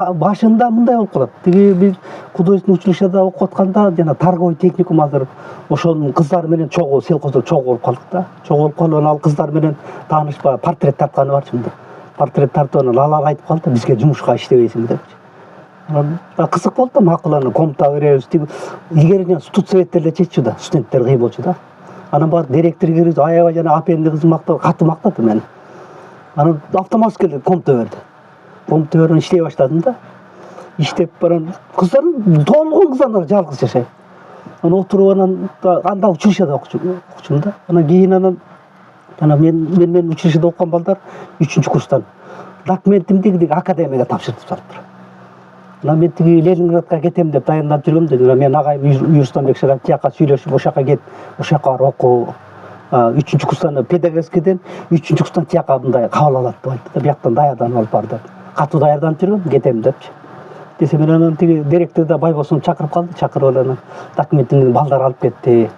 башында мындай болуп калат. Тиги биз художественный училищеда окуп атканда жана торговый техникум азыр ошонун кыздары менен чогуу селхоздо чогуу болуп калдык да. Чогуу болуп калып ал кыздар менен таанышпа портрет тартканы бар чында. Портрет тартып анан ал айтып калды да бизге жумушка иштебейсиң депчи. Анан кызык болду да, макул анан комната беребиз. Илгери студсоветтер эле чеччү да, студенттер кыйболчу да. Анан барып директор кирип аябай жана апенди кызы мактап, катуу мактады мени. Анан автоматически комната берди. Комната берип иштей баштадым да. Иштеп барам, кыздарым толгон кыздар жалгыз жашайт. Анан отуруп анан анда училищеда окучумун да. Анан кийин анан мен училищеда окуган балдар 3-курстан документимди тиги академияга тапшыртып салыптыр. Анан мен тиги Ленинградка кетем деп дайындап жүргөм да, мен агайым Юрстанбек Шарап тияка сүйлөшүп, ошака кет, ошака бар оку. 3-курстан педагогикаден 3-курстан тияка мындай кабыл алат деп айтты да, бияктан даярданып алып бар деп. Катуу даярданып жүргөм, кетем депчи. Десе мен анан тиги директор да Байбосун чакырып калды, чакырып анан документиңди балдар алып кетти.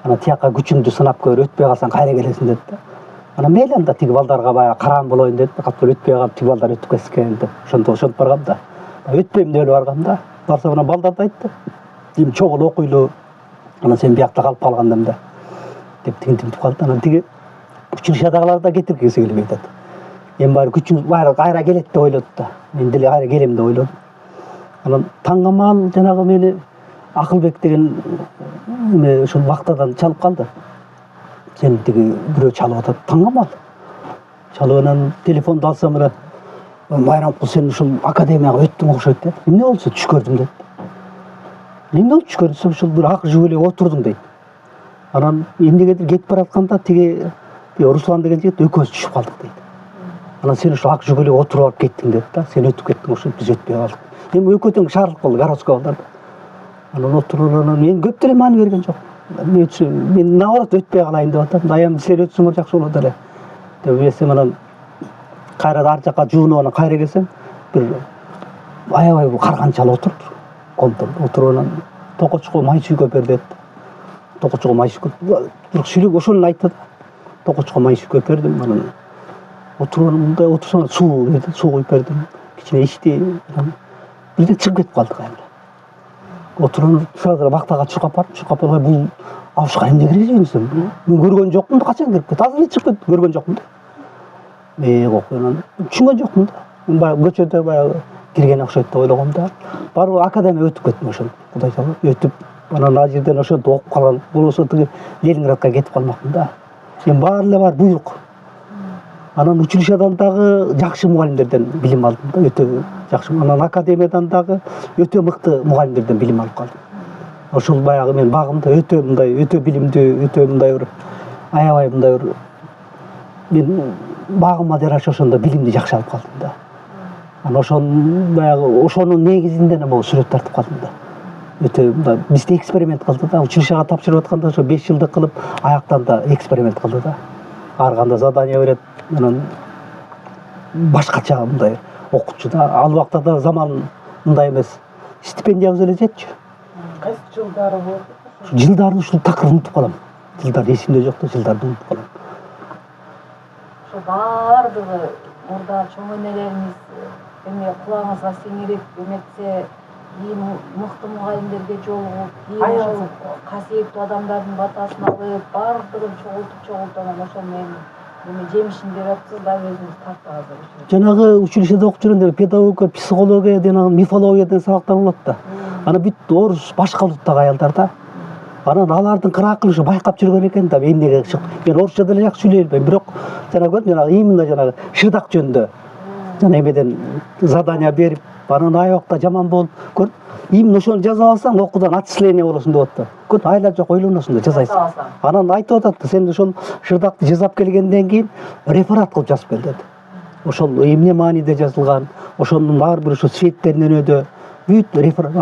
Анан тияка күчүңдү сынап көр, өтпөй калсаң кайра келесиң деди да. Анан мейли анда тиги балдарга баягы караан болоюн деди, катуу өтпөй калып тиги балдар өтүп кетсе экен деп. Ошентип баргам да. Өтпөйм деп эле баргам да. Барсам анан балдар да айтты. Эми чогуу окуйлу. Анан сен биякта калып калгандым да. Деп тинтип калды. Анан тиги училищедагылар да кетиргиси келбей атат. Эми баары күчүң баары кайра келет деп ойлоду да. Мен деле кайра келем деп ойлодум. Анан таңгамал жанагы мени Акылбек деген эме ушул вахтадан чалып калды. Сен тиги бирөө чалып атат, таңгамал. Чалып анан телефонду алсам эле Майрамкул сен ушул академияга өттүң окшойт деп. Эмне болсо түш көрдүм деп. Эмне болуп түш көрдүм, ушул бир ак жүгүп эле отурдум дейт. Анан эмнегедир кетип баратканда тиги Руслан деген жигит экөөбүз түшүп калдык дейт. Анан сен ушул ак жүгүп эле отуруп алып кеттиң деп да. Сен өтүп кеттиң ошо, биз өтпөй калдык. Эми экөө тең шаарылып калды, городской балдар. Анан отуруп анан мен көп деле маани берген жок. Мен наоборот өтпөй калайын деп атам. Аям силер өтсөңөр жакшы болот эле. Деп эсем анан кайра ар жака жуунуп анан кайра келсем бир аябай карганчал отурду. Комнатада отуруп анан токочко май сүйкөп бер деп. Токочко май сүйкөп. Бирок сүйлөп ошону айтты да. Токочко май сүйкөп бердим. Анан отуруп мындай отурсаң суу берди, суу куюп бердим. Кичине ичти. Бирден чыгып кетип калдык айымда. Отуруп сразу вахтага чуркап бардым. Бул авышка эмне киргизген десем, мен көргөн жокмун да, качан кирип кетти? Азыр эле чыгып кетти, көргөн жокмун да. Окуйнан түшүнгөн жокмун да. Мен баягы көчөдө баягы кирген окшойт деп ойлогом да. Барып академия өтүп кеттим ошол. Кудай жолу өтүп, анан ал жерден ошентип окуп калган. Болбосо тиги Ленинградка кетип калмакмын да. Эми баары эле бар буйрук. Анан училищедан дагы жакшы мугалимдерден билим алдым да, өтө жакшы. Анан академиядан дагы өтө мыкты мугалимдерден билим алып калдым. Ошол баягы мен багымда өтө мындай, өтө билимдүү, өтө мындай бир аябай мындай бир мен багыма жараша ошондо билимди жакшы алып калдым да. Анан ошонун негизинде могу сүрөт тартып калдым да. Өтө мындай бизде эксперимент кылды да, училищега тапшырып атканда ошо 5 жылдык кылып аяктан да эксперимент кылды да. Ар кандай задание берет. Анан башкача мындай окутчу да. Ал убакта да заман мындай эмес. Стипендиябыз эле жетчү. Кайсы жылдары болду? Жылдарын ушул такыр унутуп калам. Жылдар эсимде жок да, жылдарды унутуп калам. Ошо баардыгы мурда чоң энелерimiz эме кулагыңызга сиңирип, эметсе кийин мыкты мугалимдерге жолугуп, кийин ошол касиеттүү адамдардын батасын алып, баардыгын чогултуп анан ошол менен эми жемишин берип атсыз да, өзүңүз тартып азыр. Жанагы училищеде окуп жүргөндө педагогика, психология, жанагы мифология деген сабактар болот да. Анан бүт орус башка улуттагы аялдар да. Анан алардын кыракын ушу байкап жүргөн экен да. Эмнеге мен орусча деле жакшы сүйлөй албайм, бирок жанагы именно жанагы шырдак жөнүндө жана эмеден задание берип, анан аябакта жаман болуп көрүп, именно ошону жазып алсаң окуудан отчисление болосуң деп атты. Көрүп, айла жок ойлоносуң да жазайсың. Анан айтып атат, сен ошол шырдакты жазап келгенден кийин реферат кылып жазып кел деди. Ошол эмне мааниде жазылган, ошонун ар бир ошо свиттеринен өдө бүт реферат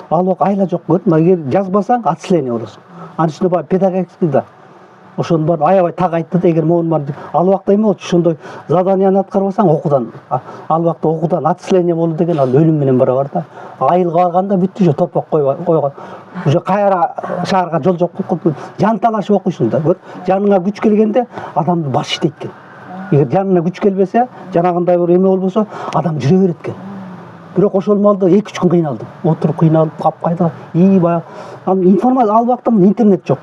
ал айла жок көрүп, эгер жазбасаң отчисление болосуң. Анын үстүнө баягы педагогический да. Ошонун баарын аябай так айтты да, эгер могун бар ал убакта эме болчу, ошондой заданияны аткарбасаң окуудан ал убакта окуудан отчисление болду деген ал өлүм менен барабар да. Айылга барганда бүт уже топок койгон. Уже кайра шаарга жол жок болуп, жан талашып окуйсуң да. Көр, жаныңа күч келгенде адамдын башы иштейт экен. Эгер жанына күч келбесе, жанагындай бир эме болбосо, адам жүрө берет экен. Бирок ошол маалда 2-3 күн кыйналдым. Отуруп кыйналып капкайда баягы анан информация ал убакта интернет жок.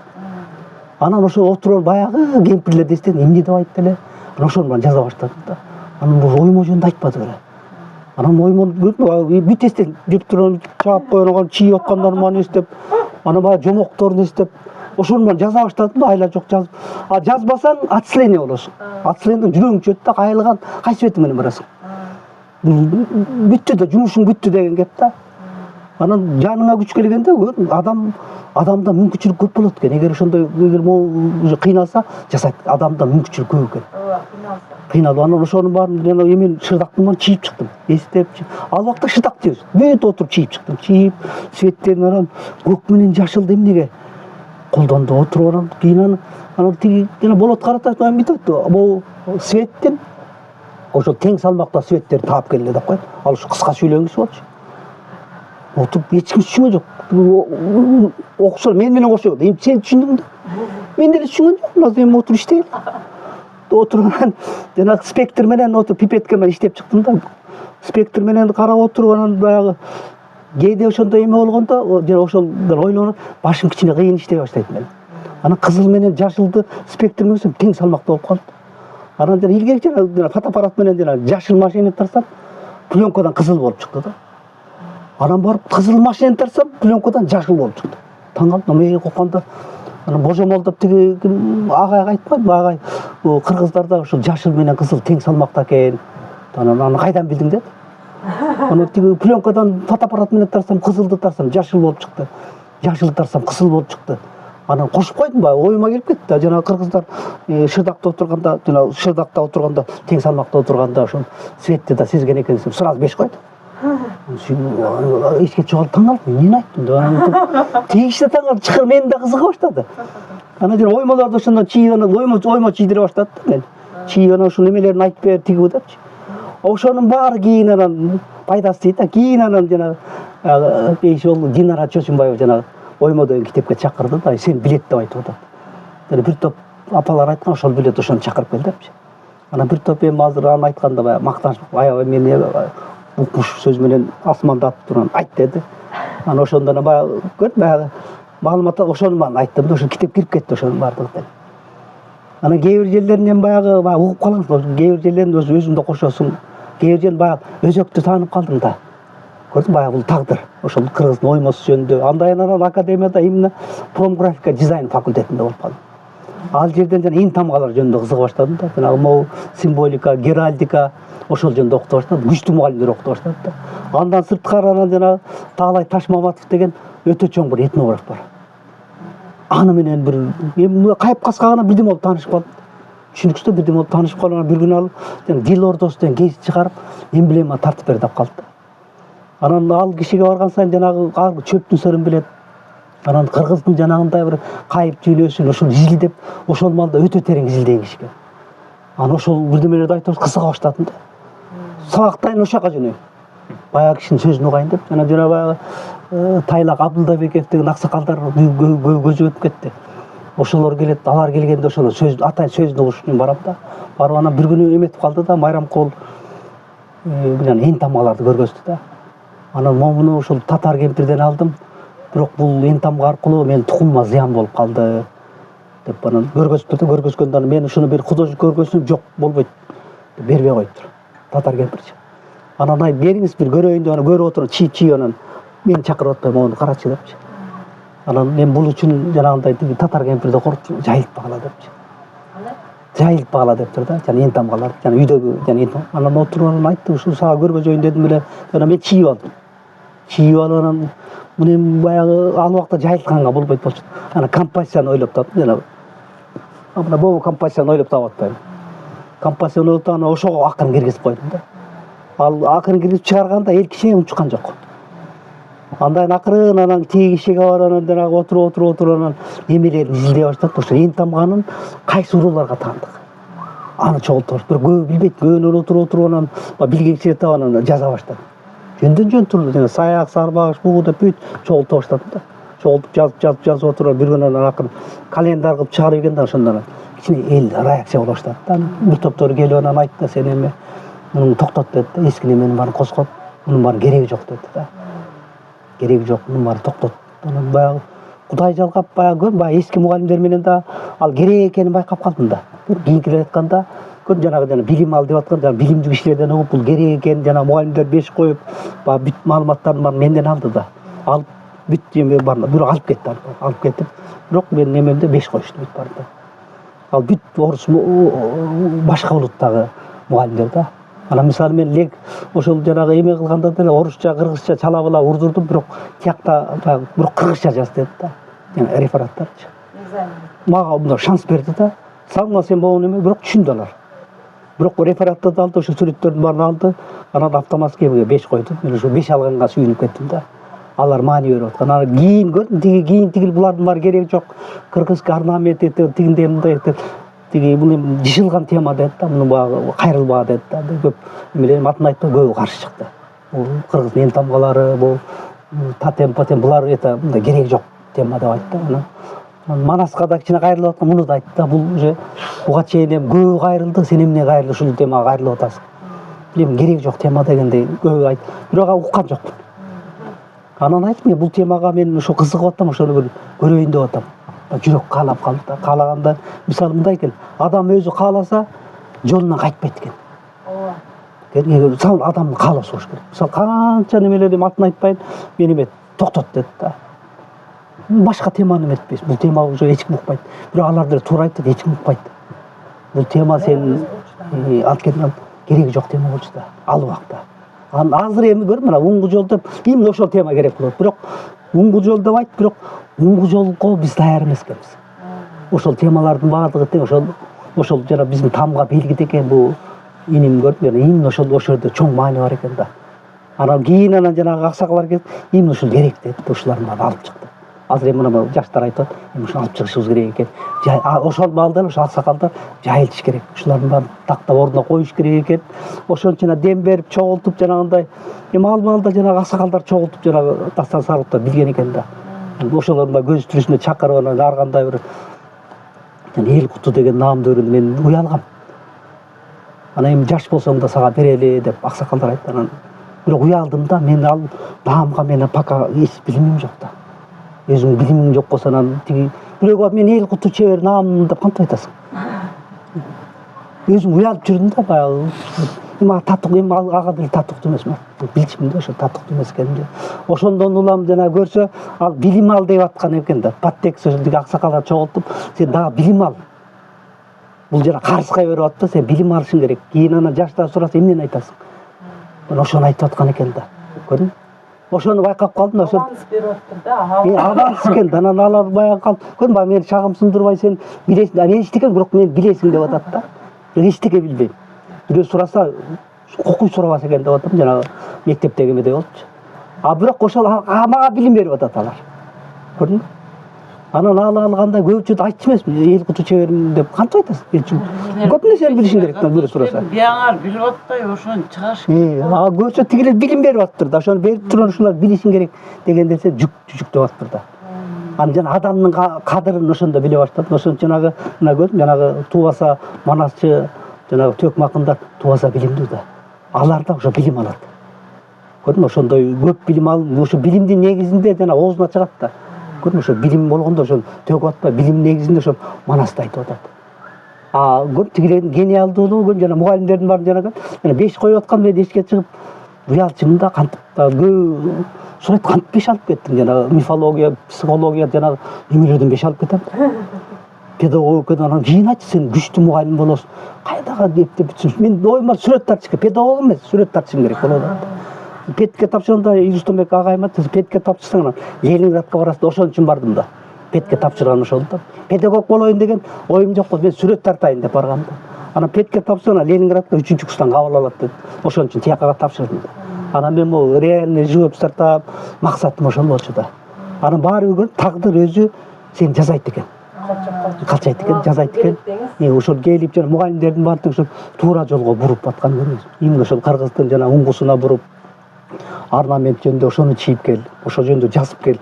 Анан ошо отуруп баягы кемпирлерди эстедим, эмне деп айтты эле. Анан ошону мен жаза баштадым да. Анан бул оймо жөнүндө айтпады беле. Анан оймо бүт эстедим. Диктөрүн чаап койгон, чийип аткандарымды эстеп, анан баягы жомокторун эстеп, ошону мен жаза баштадым да, айла жок жазып. А жазбасаң отчисление болосуң. Отчислениеден жүрөгүң чөт да, кайылган кайсы бети менен барасың. Бүттү да, жумушуң бүттү деген кеп да. Анан жаныңа күч келгенде адамда мүмкүнчүлүк көп болот экен. Эгер могу кыйналса жасайт. Адамда мүмкүнчүлүк көп экен. Кыйналып анан ошонун баарын жана эмен шырдактын баарын чийип чыктым. Эстеп, ал убакта шырдак жебиз. Бүт отуруп чийип чыктым. Чийип, светтен анан көк менен жашылды эмнеге колдонду отуруп анан анан тиги жана болот каратаев мынтип айтты. Бул светтен ошо тең салмакта светтерди таап келе деп коет. Ал ушу кыска сүйлөгөн киши болчу. Отуруп эч ким түшүнгөн жок. Окшор мен менен окшойт. Сен түшүндүң да? Мен деле түшүнгөн жокмун. Азыр эми отуруп иштейли. Отурган жана спектр менен отуруп пипетке мен иштеп чыктым да. Спектр менен карап отуруп анан баягы кээде ошондой эме болгондо жана ошол ойлонуп башым кичине кыйын иштей баштайт мен. Анан кызыл менен жашылды спектр менен тең салмакта болуп калды. Анан жана илгери жана фотоаппарат менен жана жашыл машина тарсам, пленкадан кызыл болуп чыкты да. Анан барып кызыл машина тарсам, пленкадан жашыл болуп чыкты. Таң калдым, эмне кылганда анан божомол деп тиги агайга айтпайм, агай кыргыздарда ошо жашыл менен кызыл тең салмакта экен. Анан аны кайдан билдиң деп. Анан тиги пленкадан фотоаппарат менен тарсам, кызылды тарсам жашыл болуп чыкты. Жашылды тарсам кызыл болуп чыкты. Анан кошуп койдум ба, оюма келип кетти. Жана кыргыздар шырдакта отурганда, жана шырдакта отурганда, тең салмакта отурганда ошол светти да сезген экенсиң, сразу 5 койду. Эчке чыгарып таң калдым, эмне айттым деп. Тегиште таң калып чыкыр мени да кызыга баштады. Анан жана оймолорду ошондон чийип анан оймо чийдире баштады мен. Чийип анан ушул немелерин айтып бер, тигип депчи. Ошонун баары кийин анан пайдасы тиет да. Кийин анан жана ошол Динара Чочунбаева жана оймо деген китепке чакырды да, сен билет деп айтып атат. Жана бир топ апалар айткан, ошол билет ошону чакырып кел депчи. Анан бир топ эми азыр аны айтканда баягы мактаныш, аябай мени укмуш сөз менен асмандатып турган айт деди. Анан ошондон баягы баягы маалымат ошону айттым да, ошо китеп кирип кетти ошонун баардыгы. Анан кээ бир жерлеринен баягы угуп калам, кээ бир жерлерин өзүңдө кошосуң, кээ бир жерин баягы өзөктү таанып калдым да. Көрдүң баягы бул тагдыр. Ошол кыргыздын оймосу жөнүндө. Андан анан академияда именно промграфика дизайн факультетинде болуп калдым. Ал жерден жана ин тамгалар жөнүндө кызыга баштадым да. Жана могу символика, геральдика ошол жөнүндө окута баштадым. Күчтүү мугалимдер окута баштады да. Андан сырткары анан жана Таалай Ташмаматов деген өтө чоң бир этнограф бар. Аны менен бир эми кайып каскага гана бирдем болуп таанышып калдым. Түшүнүксүз бирдем болуп таанышып калып, бир күн алып жана Дил ордосу деген гезит чыгарып, эмблема тартып бер деп калды. Анан ал кишиге барган сайын жанагы чөптүн сырын билет. Анан кыргыздын жанагындай бир кайып сүйлөшүн ошол изилдеп, ошол маалда өтө терең изилдеген киши экен. Анан ошол бирдемелерди айтып кызыга баштадым да. Сабактайын ошол жака жөнөйм. Баягы кишинин сөзүн угайын деп, жана баягы Тайлак Абдылдабеков деген аксакалдар көзү өтүп кетти. Ошолор келет, алар келгенде ошону атайын сөзүн угуш үчүн барам да. Барып анан бир күнү эметип калды да, Майрамкул менен эн тамгаларды көргөздү да. Анан момуну ошол татар кемпирден алдым. Бирок бул эн тамга аркылуу менин тукумума зыян болуп калды деп анан көргөзгөндө анан мен ушуну бир художник көргөзсөм жок болбойт деп бербей коюптур. Татар кемпирчи. Анан бериңиз бир көрөйүн деп анан көрүп отуруп чийип анан мени чакырып атпай моуну карачы депчи. Анан мен бул үчүн жанагындай татар кемпирди коруп жайылып багыла депчи. Жайылып багыла дептир да, жана эн тамгалар, жана үйдөгү жана анан отуруп анан айтты, ушул сага көргөзөйүн дедим эле. Анан мен чийип алдым. Чийип алып анан муну эми баягы ал убакта жайылтканга болбойт болчу. Анан композицияны ойлоп таптым, жана мына бул композицияны ойлоп таап атпайм. Композицияны ойлоп анан ошого акырын киргизип койдум да. Ал акырын киргизип чыгарганда эл киши унчуккан жок. Андан акырын анан тиги кишиге барып анан жанагы отуруп анан эмелерин изилдей баштадык. Ошо эн тамганын кайсы урууларга таандык. Аны чогултуп, бир көбү билбейт. Көбүнөн отуруп анан билген кишиге таап анан жаза баштадым. Жөндөн туруп жана саяк, сарбагыш, буу деп бүт чогултуп баштадым да. Чогултуп жазып отуруп бир күн анан акырын календар кылып чыгарып ийгенде ошондон кичине эл реакция боло баштады да. Бир топтор келип анан айтты, сен эми муну токтот деп, эски неменин баарын козгоп, Bunun bari кереги жок dedi da. Кереги жок, bunun bari токтот. Анан баягы Кудай жалгап баягы эски мугалимдер менен да ал керек экенин байкап калдым да. Кийинкилер айтканда жанагы жана билим ал деп аткан жана билимдүү кишилерден угуп бул керек экен, жана мугалимдер беш коюп, баягы бүт маалыматтарын баарын менден алды да. Алып бүт эме бар, бирок алып кетти, алып кетип, бирок менин эмемде 5 коюшту бүт барды. Ал бүт орус башка улуттагы мугалимдер да. Анан мисалы мен лек ошол жанагы эме кылганда деле орусча, кыргызча чала бала урдурдум, бирок тиякта бирок кыргызча жаз деди да. Рефераттарчы. Мага мына шанс берди да. Салма сен болгон эме, бирок түшүндү алар. Бирок рефератты да алды, ошо сүрөттөрдүн баарын алды. Анан автоматский 5 койду. Мен ошо 5 алганга сүйүнүп кеттим да. Алар маани берип аткан. Анан кийин көрдүм, кийин тигил булардын баары кереги жок. Кыргызга орнамент этип, тигиндей мындай этип. Тиги муну жишилган тема деди да, муну баягы кайрылбаа деди да. Көп эмелер атын айтпай көбү каршы чыкты. Бул кыргыздын эн тамгалары, бул татем булар мындай кереги жок тема деп айтты. Анан Манаска да кичине кайрылып аткан, муну да айтты да. Бул уже буга чейин эми көбү кайрылды, сен эмне кайрылып ушул темага кайрылып атасың? Билем кереги жок тема дегендей көбү айтты. Бирок уккан жокмун. Анан айттым, бул темага мен ошо кызыгып атам, ошону бир көрөйүн деп атам. Жүрөк каалап калды да. Каалаганда мисалы мындай экен, адам өзү кааласа жолунан кайтпайт экен. Ооба. Мисалы адамдын каалоосу болуш керек. Мисалы канча немелерди атын айтпайын, мен эме токтот деди да. Башка теманы эметпейсиз. Бул тема уже эч ким укпайт. Бирок алар деле туура айтты, эч ким укпайт. Бул тема сен анткени кереги жок тема болчу да. Ал убакта. Азыр эми көр, мына уңгу жол деп, именно ошол тема керек болот. Бирок уңгу жол деп айт, бирок уңгу жолго биз даяр эмес экенбиз. Ошол темалардын баардыгы тең ошол жана биздин тамга белгиде экен бул иним көрдүм, именно ошол жерде чоң маани бар экен да. Анан кийин жанагы аксакалар келип, именно ушул керек деп ушулардын баарын алып чыкты. Азыр эми мына жаштар айтат, ушуну алып чыгышыбыз керек экен. Ошол маалда ошо аксакалдар жайылтыш керек. Ушулардын баарын тактап ордуна коюш керек экен. Ошончо дем берип, чогултуп жанагындай. Эми ал маалда жанагы аксакалдар чогултуп жанагы Дастан Сарбутта билген экен да. Ошолордун көз түрүсүнө чакырып анан ар кандай бир эл куту деген наамды берди. Мен уялгам. Анан эми жаш болсоң да сага берели деп аксакалдар айтты. Анан бирок уялдым да, мен ал наамга менен пока эч билимим жок да. Өзүң билимиң жок болсо анан тиги бирөөгө мен эл куту чебер наам деп кантип айтасың? Өзүм уялып жүрдүм да баягы. Эми татык, эми ага деле татыктуу эмесмин. Билчимин да ошо татыктуу эмес экенин. Ошондон улам жана көрсө, ал билим ал деп аткан экен да. Паттекс ошондой аксакалдар чогултуп, сен дагы билим ал. Бул жана карызга берип атпа, сен билим алышың керек. Кийин анан жаштар сураса эмнени айтасың? Мен ошону айтып аткан экен да. Көрдүң? Ошону байкап калдым да, ошо Аванс берип атты да. Аванс экен да, анан алар баягы калып, көрдүң ба, мени шагым сындырбай сен билесиң, мен эчтеке бирок мен билесиң деп атат да. Мен эчтеке билбейм. Бирөө сураса, кокуй сурабас экен деп атам, жанагы мектептеги эмеде болчу. Бирок ошол мага билим берип атат алар. Көрдүңбү? Анан алганда көпчүлүк айтчу эмесмин, эл куту чебермин деп кантип айтасың? Көп нерсени билишиң керек да, бирөө сураса. Бияңар билип атпай ошону чыгаш керек. Көрсө тигилер билим берип атыптыр да, ошону берип турган ушулар билишиң керек деген нерсе жүк деп атыптыр да. Анан жана адамдын кадырын ошондо биле баштадым. Ошончо жанагы мына көрдүм, жанагы Туубаса Манасчы, жанагы Төкмө акындар Туубаса билимдүү да. Алар да ошо билим алат. Көрдүңбү, ошондой көп билим алып, ошо билимдин негизинде жана оозуна чыгат да. Көрдүңбү, ошо билим болгондо ошо төгүп атпай, билим негизинде ошо Манасты айтып атат. Көрдүң, тигилердин гениалдуулугу, жана мугалимдердин баарын жана 5 коюп аткан, мен эшикке чыгып уялчымын да, кантип көп сурайт, кантип 5 алып кеттим, жана мифология, психология жана эмелерден 5 алып кетем. Педагогикадан анан кийин айтты, сен күчтүү мугалим болосуң. Кайдага эптеп бүтсүң? Мен оюм бар, сүрөт тартыш керек, педагог эмес, сүрөт тартышым керек болот. Петке тапшырганда Илюстонбек агайым айтты, Петке тапшырсаң анан Ленинградка барасың, ошон үчүн бардым да. Петке тапшырган ошол да. Педагог болоюн деген оюм жок болду, мен сүрөт тартайын деп баргам да. Анан Петке тапшырсаң Ленинградка 3-чү курстан кабыл алат деп. Ошон үчүн тияка тапшырдым да. Анан мен бул реальный живопись тартап, максатым ошол болчу да. Анан баары тагдыр өзү сени жазайт экен. Калчайт экен, жазайт экен. Ошол келип жана мугалимдердин баардыгы ошол туура жолго буруп аткан көрөсүз. Именно ошол кыргыздын жана уңгусуна буруп, орнамент жөнүндө ошону чийип кел, ошол жөнүндө жазып кел.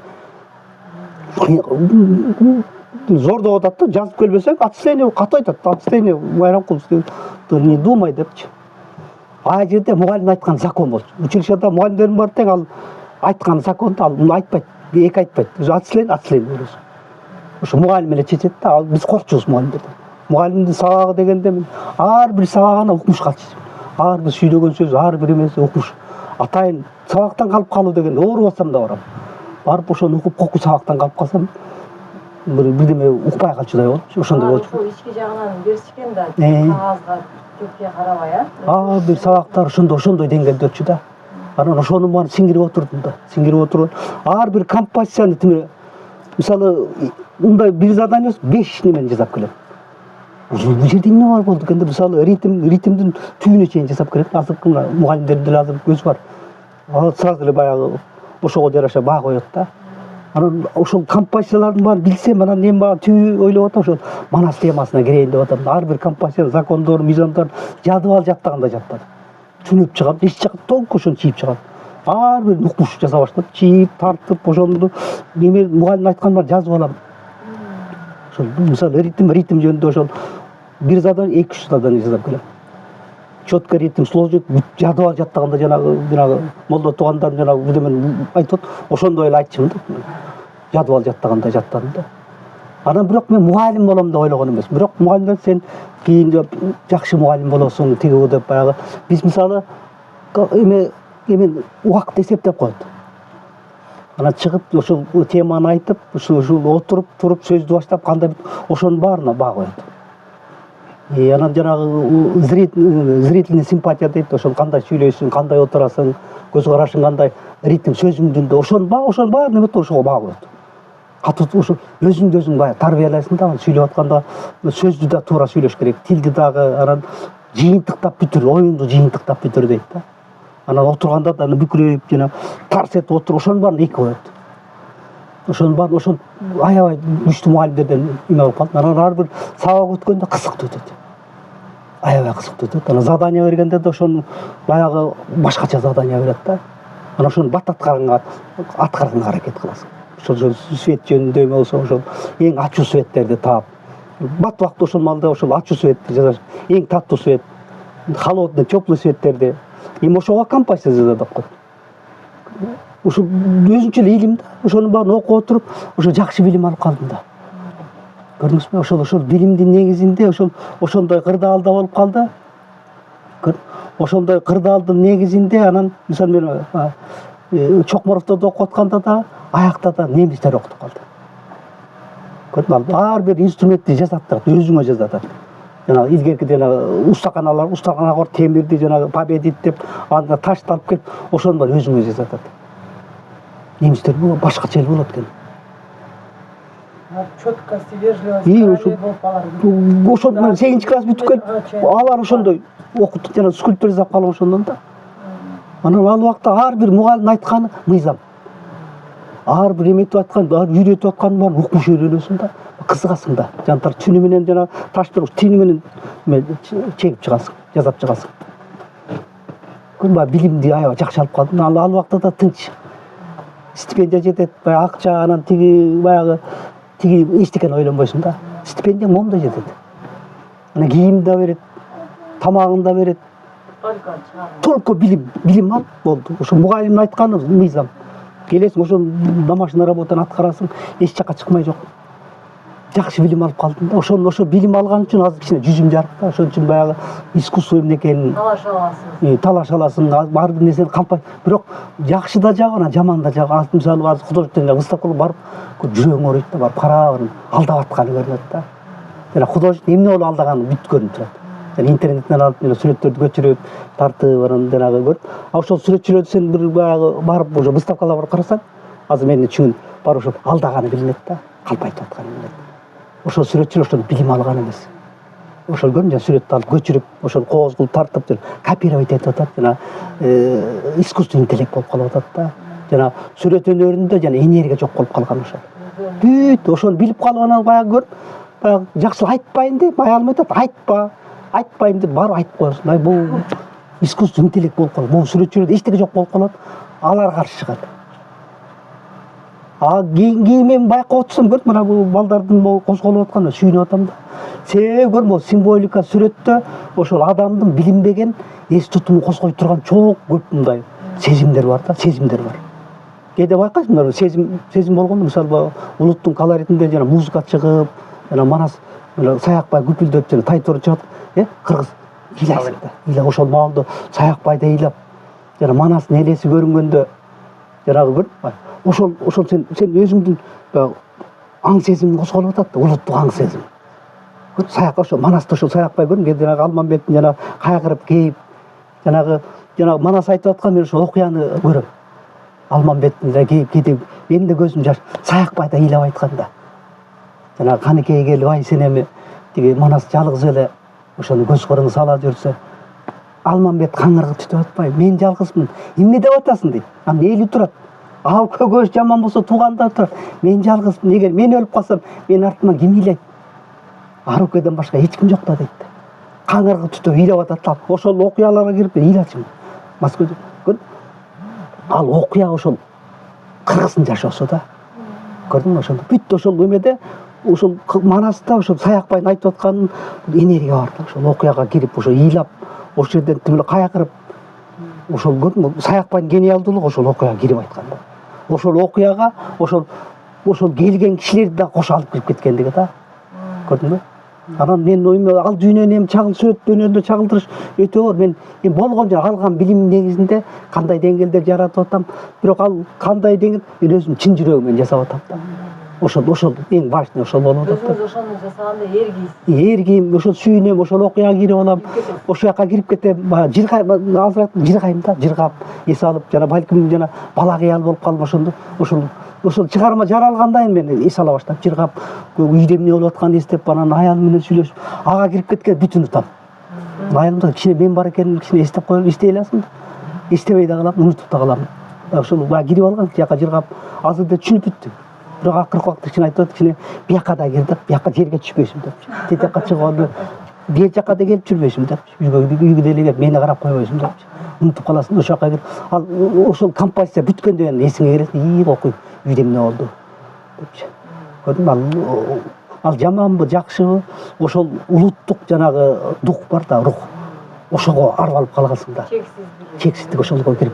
Зор деп атат да, жазып келбесең, отчисление катуу айтат, отчисление майрам кылып, не думай депчи. ай жерде мұғалім айтқан закон болды. Училищеда мұғалімдерім бар тең, ал айтқан законды ал айтпайды, екі айтпайды. Атсылен өресі. Ошо мұғалім эле чечет да, ал біз қорқчубуз мұғалімдерден. Мұғалімдин сабагы дегенде мен ар бир сабагына укмуш калчу. Ар бир сүйлөгөн сөз, ар бир эмеси укмуш. Атайын сабактан калып калуу деген оорубасам да барам. Барып ошону укуп кокку сабактан калып калсам бирдеме укпай калчудай болчу. Ошондой болчу. Ушул ички жагынан беришкен да, кагазга көпкө карабай, а? Бир сабактар ошондой деңгээлде өтчү да. Анан ошонун баарын сиңирип отурдум да. Ар бир композицияны тиме мисалы мындай бир задание 5 немени жасап келем. Бул жерде эмне бар болду экен деп мисалы ритмдин түбүнө чейин жасап келет. Азыркы мугалимдердин деле азыр көзү бар. Сразу эле баягы ошого жараша баа коет да. Анан ошол композициялардын баарын билсем, анан эми баа түбү ойлоп атам, ошол манас темасына кирейин деп атам. Ар бир композиция, закондор, мизондор жазып ал жаттаганда жаттады. Түнөп чыгат, эч жакка толку ошону чийип чыгат. Ар бир укмуш жаса баштап, чийип, тартып, ошону эме мугалим айткан бар жазып алам. Ошол мисалы ритм жөнүндө ошол бир задание 2-3 задание жасап келем. Четко ритм, сложник жазып ал жаттаганда жанагы молдо туугандар жанагы бирдемени айтып, ошондой эле айтчумун да. Жазып ал жаттаганда жаттадым да. Анан бирок мен мугалим болом деп ойлогон эмес. Бирок мугалимдер сен кийин жакшы мугалим болосуң, тиги деп баягы биз мисалы эмен убакыт эсептеп коет. Анан чыгып ошол теманы айтып, ушул отуруп, туруп сөздү баштап кандай ошонун баарына баа коет. Анан жанагы зрительный симпатия дейт, ошол кандай сүйлөйсүң, кандай отурасың, көз карашың кандай, ритм сөзүңдүн да ошонун баарын эметип ошого баа коет. Катуу ошол өзүңдү баягы тарбиялайсың да, сүйлөп атканда сөздү да туура сүйлөш керек, тилди дагы, анан жыйынтыктап бүтүр, оюңду жыйынтыктап бүтүр дейт да. Анан отурганда да бүкүрөйүп жана тарс этип отуруп, ошонун баарын эки коет. Ошонун баарын ошол аябай күчтүү мугалимдерден эме болуп калды. Анан ар бир сабак өткөндө кызыктуу өтөт. Аябай кызыктуу өтөт. Анан задание бергенде да ошону баягы башкача задание берет да. Анан ошону бат аткарганга аракет кыласың. Ошол свет жөнүндө эме болсо, ошол эң ачуу светтерди таап. Бат убакта ошол маалда ошол ачуу светти жазаш. Эң таттуу свет, холодный, теплый светтерди. Эми ошого композиция жазып коет. Ошо өзүнчө эле илим да. Ошонун баарын окуп отуруп, ошо жакшы билим алып калдым да. Көрдүңүзбү? Ошол билимдин негизинде ошондой кырдаалда болуп калды. Ошондой кырдаалдын негизинде анан мисалы мен Чокморовдо окуп атканда да, аякта да немистер окутуп калды. Көрдүңбү? Ар бир инструментти жасаттырат, өзүңө жасатат. Жанагы илгерки устаканага темирди жанагы победит деп, анда ташты алып келип, ошонун баарын өзүңө жасатат. Немистер башкача эл болот экен. Четкость и вежливость болуп калар. Ошол 8-класс бүтүп келип, алар ошондой окутуп жана скульптура жасап калып ошондон да. Анан ал убакта ар бир мугалим айтканы мыйзам. Ар бир эметип аткан, ар үйрөтүп атканын баарын укмуш үйрөнөсүң да, кызыгасың да. Жантар түнү менен жана таштыр тини менен чегип чыгасың, жасап чыгасың. Күнбай билимди аябай жакшы алып калдым. Ал убакта да тынч. Стипендия жетет, баягы акча, анан баягы эчтекени ойлонбойсуң да. Стипендия момдой жетет. Анан кийим да берет, тамагын да берет. Только билим ал болду. Ошо мугалимдин айтканы мыйзам. Келесиң, ошо домашний работаны аткарасың, эч жакка чыкмай жок. Жакшы билим алып калдым да. Ошо билим алган үчүн азыр кичине жүзүм жарык да. Ошон үчүн баягы искусство эмне экенин талаш аласың, ар бир нерсени калпай. Бирок жакшы да жагы, анан жаман да жагы. Мисалы азыр художественный выставкага барып, жүрөгүң ооруйт да, барып карап, алдап атканы көрүнөт да. Жана художник эмне болуп алдаганы бүт көрүнүп турат. Интернеттен алып, сүрөттөрдү көчүрүп, тартып, анан жанагы көрүп. Ошол сүрөтчүлөрдү сен бир баягы барып, ошо выставкаларга барып карасаң, азыр менин үчүн бар ошо алдаганы билинет да, калпайтып атканы билинет. Ошол сүрөтчүлөр ошол билим алган эмес. Ошол көрүн, сүрөттү алып көчүрүп, ошол кооз кылып тартып, копировать этип атат, жана искусственный интеллект болуп калып атат да. Жана сүрөт өнөрүндө жана энергия жок болуп калган ошол. Бүт ошону билип калганан баягы көрүп, баягы жакшылап айтпайын деп, аялым айтат, айтпайм деп барып айтып коесуң. Ай бул искусственный интеллект болуп калат. Бул сүрөтчүлөрдө эчтеке жок болуп калат. Алар каршы чыгат. Кийин мен байкап отурсам көрдүм, мына бул балдардын козголуп атканын сүйүнүп атам да. себеби көрмө символика сүрөттө ошол адамдын билинбеген эс тутумун козгой турган чоң көп мындай сезимдер бар да, сезимдер бар. Кээде байкайсыңдар, сезим болгондо мисалы улуттун колоритинде жана музыка чыгып, жана Манас Саякбай күпүлдөп жана Тайтор чыгат, кыргыз ыйлайсың да. Ыйла ошол маалда Саякбайды ыйлап, жана Манастын элеси көрүнгөндө жанагы бир ошол сен өзүңдүн аң сезимиң козголуп атат да, улуттук аң сезим. Саяк ошо Манасты ошол Саякбай көрүм, кээде жанагы Алмамбеттин жана кайгырып кейип, жанагы Манас айтып аткан мен ошол окуяны көрөм. Алмамбеттин да кейип кетип, менин да көзүм жаш. Саякбай да ыйлап айтканда. Жанагы Каныкей келип, ай сен эми тиги Манас жалгыз эле ошону көз кырын сала жүрсө, Алмамбет каңыргып түтүп атпайбы? Мен жалгызмын. Эмне деп атасың дейт. Анда эли турат. Ал көгөж жаман болсо тууганда турат. Мен жалгызмын. Эгер мен өлүп калсам, менин артыман ким ыйлайт? Арукеден башка эч ким жок да дейт. Каңыргып түтүп ыйлап атат. Ошол окуяларга кирип ыйлачым. Москвада көр. Ал окуя ошол кыргыздын жашоосу да. Көрдүңбү ошондо? Бүт ошол эмеде ошол Манаста ошол Саякбайдын айтып аткан энергия бар да. Ошол окуяга кирип, ошо ыйлап, ошол жерден тимиле кайгырып, ошол көрдүңбү Саякбайдын гениалдуулугу ошол окуяга кирип айтканда. Ошол окуяга ошол келген кишилерди да кошо алып кирип кеткендиги да. Көрдүңбү? Анан мен оюм ал дүйнөнү эми сүрөт дүйнөдө чагылдырыш өтө оор. Мен болгон жер алган билимдин негизинде кандай деңгээлдер жаратып атам, бирок ал кандай деңгэл мен өзүм чын жүрөгүмөн жасап атам да. Ошол эң важный ошол болуп атат. Өзүңүз ошону жасаганда эргийсиз. Эргийм, ошол сүйүнөм, ошол окуяга кирип алам. Ошол жака кирип кетем, жыргайм да, жыргап, эс алып, жана балким жана бала кыял болуп калдым ошондо. Ошол чыгарма жаралгандан мен эс ала баштап, жыргап, үйдө эмне болуп атканын эстеп, анан аялым менен сүйлөшүп, ага кирип кеткен бүт унутам. Аялымда кичине мен бар экенин кичине эстеп коелу, эстей аласың да. Эстебей да калам, унутуп да калам. Ошол кирип алган жака жыргап, азыр да түшүнүп бүттү. Бирок акыркы убакта кичине айтып атат, кичине бияка да кирди, бияка жерге түшпөйсүң деп. Тет жака чыгып, бер жака да келип жүрбөйсүң деп. Үйгө деле келип мени карап койбойсуң деп. Унутуп каласың, ошол жака кирип, ал ошол композиция бүткөндө эсиңе келет, окуй, үйдө эмне болду депчи. Көрдүңбү, ал жаманбы, жакшыбы, ошол улуттук жанагы дух бар да, рух. Ошого аралып калгансың да. Чексиздик ошолго кирип.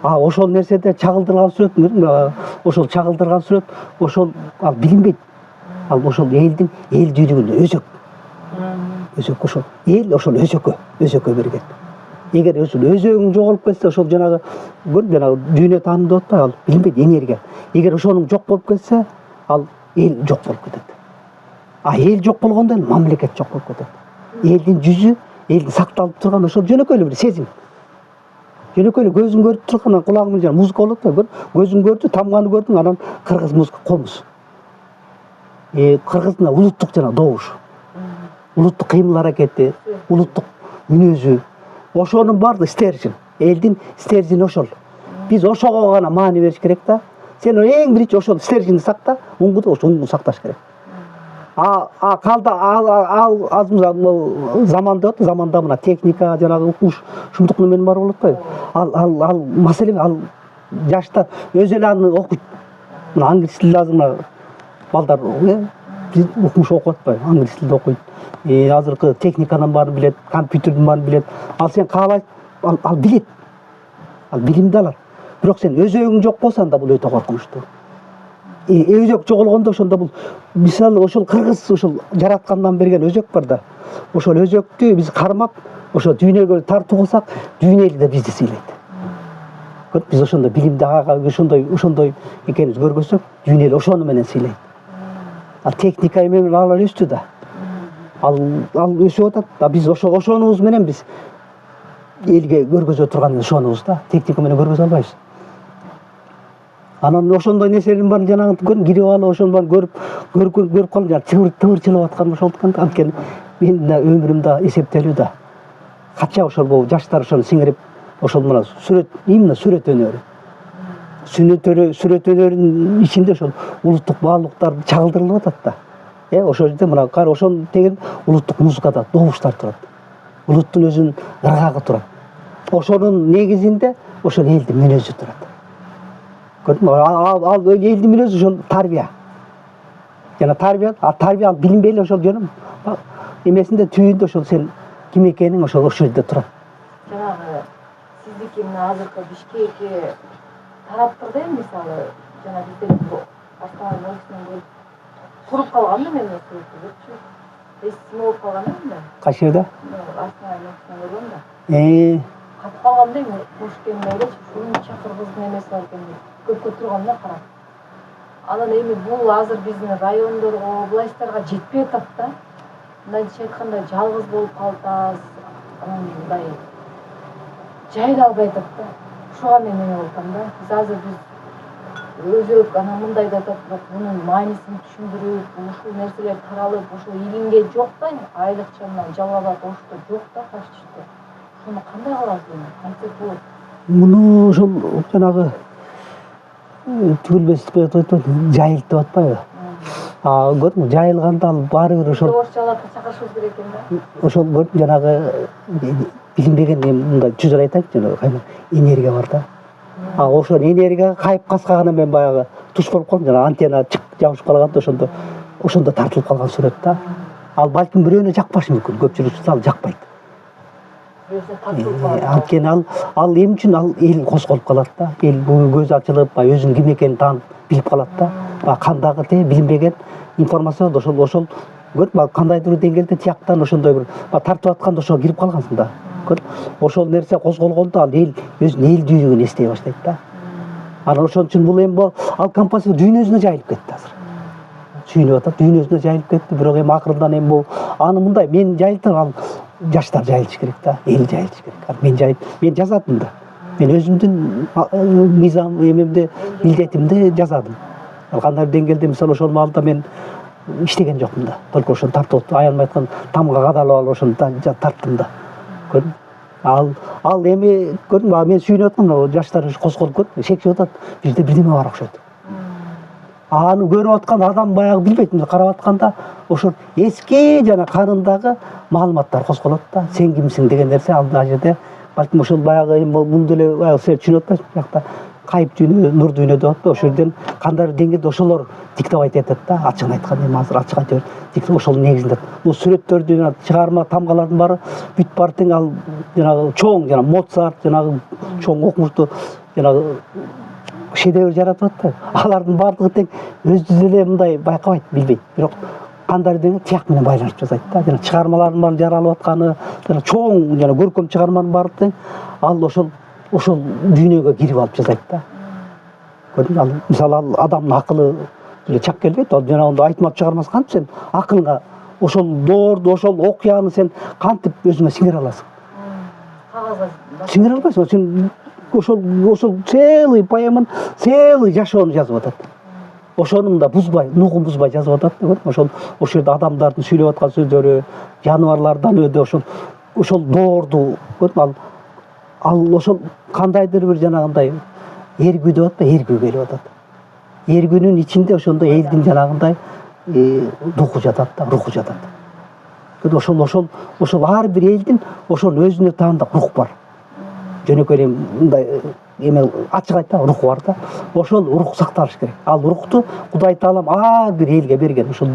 Ошол нерседе чагылдырган сүрөт, ошол чагылдырган сүрөт, ошол ал билинбейт. Ал ошол элдин элдүүлүгүн өзөк ошол эл ошол өзөккө берген. Эгер өзөгүң жоголуп кетсе, ошол жанагы дүйнө таанымы деп атпайбы, ал билинбейт энергия. Эгер ошонун жок болуп кетсе, ал эл жок болуп кетет. Эл жок болгондо мамлекет жок болуп кетет. Элдин жүзү, элдин сакталып турган ошол жөнөкөй эле бир сезим. Жөнөкөй эле көзүң көрүп турган, кулагың жана музыка болот да, көзүң көрдү, тамганы көрдүң, анан кыргыз музыка комуз. Кыргыздын улуттук жана добуш. Улуттук кыймыл аракети, улуттук мүнөзү. Ошонун баардыгы стержин. Элдин стержини ошол. Биз ошого гана маани бериш керек да. Сен эң биринчи ошол стержинди сакта, уңгуду ошол уңгу сакташ керек. Калда заман деп атат, заманда мына техника, жанагы укуш, ушундук немен бар болуп атпайбы? Ал маселе, ал жаштар өзү эле аны окуйт. Мына англис тил азыр балдар биз укмуш окуп атпайбы? Англис тилде окуйт. Азыркы техниканын баарын билет, компьютердин баарын билет. Ал сен каалайсың, ал билет. Ал билимди алат. Бирок сен өзөгүң жок болсо анда бул өтө коркунучтуу. Өзөк жоголгондо ошондо бул мисалы ошол кыргыз ошол жараткандан берген өзөк бар да. Ошол өзөктү биз кармап, ошо дүйнөгө тартуу кылсак, дүйнө да бизди сыйлайт. Биз ошондо билимди ошондой экенибизди көргөзсөк, дүйнө ошону менен сыйлайт. Ал техника менен ал өстү да. Ал өсүп атат. Биз ошонубуз менен биз элге көргөзө турган ошонубуз да. Техника менен көргөзө албайбыз. Анан ошондой нерселердин баарын жанагы кирип алып, ошонун баарын көрүп калып, жана тыбырчылап аткан ошолдуктан анткени менин да өмүрүм да эсептелүү да. Кача ошол жаштар ошону сиңирип, ошол мына сүрөт, именно сүрөт өнөрү. Сүрөт өнөрүнүн ичинде ошол улуттук баалуулуктар чагылдырылып атат да. Ошол жерде мына ошонун тегин улуттук музыкада добуштар турат. Улуттун өзүнүн ыргагы турат. Ошонун негизинде ошол элдин мүнөзү турат. Көрдүңбү? Ал элдин мүнөзү ошол тарбия. Жана тарбия ал билинбей эле ошол жөнүм. эмесинде түйүндө ошол сен ким экениң ошол жерде турат. Жанагы сиздики мына азыркы Бишкекке тараптырда эми мисалы жана бизден Астана өлкөсүнөн туруп калган да мен көрчү. Эсим болуп калган да. Кайсы жерде? Астана өлкөсүнөн көргөм да. Катып калгандай мушкемде элечи ушунча кыргыздын эмеси бар экен деп көпкө тургам да карап. Анан эми бул азыр биздин райондорго, областтарга жетпей атат да. Мындайча айтканда жалгыз болуп калатабыз. Анан мындай жайла албай атат да. Ушуга мен эме болуп атам да. Биз азыр өзөк анан мындай да атат, бирок мунун маанисин түшүндүрүп, ушул нерселер таралып, ушул илимге жок да, айлыкчанан жалгабап ошто жок да качышты. Ушуну кандай кылабыз эми? Кантип бул? Муну ошол жанагы түгүлбестик деп атпайбы, жайылт деп атпайбы? Көрдүңбү, жайылганда ал баары бир ошол Орусчалап чакырышыбыз керек экен да. ошол көрдүң жанагы билинбеген мындай жүзөр айтайынчы, жанагы энергия бар да. Ошол энергияга кайып каскагана мен баягы туш болуп калдым, жана антенна чык жабышып калганда ошондо тартылып калган сүрөт да. Ал балким бирөөнө жакпашы мүмкүн, көпчүлүк ал жакпайт. Анткени ал эмне үчүн ал эл козголуп калат да. Эл көзү ачылып, өзүнүн ким экенин таанып билип калат да. Кандагы билинбеген информация ошол көрдүңбү, кандайдыр деңгээлде тияктан ошондой бир тартып атканда ошого кирип калгансың да. Ошол нерсе козголгондо ал эл өзүнүн элдүүлүгүн эстей баштайт да. Анан ошон үчүн бул эми ал композиция дүйнөсүнө жайылып кетти азыр. Сүйүнүп атат, дүйнөсүнө жайылып кетти, бирок эми акырындан эми бул аны мындай мен жайылтам, ал жаштар жайылыш керек да, эл жайылыш керек. Мен жазадым да. Мен өзүмдүн мыйзам эмемде, милдетимде жазадым. Ал кандай деңгээлде мисалы ошол маалда мен иштеген жокмун да. Только ошону тартып аянбай айткан тамга кадалып алып ошону тарттым да. Көрдүң? Ал эми көрдүңбү, мен сүйүнүп аткам, жаштар козголуп кетти, шекчип атат, бизде бирдеме бар окшойт. Аны көрүп аткан адам баягы билбейт, карап атканда ошол эски жана канындагы маалыматтар козголот да. Сен кимсиң деген нерсе ал жерде балким ошол баягы муну деле баягы сен түшүнүп атпайсың, биякта кайып дүйнө, нур дүйнө деп атпайбы, ошол жерден кандайдыр деңгээлде ошолор диктовать этет да. Ачыгын айтканда эми азыр ачык айтып берет. Ошол негизинде бул сүрөттөрдүн чыгарма тамгалардын баары бүт баары тең ал жанагы чоң, жана Моцарт, жанагы чоң окумуштуу жанагы шедевр жаратып атпайбы? Алардын баардыгы тең өзү деле мындай байкабайт, билбейт. Бирок кандайдыр деңгээлде тияк менен байланышып жасайт да. Жана чыгармалардын баары жаралып атканы, жана чоң, жана көркөм чыгарманын баары тең ал ошол дүйнөгө кирип алып жасайт да. Көрдүңбү, ал мисалы ал адамдын акылы деле чак келбейт. Ал жанагындай айтмап чыгармасы кантип сен акылыңа ошол доорду, ошол окуяны сен кантип өзүңө сиңире аласың? Кагазга Сиңире албайсың. Сен ошол целый поэманы, целый жашоону жазып атат. Ошону да бузбай, нугун бузбай жазып атат. Ошол жерде адамдардын сүйлөп аткан сөздөрү, жаныбарлардан өдө ошол доорду, ал ошол кандайдыр бир жанагындай эргүү деп атпайбы, эргүү келип атат. Эргүүнүн ичинде ошондой элдин жанагындай духу жатат да, руху жатат. Ошол ар бир элдин ошол өзүнө таандык рух бар. Жөнөкөй мындай эме ачык айтсам рух бар да. Ошол рух сакталыш керек. Ал рухту Кудай Таалам ар бир элге берген. Ошол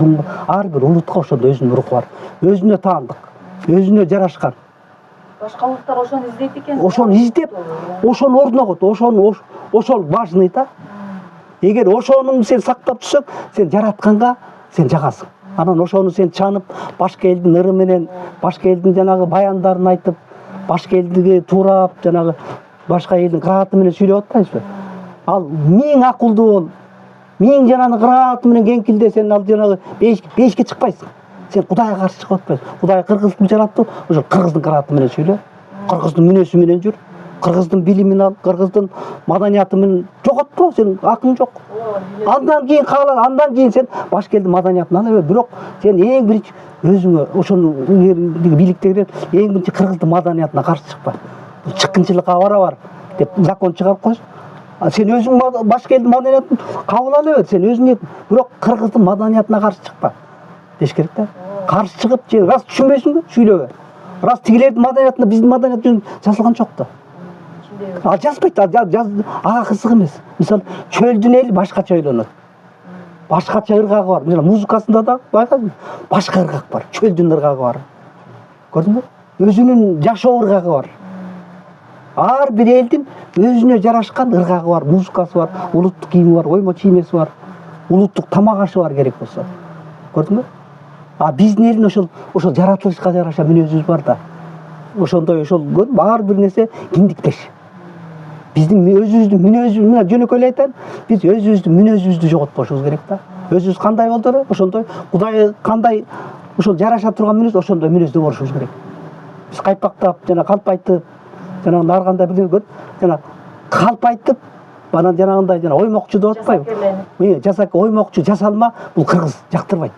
ар бир улутка ошондой өзүнүн руху бар. Өзүнө таандык, өзүнө жарашкан. Башка улуттар ошону издейт экен. Ошону издеп, ошону ордуна коет. Ошол важный да. Эгер ошону сен сактап түшсөң, сен жаратканга сен жагасың. Анан ошону сен чанып, башка элдин ыры менен, башка элдин жанагы баяндарын айтып, башка элдиге туурап, жанагы башка элдин кырааты менен сүйлөп атпайсызбы? Ал миң акылдуу бол, миң жанагы кырааты менен кеңкилде, сен ал жанагы бейишке чыкпайсың. Сен Кудайга каршы чыгып атпайсың. Кудай кыргызды жаратты, ошол кыргыздын кырааты менен сүйлө, кыргыздын мүнөзү менен жүр, кыргыздын билимин ал, кыргыздын маданияты менен жоготпо, сен акың жок. Андан кийин сен башка элдин маданиятын ала бер. Бирок сен эң биринчи өзүңө ошону бийликтегилер эң биринчи кыргыздын маданиятына каршы чыкпа. Чыккынчылыкка бар деп закон чыгарып койсун. Сен өзүң башка элдин маданиятын кабыл ала бер, сен өзүң, бирок кыргыздын маданиятына каршы чыкпа. Деш керек да. Каршы чыгып, раз түшүнбөйсүңбү, сүйлөбө. Раз тигилердин маданиятында биздин маданият жазылган жок да. Ал жазбайт, ага кызык эмес. Мисалы, чөлдүн эли башкача ойлонот. башкача ыргагы бар. Мына музыкасында да байкадың, башка ыргак бар. Чөлдүн ыргагы бар. Көрдүңбү? Өзүнүн жашоо ыргагы бар. Ар бир элдин өзүнө жарашкан ыргагы бар, музыкасы бар, улуттук кийими бар, оймо чиймеси бар, улуттук тамак ашы бар керек болсо. Көрдүңбү? А биздин элдин ошол жаратылышка жараша мүнөзүбүз бар да. Ошондой ар бир нерсе киндиктеш. Биздин өзүбүздүн мүнөзүбүз, мына жөнөкөй эле айтайын, биз өзүбүздүн мүнөзүбүздү жоготпошубуз керек да. Өзүбүз кандай болдур, ошондой Кудай кандай ошол жараша турган мүнөз, ошондой мүнөздө болушубуз керек. Биз кайпактап, жана калпайтып, жана ар кандай бир жана калпайтып, анан жанагындай жана оймокчу деп атпайбы? Жасак оймокчу, жасалма бул кыргыз жактырбайт.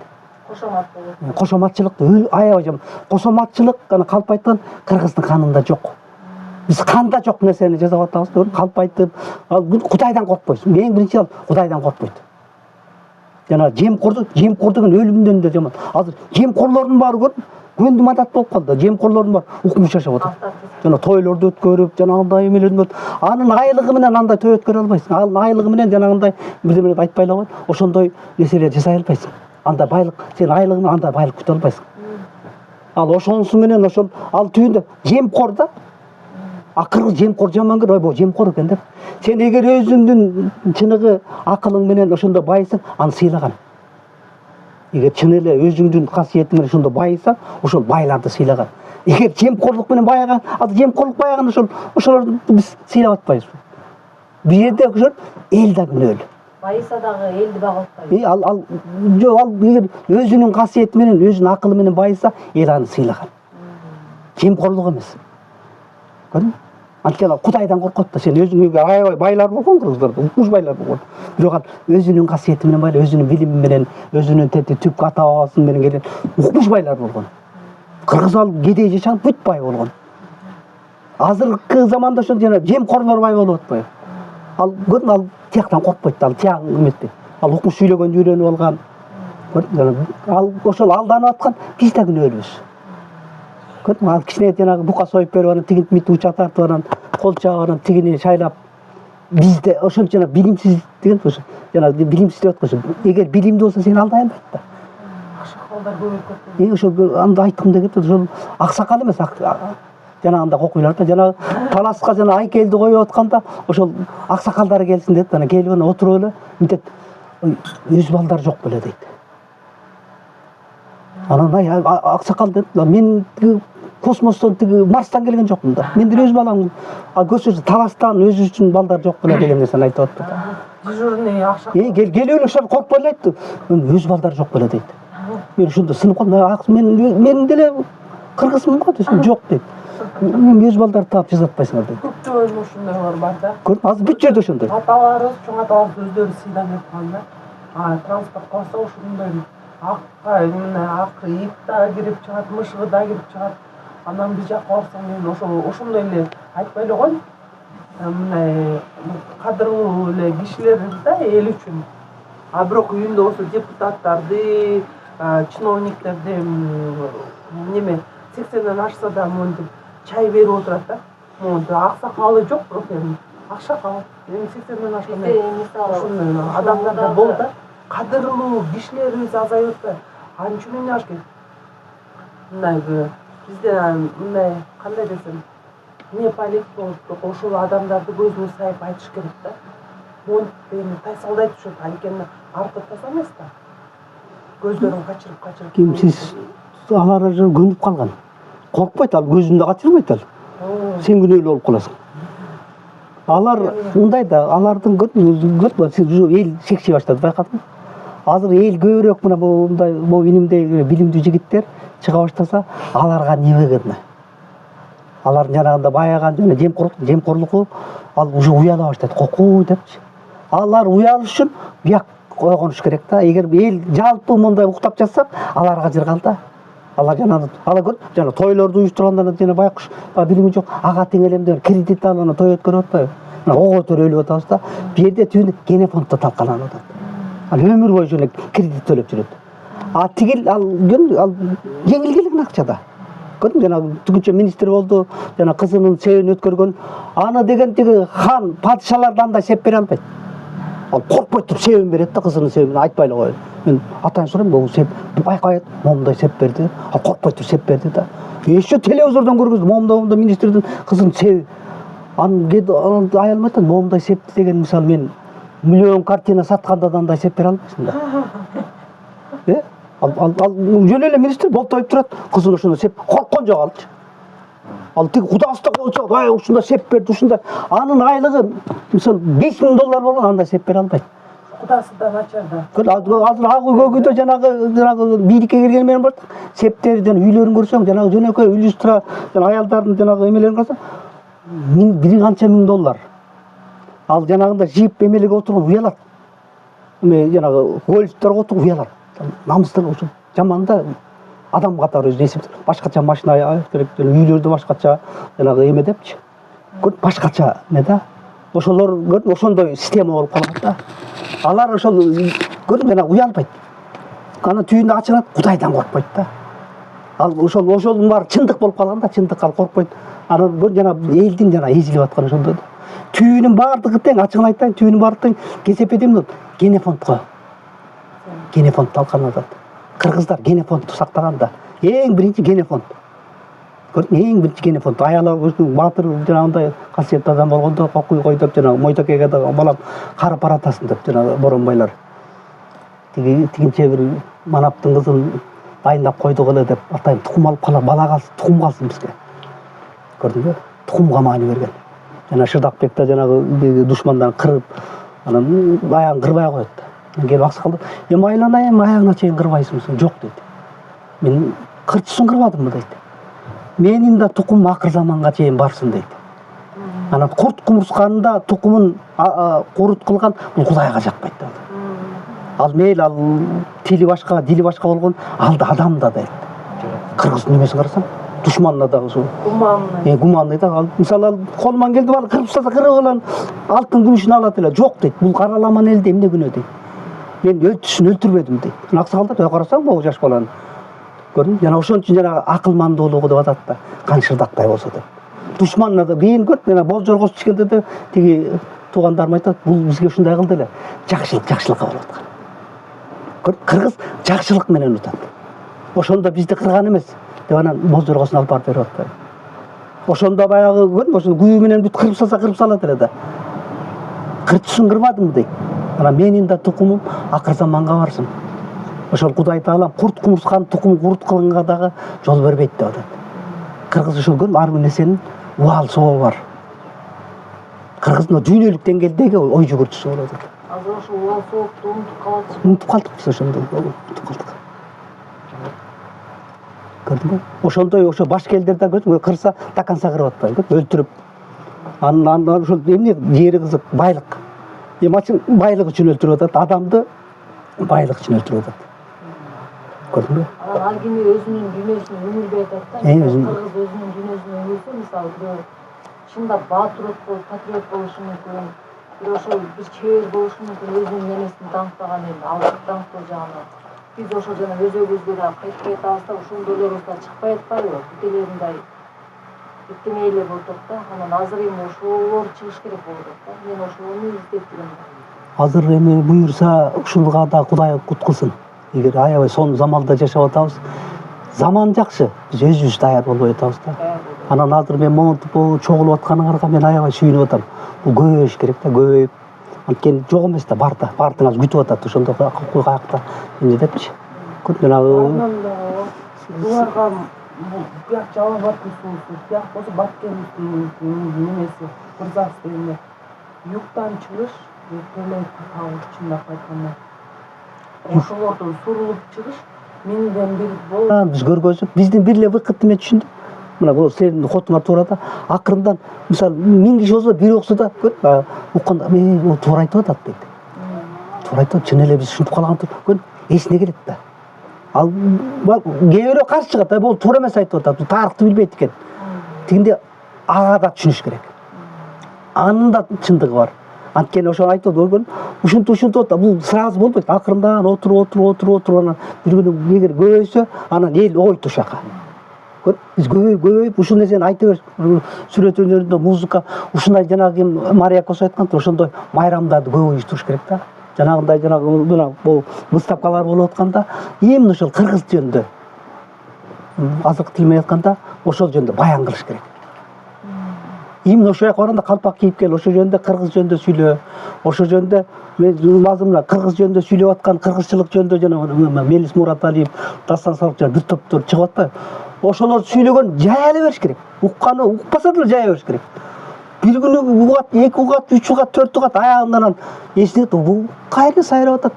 Кошомат болот. Кошоматчылык аябай жаман. Кошоматчылык аны калпайткан кыргыздын канында жок. Биз канда жок нерсени жасап атабыз да, калпайтып, ал Кудайдан коркпойсуң. Эң биринчи ал Кудайдан коркпойт. Жана жемкордугун өлүмдөн да жаман. Азыр жемкорлордун баары көндүм адат болуп калды. Жемкорлордун баары укмуш жашап атат. Жана тойлорду өткөрүп, жанагындай эмелердин анын айлыгы менен андай той өткөрө албайсың. Анын айлыгы менен жанагындай бирдеме айтпай эле коет. Ошондой нерселер жасай албайсың. Андай байлык, сен айлыгыңан андай байлык күтө албайсың. Ал ошонусу менен ошол ал түбүндө жемкор да. А кыргыз жемкор жаман көрөй, бу жемкор экен деп. Сен эгер өзүңдүн чыныгы акылың менен ошондо байысаң, аны сыйлаган. Эгер чын эле өзүңдүн касиетиң менен ошондо байысаң, ошол байларды сыйлаган. Эгер жемкорлук менен баяган, ал жемкорлук баяган ошолорду биз сыйлап атпайбыз. Бул жерде ошол эл да күнөөлүү. Байыса дагы элди багып атпайбы. Ал эгер өзүнүн касиети менен, өзүнүн акылы менен байыса, эл аны сыйлаган. Жемкорлук эмес. Көрдүңбү? Анткени Кудайдан коркот да. Сен өзүңө аябай байлар болгон кыргыздар, укмуш байлар болгон. Бирок ал өзүнүн касиети менен байлар, өзүнүн билими менен, өзүнүн түп ата бабасы менен келген укмуш байлар болгон. Кыргыз ал кедей жашаган бүт бай болгон. Азыркы заманда ошол жана жемкорлор бай болуп атпайбы? Ал көрдүң, ал тияктан коркпойт, ал тияк эметпейт. Ал укмуш сүйлөгөндү үйрөнүп алган. Көрдүң, ал ошол алданып аткан биз да күнөөлүүбүз. Көрдүң, ал кичине жанагы бука союп берип анан тигинт мит уча тартып анан кол чаап анан тигини шайлап. Бизде ошончо жана билимсиз деген ошо жана билимсиз деп аткан. Эгер билимдүү болсо сени алдай албайт да. Аксакалдар көбөйүп кетти. Ошол анда айткым келип ошол аксакал эмес, жанагындай окуйлар да, жана таласка жана айкелди коюп атканда ошол аксакалдар келсин дейт, анан келип анан отуруп эле мынтет өз балдар жок беле дейт. Анан аксакал дейт, мен космостон Марстан келген жокмун да. Мендин өз балам, көзсүз таластан өзү үчүн балдар жок беле деген нерсени айтып атты да. Дежурный акча. Келип эле ошол коркпой эле айтты. Мен өз балдар жок беле дейт. Мен ошондо сынып калдым. Мен деле кыргызмын го десем, жок дейт. Мен өз балдарды таап жазатпайсыңар дейт. Көп жолу ушундайлар бар да. Көрдүм, азыр бүт жерде ошондой. Аталарыбыз, чоң аталарыбыз өздөрү сыйлап жаткан да. Транспорт кылса ушундай ак ит да кирип чыгат, мышыгы да кирип чыгат. Анан биз жака барсаң мен ошондой эле айтпай эле коеюн. Мындай кадырлуу эле кишилербиз да эл үчүн. А бирок үйүндө болсо депутаттарды, чиновниктерди неме 80ден ашса да монтип чай берип отурат да. Монтип аксакалы жок, бирок эми аксакал. Эми 80ден ашканда ушундай адамдар болду да. Кадырлуу кишилерибиз азайып атпайбы? Ал үчүн эмне кылыш керек? Мындай бизде мындай кандай десем, неполит болуп ошол адамдарды көзүнө сайып айтыш керек да. Монтип эми тайсалдайт ушул анткени артып таса эмес да. Көздөрүн качырып. Ким сиз алар көнүп калган. Коркпойт, ал көзүндө качырбайт ал. Сен күнөөлүү болуп каласың. Алар мындай да, алардын эл шекчей баштады, байкадыңбы? Азыр эл көбүрөөк мына мындай инимдей билимдүү жигиттер чыга баштаса, аларга не выгодно? Алар жанагында баяган жана жемкорлугу ал уже уяла баштайт, кокуй депчи. Алар уялыш үчүн бияк койгонуш керек да. Эгер эл жалпы мындай уктап жатсак, аларга жыргал да. Алар жана тойлорду уюштурганда жана байкуш билими жок, ага тең элемдер кредит алып анан той өткөрүп атпайбы? Мына ого төрөлүп атабыз да. Бу жерде түбүндө генофонддо талкаланып атат. Ал өмүр бою жана кредит төлөп жүрөт. А тигил ал жеңил келген акча да. Көрдүң, жана түгүнчө министр болду, жана кызынын себебин өткөргөн. Аны деген тиги хан, падышалар да андай сеп бере албайт. Ал коркпой туруп себебин берет да, кызынын себебин айтпай эле коет. Мен атайын сурайм, бул сеп байкайт, момундай сеп берди. Ал коркпой туруп сеп берди да. Еще телевизордон көргөздү, момундай министрдин кызынын себи. Анын аялым айтат, момундай септи деген, мисалы мен миллион картина сатканда да андай сеп бере албайсың да. Ал жөн эле министр болтоюп турат, кызын ошондо сеп корккон жок алчы. Ал тиги кудасы да болсо, ушунда сеп берди, ушунда. Анын айлыгы мисалы $5000 болгон, андай сеп бере албайт. Кудасы да начар да. Азыр ак үйгө жанагы бийликке кирген менен бар. Септерди, жана үйлөрүн көрсөң, жанагы жөнөкөй иллюстра, жана аялдардын жанагы эмелерин карасаң, бир канча $1000. Ал жанагында жип эмелеге отурган уялат. Эме жанагы гольфтерге отуруп уялат. Намыстан ошо жаман да, адам катары өзү эсеп, башкача машина керек, үйлөрдө башкача, жанагы эме депчи. Көп башкача не да. Ошолор көрдүң, ошондой система болуп калат да. Алар ошол көрдүң, жана уялбайт. Анан түйүндө ачылат, Кудайдан коркпойт да. Ал ошолдун баары чындык болуп калган да, чындык ал коркпойт. Анан жана элдин жана эзилип аткан ошондо да. Түйүнүн баардыгы тең, ачыгын айтайын, түйүнүн баардыгы тең. Кесепеден бул генофондго. Генофонд талканат. Кыргыздар генофондду сактаганда, эң биринчи генофонд. Көрдүң, эң биринчи генофонд. Аялы баатыр жанагындай касиеттүү адам болгондо, кой деп жанагы Мойдокейге да балам карып баратасың деп жанагы боронбайлар. Тигинче бир манаптын кызын дайындап койдук эле деп атайын тукум алып кала, бала калсын, тукум калсын бизге. Көрдүңбү? Тукумга маани берген. Жана Шырдакбек да жанагы душмандарын кырып, анан аягын кырбай коет. Келип аксакалдар, "Эми айланайын, аягына чейин кырбайсыңбы?" "Жок" дейт. "Мен кырчысын кырбадымбы?" дейт. "Менин да тукумум акыр заманга чейин барсын" дейт. Анан курт кумурсканында тукумун курут кылган бул Кудайга жакпайт да. Ал мейли ал тили башка, дили башка болгон, ал да адам да дейт. Кыргыздын немесин карасаң, душманына да ошо гуманный да. Мисалы ал колунан келди, бала кырып салса кырып алан, алтын күмүшүн алат эле. "Жок" дейт. "Бул караламан элде эмне күнөө" дейт. "Мен өлтүсүн өлтүрбөдүм" дейт. Аксакалдар карасаң, могу жаш баланы. Көрдүң? Жана ошон үчүн жана акылмандуулугу деп атат да. Кан Шырдактай болсо деп. Душманына да кийин көрдүң, жана болжорго чыккенде да тиги туугандарым айтат, "Бул бизге ушундай кылды эле. Жакшылыкка болуп аткан." Кыргыз жакшылык менен утат. Ошондо бизди кырган эмес деп анан болжоргосун алып барып берип атты. Ошондо баягы көрдүң, ошо күйүү менен бүт кырып салса кырып салат эле да. "Кырчысын кырбадымбы" дейт. Анан менин да тукумум акыр заманга барсын. Ошол Кудай Таалам курт кумурскан тукум курут кылганга дагы жол бербейт деп атат. Кыргыз ошол көрдүң, ар бир нерсенин убал сообу бар. Кыргыздын дүйнөлүк деңгээлдеги ой жүгүртүүсү болот. Азыр ошол убал соокту унутуп калатсыз. Унутуп калдык биз ошондо, унутуп калдык. Көрдүңбү? Ошондой ошо башка элдер да көрдүңбү, кырса таканса кырып атпайбы, өлтүрүп. Анан ошол эмне жери кызык, байлык. Эмачын байлык үчүн өлтүрүп атат, адамды байлык үчүн өлтүрүп атат. Көрдүңбү? Анан ал кими өзүнүн дүйнөсүнө үңүлбөй атат да. Кыргыз өзүнүн дүйнөсүнө үңүлсө, мисалы бирөө чындап баатыр болуп, патриот болушу мүмкүн. Бирөө ошол бир чебер болушу мүмкүн, өзүнүн нересин даңктаган эми алып даңктоо жагынан. Биз ошол жана өзөгүбүзгө да кайтпай атабыз да, ошондойлорубуз да чыкпай атпайбы? Бүтелериндай биттемей эле болдук да. Анан азыр эми ошолор чыгыш керек болуп атат да. Мен ошону издеп жүрөм. Азыр эми буюрса ушунга да Кудай куткулсун. Эгер аябай сонун заманда жашап атабыз, заман жакшы, биз өзүбүз даяр болбой атабыз да. Анан азыр мен монтип чогулуп атканыңарга мен аябай сүйүнүп атам. Бул көбөйүш керек да, көбөйүп. Анткени жок эмес да, бар да, баардыгы азыр күтүп атат ошондо каякта эмне депчи. Анан буларга бияк Жалалбаттын суусу, бияк болсо Баткендин немеси, мырзасы дегенде юктан чыгыш, төлөйт табыш чындап айтканда. Ошолордон сурулуп чыгыш менден бир болуп. Биз көргөзүп, биздин бир эле выкыт эме түшүндүк. Мына бул сенин хотуңар туура да. Акырындан мисалы 1000 киши болсо бир оксо да көрүп укканда мен туура айтып атат дейт. Туура айтып, чын эле биз ушинтип калган көрүп эсине келет да. Ал кээ бирөө каршы чыгат, бул туура эмес айтып атат, бул тарыхты билбейт экен. Тигинде ага да түшүнүш керек. Анын да чындыгы бар. Анткени ошо айтып көргөн, ушинтип атат, бул сразу болбойт. Акырындан отуруп анан бир күнү эгер көбөйсө, анан эл ойт ошака. Биз көбөйүп ушул нерсени айта берип, сүрөт өнөрүндө музыка, ушундай жанагы Мария Кос айткандай ошондой майрамдарды көп уюштуруш керек да. Жанагындай мына бул выставкалар болуп атканда, именно ошол кыргыз жөнүндө, азыркы тил менен айтканда, ошол жөнүндө баян кылыш керек. Именно ошол жака барганда калпак кийип кел, ошол жөнүндө кыргыз жөнүндө сүйлө. Ошол жөнүндө мен азыр мына кыргыз жөнүндө сүйлөп аткан, кыргызчылык жөнүндө жана Мелис Мураталиев, Дастан Салыкжан бир топтор чыгып атпайбы? Ошолор сүйлөгөн жая эле бериш керек. Укканы укпаса деле жая бериш керек. Бир күнү угат, 2 угат, 3 угат, 4 угат аягынан эсинет, бул кайра сайрап атат.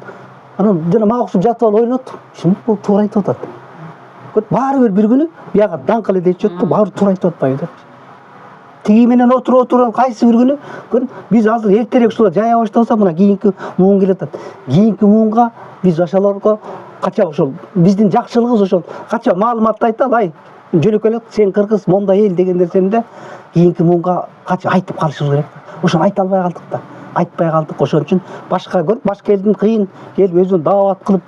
Анан жана мага окшоп жатып алып ойлонот. Бул туура айтып атат. Баары бир күнү бияга даңк эле дейт жөттү, баары туура айтып атпайбы деп. Тиги менен отуруп кайсы бир күнү биз азыр эртерээк ушулар жая баштасак, мына кийинки муун келет атат. Кийинки муунга биз ошолорго кача ошол биздин жакшылыгыбыз ошол кача маалыматты айталы, ай жөнөкөй сен кыргыз мондай эл деген нерсени да кийинки муунга кача айтып калышыбыз керек. Ошону айта албай калдык да. Айтпай калдык. Ошон үчүн башка элдин кыйын келип өзүн даават кылып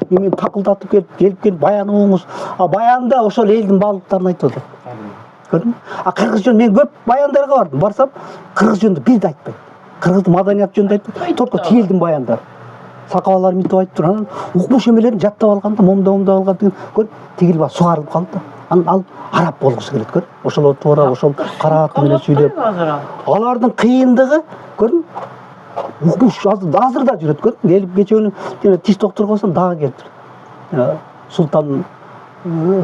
эмен такылдатып келип баян угуңуз. А баянда ошол элдин баалуулуктарын айтып атат. Көрдүңбү? А кыргыз жөнүндө мен көп баяндарга бардым. Барсам, кыргыз жөнүндө бир да айтпайт. Кыргыздын маданияты жөнүндө айтпайт. Только тиелдин баяндары. Сакабалар мынтип айтып тур. Анан укмуш эмелерин жаттап алганда, момда алган деген көр, тигил бар сугарылып калды. Анан ал араб болгусу келет, көр. Ошол туура ошол караат менен сүйлөп. Алардын кыйындыгы, көрдүң? Укмуш азыр да жүрөт, көр. Келип кече күнү тиш доктурга барсам дагы келиптир. Султан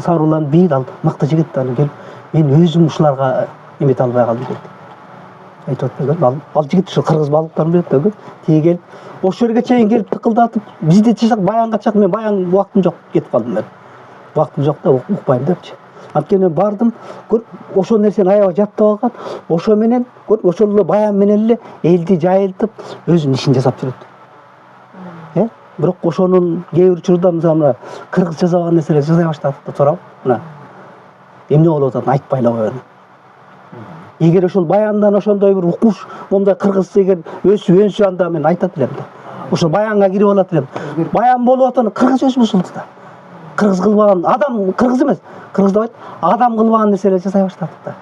Сарулан бийит, ал мыкты жигит, аны келип мен өзүм ушуларга эмете албай калдым деп айтып атпайбы? Ал жигит ушул кыргыз баалуулуктарын билет да, тиги келип ошол жерге чейин келип тыкылдатып, бизде чыгсак баянга чыгып, мен баян убактым жок, кетип калдым мен. Убактым жок да, укпайм депчи. Анткени бардым, ошол нерсени аябай жаттап алган, ошо менен, ошол эле баян менен эле элди жайылтып, өзүнүн ишин жасап жүрөт. Бирок ошонун кээ бир учурда мына кыргыз жасаган нерселер жасай баштадык да, туурабы? Мына эмне болуп атат айтпай эле коелу. Эгер ошол баяндан ошондой бир укмуш, момдай кыргыз эгер өсүп анда мен айтат элем да. Ошол баянга кирип алат элем. Баян болуп атат, кыргыз өсүп ушулду да. Кыргыз кылбаган адам, кыргыз эмес, кыргыз деп айт, адам кылбаган нерселер жасай баштадык да.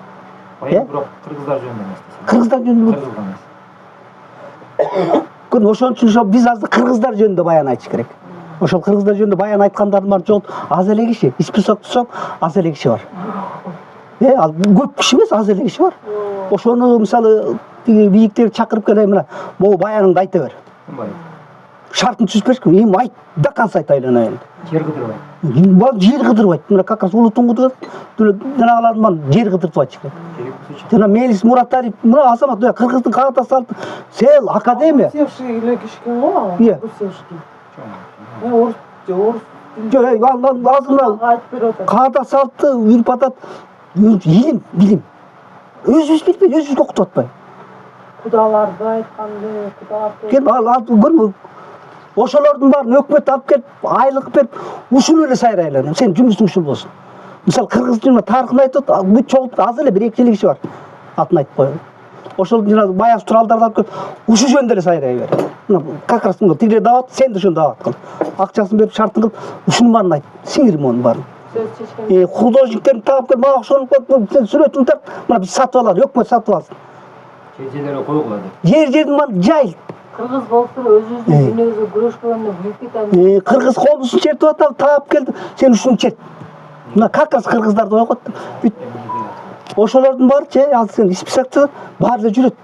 Баян бирок кыргыздар жөнүндө эмес. Кыргыздар жөнүндө эмес. Ошон үчүн биз азыр кыргыздар жөнүндө баян айтыш керек. Ошол кыргыздар жөнүндө баян айткандардын баары жол аз эле киши, список тусак аз эле киши бар. Ал көп киши эмес, аз эле киши бар. Ошону мисалы тиги бийиктерди чакырып келе, мына могу баяныңды айта бер. Шартын түзүп бериш керек. Эми айт, до конца айта айланайын. Жер кыдырбайт. Жер кыдырбайт. Мына как раз улутуң кыдырат, жанагылардын жер кыдыртып айтыш керек. Жана Мелис Мураталиев, мына азамат, кыргыздын каата салты, сел академия. Севший эле кишкен го, Севший. Орус каата салты үйрүп атат. Илим, билим. Өзүбүз билбейт, өзүбүзгө окутуп атпайбы? Кудаларды айтканды, кудалар кел ал көрмө. Ошолордун баарын өкмөт алып келип, айлык берип, ушул эле сайрайлар. Сен жумушуң ушул болсун. Мисалы кыргыздын тарыхын айтып атат, бүт чогултуп аз эле 1-2 эле киши бар. Атын айтып коюн. Ошол жана баягы туралдарды алып келип, ушул жөнүндө эле сайрай бер. Мына как раз мына тигилер дават, сен да ошону дават кыл. Акчасын берип, шартын кылып, ушунун баарын айт. Сиңирим онун баарын. Художниктерди таап кел, мага ошону сен сүрөтүн тарт. Мына биз сатып алалы, өкмөт сатып алсын. Жерлерге койгула деп. Жердин баарын жайыл. Кыргыз болуп туруп өзүбүздүн дүйнөбүзгө күрөшкөнгөндө büyük кетем. Кыргыз коомдусун чертип атып, таап келди, сен ушуну черт. Мына как раз кыргыздарды койгот. Ошолордун баары ал сен списокчу баары эле жүрөт.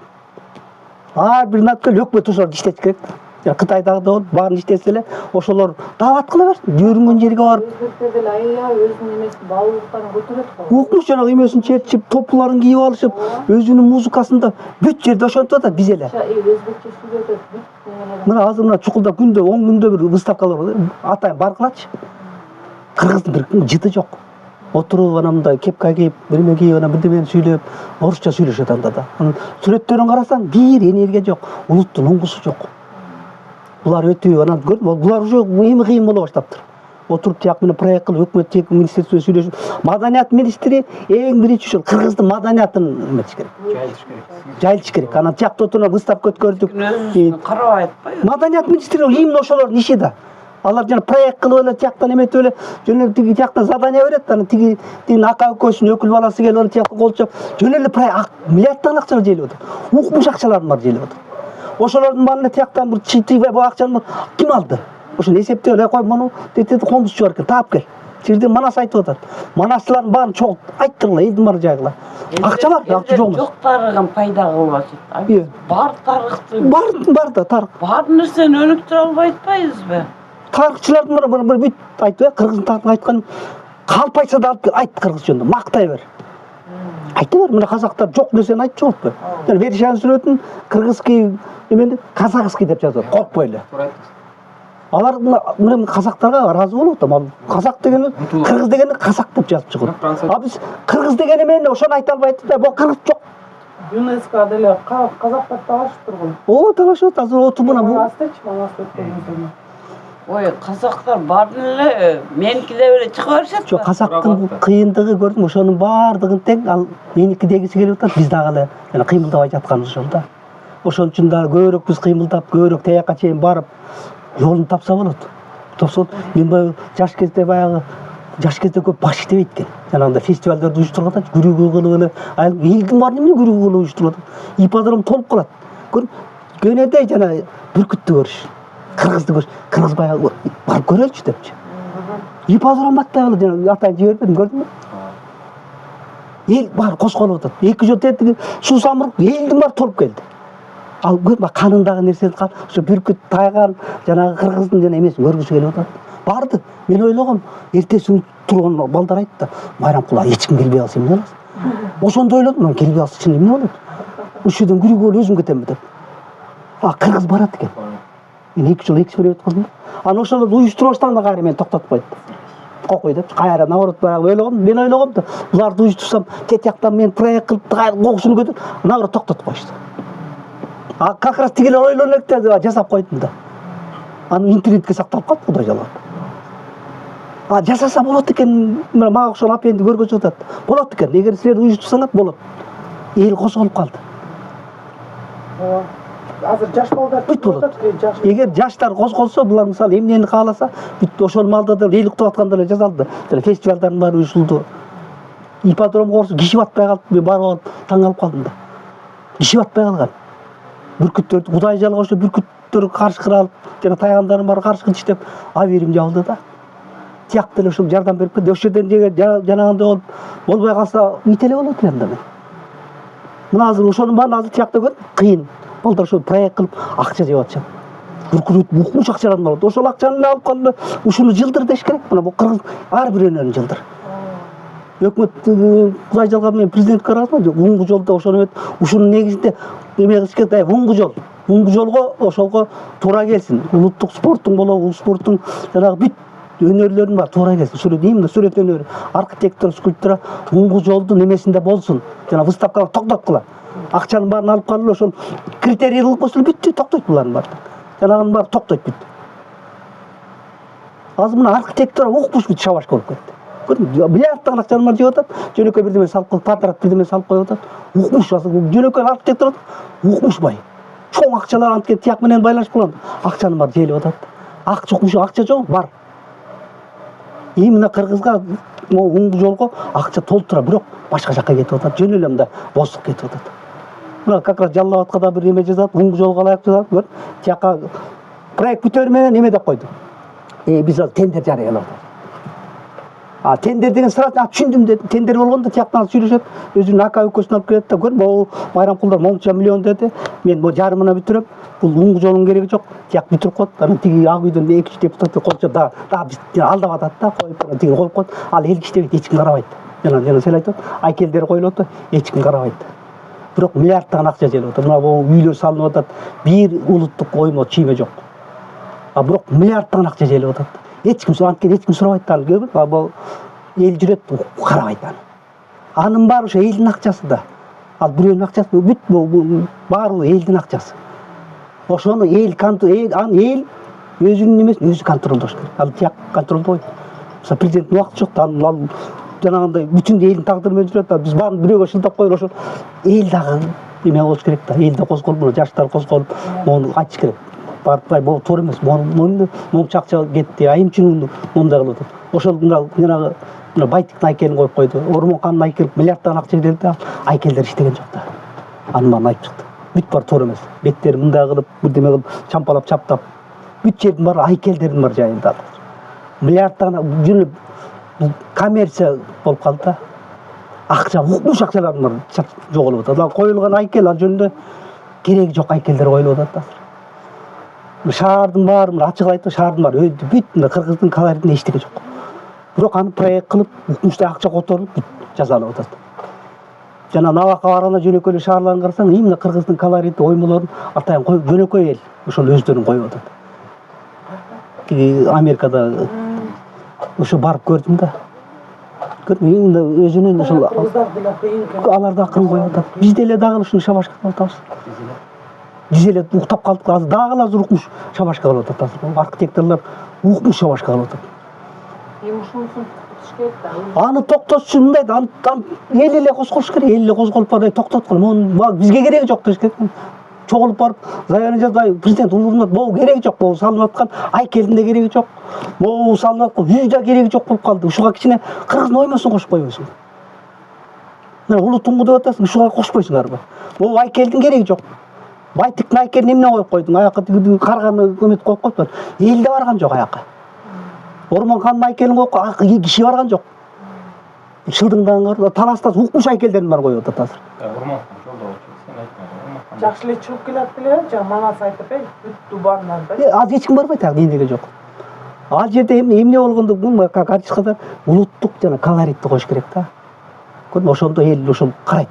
Ар бир надкел өкмөт ошолорду иштетиш керек. Кытайдагы да болуп, баарын иштесе эле ошолор даават кыла берсин. Жүргөн жерге барып. Өзбектерде эле аябай өзүнүн эмеси баалуулуктарын көтөрөт го. Укмуш жанагы эмесин чертип, топуларын кийип алышып, өзүнүн музыкасында бүт жерде ошентип атат, биз эле. Өзбекче сүйлөтөт, бүт немелер. Мына азыр мына чукулда күндө 10 күндө бир выставкалар бар. Атайын баркылачы. Кыргыздын бир жыты жок. Отуруп анан мындай кепка кийип, биреме кийип, анан бирдемени сүйлөп, орусча сүйлөшөт анда да. Анан сүрөттөрүн карасаң, бир энергия жок, улуттун уңгусу жок. Булар өтүү, анан көрдүңбү, булар уже эми кыйын боло баштаптыр. Отуруп тияк менен проект кылып, өкмөт тияк министрликте сүйлөшүп, маданият министри эң биринчи ушул кыргыздын маданиятын эметиш керек. Жайылтыш керек. Анан тиякта отуруп выставка өткөрдүк. Карабай атпайбы? Маданият министри именно ошолордун иши да. Алар жана проект кылып эле тияктан эметип эле жөн эле тиги тияктан задание берет, анан тигин ака өкөсүнүн өкүл баласы келип анан тияктан кол чап жөн эле миллиардтаган акчалар жээлеп атат. Укмуш акчалардын баары жээлеп атат. Ошолордун баарын тияктан бир читип бу акчаны ким алды? Ошону эсептеп эле кой муну детет комузчу бар экен, таап кел. Жерде Манас айтып атат. Манасчылардын баарын чогулт айттыргыла, элдин баарын жайгыла. Акча бар, акча жок эмес. Жок тарыгын пайда кылбашы. Бар тарыхты. Бар да тарых. Бар нерсени өнүктүрө албай атпайбызбы? Тарыхчылардын бир бүт айтып, кыргыздын тарыхын айткан калпайса да алып кел, айт кыргыз жөнүндө, мактай бер. Айта бер, мына казактар жок нерсени айтып жоготпу? Жана Веришян сүрөтүн кыргызский эменде казахский деп жазат, коркпой эле. Алар мына казактарга ыраазы болуп атам. Казак дегени, кыргыз дегени казак деп жазып чыгат. А биз кыргыз деген эмени ошону айта албайт да, бул кыргыз жок. ЮНЕСКО деле казактар талашып турган. Талашат, азыр отур мына бул. Ой, казактар баарын эле меники деп эле чыга беришет. Жок, казактын кыйындыгы көрдүм, ошонун баардыгын тең ал меники дегиси келип атат, биз дагы эле жана кыймылдабай жатканыбыз ошол да. Ошон үчүн да көбүрөөк биз кыймылдап, көбүрөөк таяакка чейин барып жолун тапса болот. Мен баягы жаш кезде көп баш иштебейт экен. Жанагындай фестивалдарды уюштуруп атат, күрүгү кылып эле, элдин баарын эмне күрүгү кылып уюштуруп атат. Ипподром толуп калат. Көнөдө жана бүркүттү көрүш, кыргызды көрүш, кыргыз баягы барып көрөлүчү депчи. Ипподром баттай калат, жана атайын жибербедим, көрдүңбү? Эл бар кошколуп атат. 2 жыл тетиги суу самырык элдин баары толуп келди. Ал көрмө канындагы нерсени ошо бүркүт тайган жанагы кыргыздын жана эмесин көргүсү келип атат. Барды. Мен ойлогом, эртеси турган балдар айтты, Майрамкулга эч ким келбей калса эмне кыласың? Ошондо ойлодум, мен келбей калса чын эмне болот? Ушул жерден күрүгү болуп өзүм кетем деп. Кыргыз барат экен. Мен 2 жыл эксперимент кылдым. Анан ошолорду уюштуруп баштаганда кайра мени токтотпойт. Кокой деп, кайра наоборот баягы ойлогом, мен ойлогом да, буларды уюштурсам, тетияктан мен проект кылып кайра кокушуну көтөрүп, наоборот токтотуп коюшту. Как раз тигилер ойлонуп элек да жасап койдум да. Аны интернетке сакталып калды, Кудай жалап. Жасаса болот экен, мага ошол апенди көргөзүп атат. Болот экен, эгер силер уюштурсаңар болот. Эл козголуп калды. Азыр жаш балдар бүт болот. Эгер жаштар козголсо, булар мисалы эмнени кааласа, бүт ошол малда да эл уктуп атканда эле жазалды. Жана фестивалдардын баары уюштурулду. Ипподромго орусу киши батпай калып, мен барып алып таң калып калдым да. Киши батпай калган. Бүркүттөрдү Кудай жалга ошо бүркүттөр каршкыралып, жана тайгандардын баары каршкы иштеп, абийирим жабылды да. Тияк деле ошол жардам берип келди. Ошол жерден жанагындай болбой калса, ит эле болот элем да мен. Мына азыр ошонун баарын азыр тиякта көрүп, кыйын. Балдар ошол проект кылып акча жеп атышат. Бүркүт укмуш акчаларын алат. Ошол акчаны эле алып калып, ушуну жылдыр деш керек. Мына бул кыргыз ар бир өнөрүн жылдыр. Өкмөт Кудай жалга мен президентке ыраазымын. Уңгу жолдо ошону эт, ушунун негизинде эме кылыш керек. Уңгу жол. Уңгу жолго ошолго туура келсин. Улуттук спорттун болобу, спорттун жанагы бүт өнөрлөрүн бар туура келсин. Сүрөт именно сүрөт өнөрү, архитектор, скульптура уңгу жолдун эмесинде болсун. Жана выставкалар токтоткула. Акчанын баарын алып калып ошол критерий кылып койсо бүттү, токтойт булардын баары. Жанагынын баары токтойт бүт. Азыр мына архитектор укмуш бүт шабаш болуп кетти. Көрдүңбү? Миллиардтаган акчаны бар жеп атат. Жөнөкөй бирдеме салып коюп, квадрат бирдеме салып коюп атат. Укмуш азыр жөнөкөй архитектор укмуш бай. Чоң акчалар анткен тияк менен байланышып калган. Акчаны бар жээлеп атат. Акча укмуш, акча жок, бар. Именно кыргызга уңгу жолго акча толтура, бирок башка жакка кетип атат. Жөн эле мында босук кетип атат. Мына как раз Жалал-Абадка да бир эме жазат, уңгу жолго ылайык жазат, көр. Тияка проект бүтөр менен эме деп койду. Биз азыр тендер жарыялап атабыз. Тендер деген сразу түшүндүм деди. Тендер болгондо тияктан сүйлөшөт, өзүнүн ака өкөсүн алып келет да, көр, могу Майрамкулдар монча миллион деди. Мен бул жарымына бүтүрөм. Бул уңгу жолдун кереги жок. Тияк бүтүрүп коет. Анан тиги ак үйдөн 2 депутат колчо да биз алдап атат да, коюп, анан тиги коюп коет. Ал эл иштебейт, эч ким карабайт. Жана сен айтып, айкелдер коюлуп атат, эч ким карабайт. Бирок миллиардтаган акча желип атат. Мына бул үйлөр салынып атат. Бир улуттук оймо чийме жок. Бирок миллиардтаган акча желип атат. Эч ким анткен эч ким сурабайт да, көрбү? Бул эл жүрөт, карабайт аны. Анын баары ошо элдин акчасы да. Ал бирөөнүн акчасы бүт баары элдин акчасы. Ошону эл эл өзүнүн эмесин өзү контролдош керек. Ал тияк контролдойт. Мисалы президенттин убакыты жок, ал жанагындай бүтүн элдин тагдыры менен жүрөт. Биз баарын бирөөгө шылтап коелу, ошол эл дагы эме болуш керек да. Эл да козголуп, жаштар козголуп, мону айтыш керек. барып бул туура эмес, монча акча кетти, айымчың момундай кылып атат. Ошол жанагы Байтиктин айкелин коюп койду. Ормонкандын айкел миллиарддаган акча кетет да, айкелдер иштеген жок да. Анын баарын айтып чыкты. Бүт бар туура эмес. Беттери мындай кылып, бирдеме кылып, чампалап, чаптап. Бүт жердин баары айкелдердин бар жайында. Миллиарддаган жүнү коммерция болуп калды да. Акча, укмуш акчалардын баары жоголуп атат. Ал коюлган айкел ал жөнүндө кереги жок айкелдер коюлуп атат да. Шаардын баары, ачык айтып, шаардын баары өлдү. Бүт мына кыргыздын колоритинде эчтеке жок. Бирок аны проект кылып, укмуштай акча которуп жазалап атат. Жана Набакка барганда жөнөкөй эле шаарларын карасаң, именно кыргыздын колорити, оймолорун атайын коюп, жөнөкөй эл ошол өздөрүн коюп атат. Америкада ошо барып көрдүм да. Именно өзүнүн ошол алар да акырын коюп атат. Биз деле дагы ушуну шабашка кылып атабыз. Биз эле уктап калдык, азыр дагы укмуш шабашка кылып атат. Архитекторлор укмуш шабашка кылып атат. Эми ушунусун токтотуш керек да. Аны токтотуш үчүн мындай да, эл эле козголуш керек, эл эле козголуп барып токтоткула. Муну бизге кереги жок деш керек. Чогулуп барып, заявление жазбай, президент улуунат могу кереги жок, могу салынып аткан айкелдин да кереги жок. Могу салынып аткан үй да кереги жок болуп калды. Ушуга кичине кыргыздын оймосун кошуп койбойсуң. Мына улуу туңгу деп атасың, ушуга кошпойсуңарбы? Могу айкелдин кереги жок. Байтиктин айкелин эмне коюп койдуң? Аякка карганы көмөт коюп коюптур. Эл да барган жок аякка. Ормонкандын айкелин коюп, киши барган жок. Шылдыңдаган таласта укмуш айкелдердин баары коюп атат азыр. Ормонкан жолдо болчу, сен айтма. Жакшы эле чыгып келат беле, жана манас айтып бүттү барнарды. Азыр эч ким барбайт, эмнеге жок. Ал жерде эмне болгондо бул качествода улуттук жана колоритти коюш керек да. Көрдүңбү, ошондо эл ошол карайт.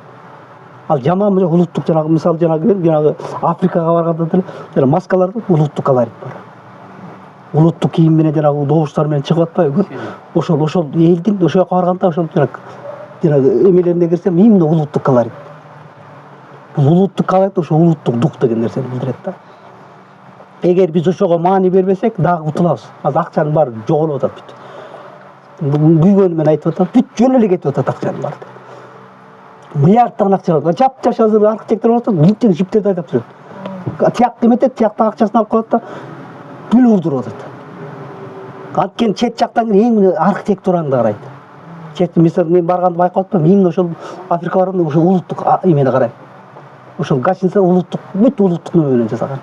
Ал жаман улуттук жанагы мисалы жанагы Африкага барганда деле жана маскаларда улуттук колорит бар. Улуттук кийим менен жанагы добуштар менен чыгып атпайбы? Ошол элдин ошол жака барганда ошол жанагы эмелерине кирсем, именно улуттук колорит. Бул улуттук колорит ошо улуттук дух деген нерсени билдирет да. Эгер биз ошого маани бербесек, дагы утулабыз. Азыр акчанын баары жоголуп атат бүт. Күйгөнү мен айтып атам, бүт жөн эле кетип атат акчанын баары. Миллиарддаган акча бар. Жап-жаш азыр архитектор болсо, бүттөн жиптерди айдап жүрөт. Тияк эметет, тияктагы акчасын алып коет да, бүл урдуруп атат. Анткени чет жактан эң архитектураны да карайт. Чет мисалы мен барганда байкап атпаймынбы, именно ошол Африка барганда ошол улуттук эмени карайм. Ошол гостиница улуттук, бүт улуттук неме менен жасаган.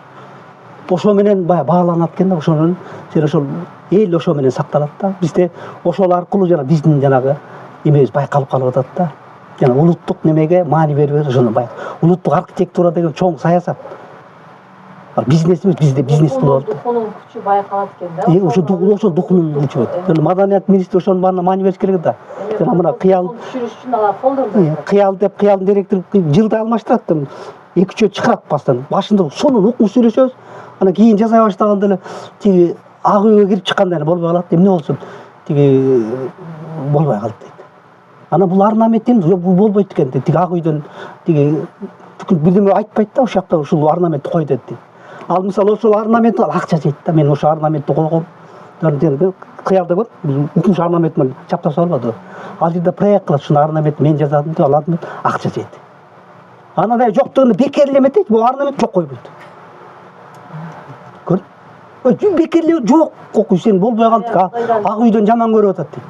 Ошо менен баягы бааланат экен да, ошонун сен ошол эл ошо менен сакталат да. Бизде ошол аркылуу жана биздин жанагы эмебиз байкалып калып атат да. Жана улуттук немеге маани бербей ошону баягы улуттук архитектура деген чоң саясат. Бизнес эмес, бизде бизнес кылып атат. Духунун күчү байкалат экен да. Ошо духунун күчү. Жана маданият министри ошонун баарына маани бериш керек да. Жана мына кыял түшүрүш үчүн алар колдонду. Кыял деп кыялдын директору жылда алмаштырат да. 2-3 чыгарат бастан. Башында сонун укмуш сүйлөшөбүз. Анан кийин жасай баштаганда эле тиги ак үйгө кирип чыкканда эле болбой калат. Эмне болсун? Тиги болбой калды дейт. Анан бул орнамент бул болбойт экен дейт. Тиги ак үйдөн тиги бирдеме айтпайт да, ошол жакта ушул орнаментти кой дейт. Ал мисалы ошол орнаментти акча жейт да. Мен ошол орнаментти койгом. Кыялда көр, укмуш орнамент менен чаптап салбады. Ал жерде проект кылат, ушул орнамент мен жазадым деп аладым, акча жейт. Анан жоктугун бекерлеме дейт, бул орнамент жок койбойт. Көр. Бекерлеме жок, сен болбой калдык. Ак үйдөн жаман көрүп атат дейт.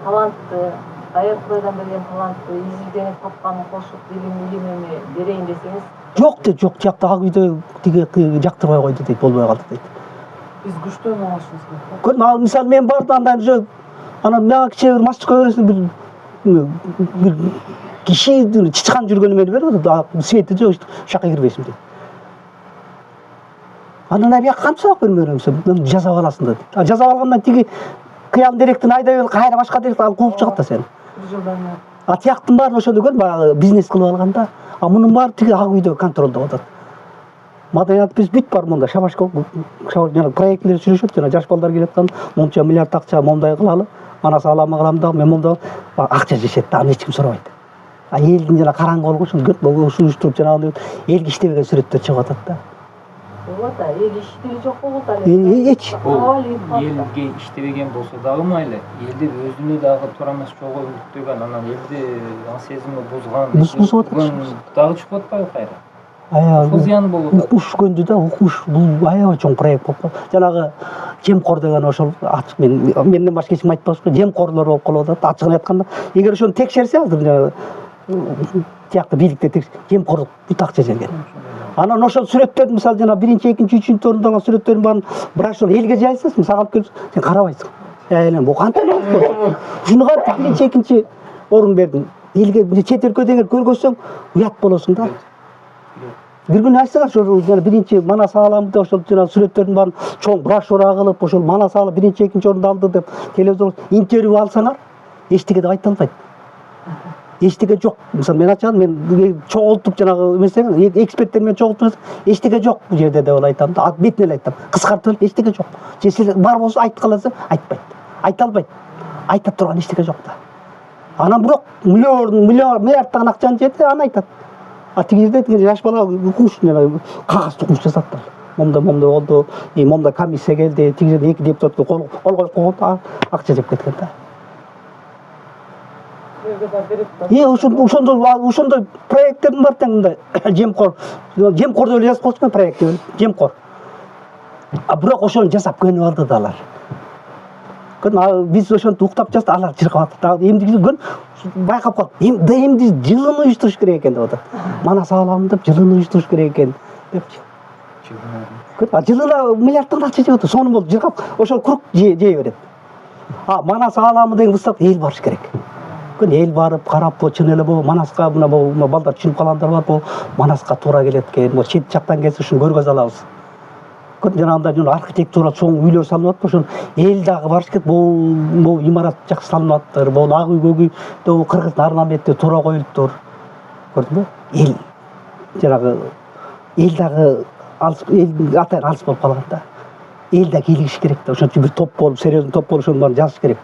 Талантты, Дайыр Кудайдан берген талантты изилденип тапканын кошуп билим берейин десеңиз жок дейт, жок, тиякта ак үйдө тиги жактырбай койду дейт, болбой калды дейт. Биз күчтүү болушубуз керек. Көрдүм, ал мисалы мен бардым андан анан мага кичине бир мастыкка бересиң, бир киши чычкан жүргөнү мени берип атат, свети жок, ушакка кирбейсиң дейт. Анан аяк кантип сабак бермөйсүң, мен жазап аласың да дейт. Жазап алгандан тиги кыял директорун айдап эле кайра башка директор алып кууп чыгат да сени. Тияктын баарын ошондо көр, баягы бизнес кылып алганда, мунун баары тиги ак үйдө контролдоп атат. Маданият биз бүт бар мында, шабашка жана проектлер сүйлөшөт, жана жаш балдар келип аткан, монча миллиард акча момундай кылалы, анасы алама кылам да, мен момундай акча жешет да, аны эч ким сурабайт. Элдин жана караңгы болгон үчүн ушул уюштуруп жанагы элге иштебеген сүрөттөр чыгып атат да. Ооба да, эл иштери жок болот эле. Эч. Элге иштебеген болсо дагы майлы. Элди өзүнө дагы туура эмес жолго үгүттөгөн, анан элди сезими бузган. Бузуп атат. Дагы чыгып атпайбы кайра? ушул зыян болуп атат. укмуш да укмуш бул аябай чоң проект болуп калды. Жанагы жемкор деген ошол ачык менден башка эч ким айтпашпы, жемкорлор болуп калып атат. Ачыгын айтканда, эгер ошону текшерсе азыр жанагы тиякта бийликте жемкорлук бүт акча жерген. Анан ошол сүрөттөрдү мисалы жана 1-2, 3-4 орундаган сүрөттөрдүн баарын бирашор элге жайсыз, мисалы алып келип сен карабайсың. Эле бу кантип болду? Ушуну кантип 1-2 орун бердим. Элге чет өлкөдөгү көргөзсөң уят болосуң да. Бир күнү айтсаңар ошол жана 1-чи Манас ааламында ошол жана сүрөттөрдүн баарын чоң брошюра кылып, ошол Манас аалы 1-2 орунду алды деп телевизор интервью алсаңар, эчтеке деп айта албайт. Эчтеке жок. Мисалы мен ачам, мен чогултуп жанагы эмесең, эксперттер менен чогултуп эчтеке жок бул жерде деп айтам да. Бетине эле айтам. Кыскартып эчтеке жок. Же сен бар болсо айтып каласың, айтпайт. Айта албайт. Айта турган эчтеке жок да. Анан бирок миллиардтаган акчаны жетти, аны айтат. А тиги жерде жаш бала укмуш кагаз укмуш жасаттыр. Момда болду, момда комиссия келди, тиги жерде 2 депутатты кол коюп койгон, акча жеп кеткен да. Ошондой проекттердин бар тең мындай жемкор деп эле жазып коюшкан проект деп жемкор. А бирок ошону жасап көнүп алды да алар. Биз ошентип уктап жатып алар чыркап атат. Эмди байкап калдык. Эмди жылын уюштуруш керек экен деп атат. Манас ааламын деп жылын уюштуруш керек экен депчи. Жылына миллиардтан акча жеп атат. Сону болуп жыркап ошол круг жей берет. Манас ааламы деген выставка эл барыш керек. Эл барып карап, чын эле бул Манаска мына балдар түшүнүп калгандар бар, бул Манаска туура келет экен. Чет жактан келсе ушуну көргөзө алабыз. Жанагындай архитектура чоң үйлөр салынып атпы, ошон эл дагы барыш керек. Бул имарат жакшы салынып аттыр. Бул ак үй көк үй дагы Кыргыздын арнаметте туура коюлуптур. Көрдүңбү? Эл жанагы эл дагы атайын алыс болуп калган да. Эл да кийлигиш керек да. Ошон үчүн бир топ болуп, серьезный топ болуп ошонун баарын жазыш керек.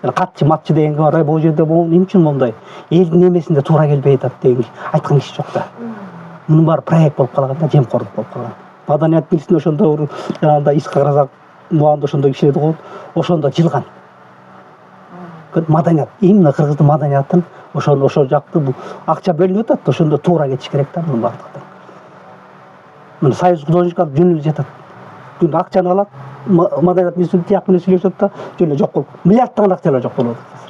Катчы матчы дегенге бар, бул жерде эмне үчүн мондай? Элдин эмесинде туура келбей атат деген айткан киши жок да. Мунун баары проект болуп калган да, жемкорлук болуп калган. Маданият министрин ошондо жанагындай Исхак Разак муганда ошондой кишилерди коюп, ошондо жылган. Маданият, именно кыргыздын маданиятын ошол жакты бул акча бөлүнүп атат, ошондо туура кетиш керек да мунун баардыгы. Мына союз художников жөн эле жатат. Күндө акчаны алат, маданият министри тияк менен сүйлөшөт да, жөн эле жок болуп. Миллиардтаган акчалар жок болуп атат.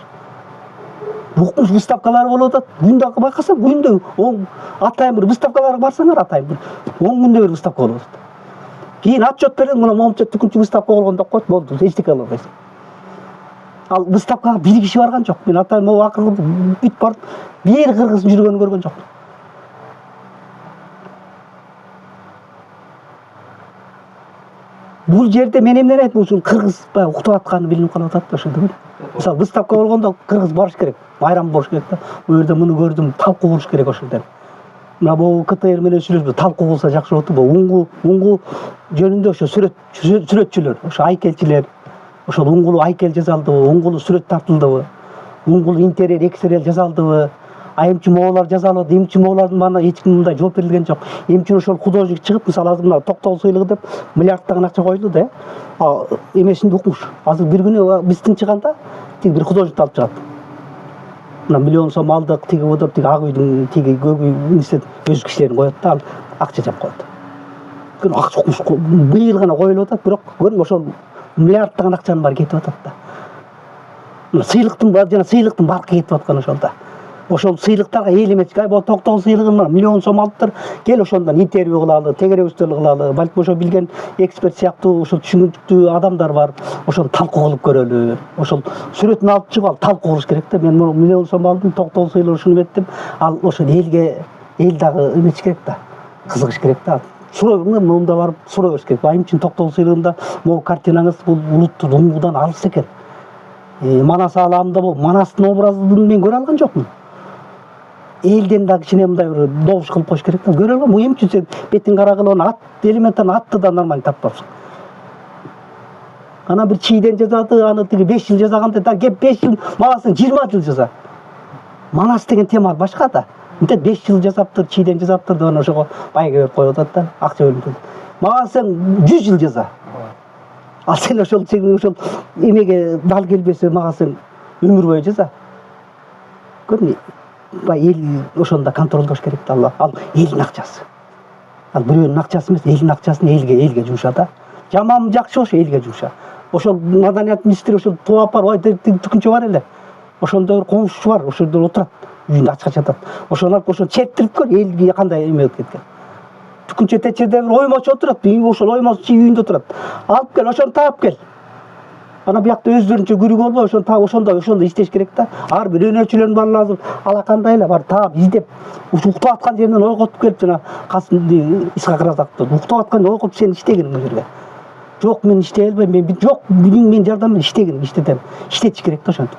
Укмуш выставкалар болуп атат. Күндө байкасаң, күндө атайын бир выставкаларга барсаңар, атайын бир 10 күндө бир выставка болуп атат. Кийин отчет берет, мына момча түкүнчү выставка болгондо койт, болду, эчтеке кыла албайсың. Ал выставкага бир киши барган жок. Мен атайын могу акыркы бүт барып, бир кыргыздын жүргөнүн көргөн жок. Бул жерде мен эмне айтам, ушул кыргыз баягы уктап атканы билинип калып атат да ошондо. Мисалы выставка болгондо кыргыз барыш керек, майрам болуш керек да. Бул жерде муну көрдүм, талкуу кылыш керек ошондо. Мына бул КТР менен сүйлөшүп талкуу кылса жакшы болот. Бул уңгу жөнүндө ошо сүрөтчүлөр, ошо айкелчилер, ошол уңгулуу айкел жасалдыбы, уңгулуу сүрөт тартылдыбы, уңгулуу интерьер, экстерьер жасалдыбы, эмчи моолар жасалып, эмчи моолардын баарына эч ким мындай жооп берилген жок. Эмчи ошол художник чыгып, мисалы азыр мына Токтогул сыйлыгы деп миллиардтаган акча коюлду да. Эмесинде укмуш. Азыр бир күнү биз тынчыганда тиги бир художникти алып чыгат. Мына миллион сом алдык, тиги бодоп, тиги ак үйдүн, тиги көк үй өз кишилерин коет да, акча жеп коет. Акча укмуш быйыл гана коюлуп атат, бирок көрдүм ошол миллиардтаган акчанын баары кетип атат да. Мына сыйлыктын баары жана сыйлыктын баркы кетип аткан ошол да. Ошол сыйлыктарга эл эмес, бул Токтогул сыйлыгын миллион сом алыптыр. Кел ошондон интервью кылалы, тегеребизден кылалы. Балким ошо билген эксперт сыяктуу ошол түшүнүктүү адамдар бар. Ошону талкуу кылып көрөлү. Ошол сүрөтүн алып чыгып ал талкуу кылыш керек да. Мен миллион сом алдым, Токтогул сыйлыгын ушуну беттим. Ал ошол элге эл дагы эмеш керек да. Кызыгыш керек да. Мында барып суроо бериш керек. Айым үчүн Токтогул сыйлыгында могу картинаңыз бул улуттук уңгудан алыс экен. Манас ааламында бул Манастын образын мен көрө алган жокмун. Элден да кичине мындай бир добуш кылып коюш керек да. Көрө алгам, эмне үчүн сен бетиң кара кылып ат элементарный атты да нормально таппапсың. Ана бир чийден жасады, аны тиги 5 жыл жасаганда да кеп 5 жыл, магасың 20 жыл жаса. Манас деген тема башка да. Мынтип 5 жыл жасаптыр, чийден жасаптыр деп ошого байга берип коюп атат да, акча бөлүнүп. Магасың 100 жыл жаса. Ал сен ошол эмеге дал келбесе магасың өмүр бою жаса. Көрдүңбү? Эл ошондо контролдош керек да. Ал элдин акчасы. Ал бирөөнүн акчасы эмес, элдин акчасын элге жумша да. Жаман жакшы ошо элге жумша. Ошол маданият министри ошол тоо апар, ой түкүнчө бар эле. Ошондо бир комушчу бар, ошондо отурат. Үйүндө ачка жатат. Ошону алып ошо четтирип көр, элге кандай эме болуп кеткен. Түкүнчө течерде бир оймочу отурат, ошол оймочу үйүндө отурат. Алып кел, ошону таап кел. Ана биякта өздөрүнчө күрүгү болбой, ошондо иштеш керек да. Ар бир өнөрчүлөрдүн баласы алакандай эле бар таап, издеп, уктап аткан жеринен ойготуп келип жана Касымды Исхак Разаковду уктап аткан жеринен ойготуп сен иштегин бул жерге. Жок, мен иштей албайм, мен жардам менен иштегин, иштетем. Иштетиш керек да ошентип.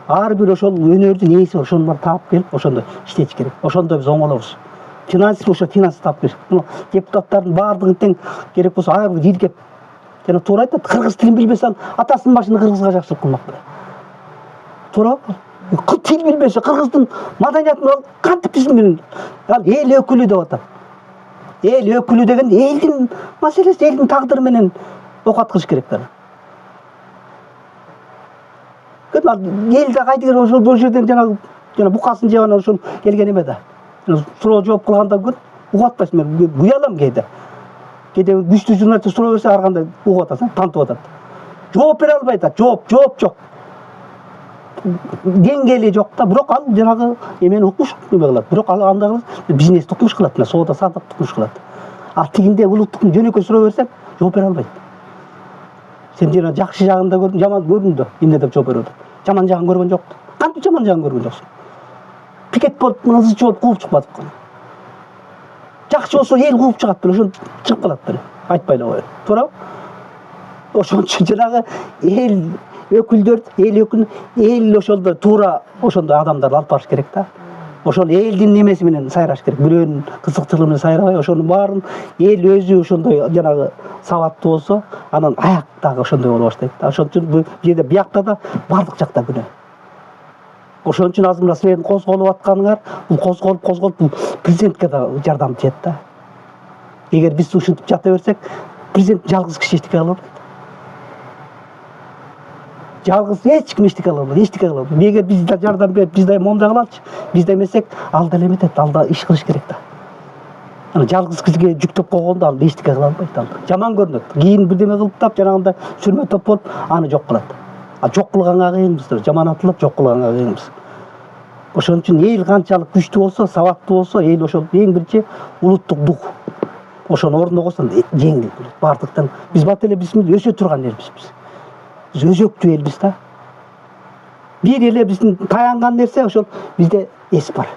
Ар бир ошол өнөрдүн ээси ошону бар таап келип, ошондо иштетиш керек. Ошондо биз оңолобуз. Финанс таап келиш. Депутаттардын баардыгын тең керек болсо ар бир ийгеп жана туура айтат, кыргыз тилин билбесе атасынын башында кыргызга жакшылык кылмак беле. Туура. Тил билбесе кыргыздын маданиятын кантип биз менен ал эл өкүлү деп атат. Эл өкүлү деген элдин маселеси, элдин тагдыры менен окаткыш керек да. Элде кайдыгер ошол жерден жана букасын жеп анан ошол келген эме да. Суроо жооп кылганда угуп атпайсың, мен уялам кейде. Кейде күчтүү журналист суроо берсе ар кандай угуп атасың, тантып атат. Жооп бере албайт да, жооп жок. Деңгээли жок да, бирок ал жанагы эмени укмуш эме кылат. Бирок ал андагы бизнести укмуш кылат, соода саттыкты укмуш кылат. Ал тигинде улуттуктун жөнөкөй суроо берсек, жооп бере албайт. Сен жана жакшы жагын да көрдүң, жаман көрдүң да, эмне деп жооп берип атат. Жаман жагын көргөн жоксуң. Кантип жаман жагын көргөн жоксуң? Пикет болуп, ызычы болуп кууп чыкпадык. Жакшы болсо эл кууп чыгат беле, ошон чыгып калат беле. Айтпай эле коет. Туурабы? Ошон үчүн жанагы эл өкүлдөр, эл ошолдо туура ошондой адамдарды алып барыш керек да. Ошол элдин немеси менен сайраш керек. Бирөөнүн кызыктылыгы менен сайрабай, ошонун баарын эл өзү ошондой жанагы сабаттуу болсо, анан аяк дагы ошондой боло баштайт да. Ошон үчүн бул жерде биякта да бардык жакта күнөө. Ошон үчүн азыр мына силердин козголуп атканыңар, бул козголуп бул президентке да жардам тиет да. Эгер биз ушинтип жата берсек, президент жалгыз киши эчтеке кыла албайт. Жалгыз эч ким эчтеке кыла албайт. Эгер биз да жардам берип, биз да момда кылалычы, биз да эмесек, ал да эметет, ал да иш кылыш керек да. Ана жалгыз кишиге жүктөп койгондо ал эчтеке кыла албайт, ал жаман көрүнөт. Кийин бирдеме кылып тап, жанагындай сүрмө топ болуп, аны жок кылат. А жок кылганга кыйынбыз, жаман атылып жок кылганга кыйынбыз. Ошон үчүн эл канчалык күчтүү болсо, сабаттуу болсо, эл ошол эң биринчи улуттук дух. Ошону ордуна койсоң жеңил болот. Бардыктан биз бат эле биз өсө турган элбиз биз. Биз өзөктүү элбиз да. Бир эле биздин таянган нерсе ошол бизде эс бар.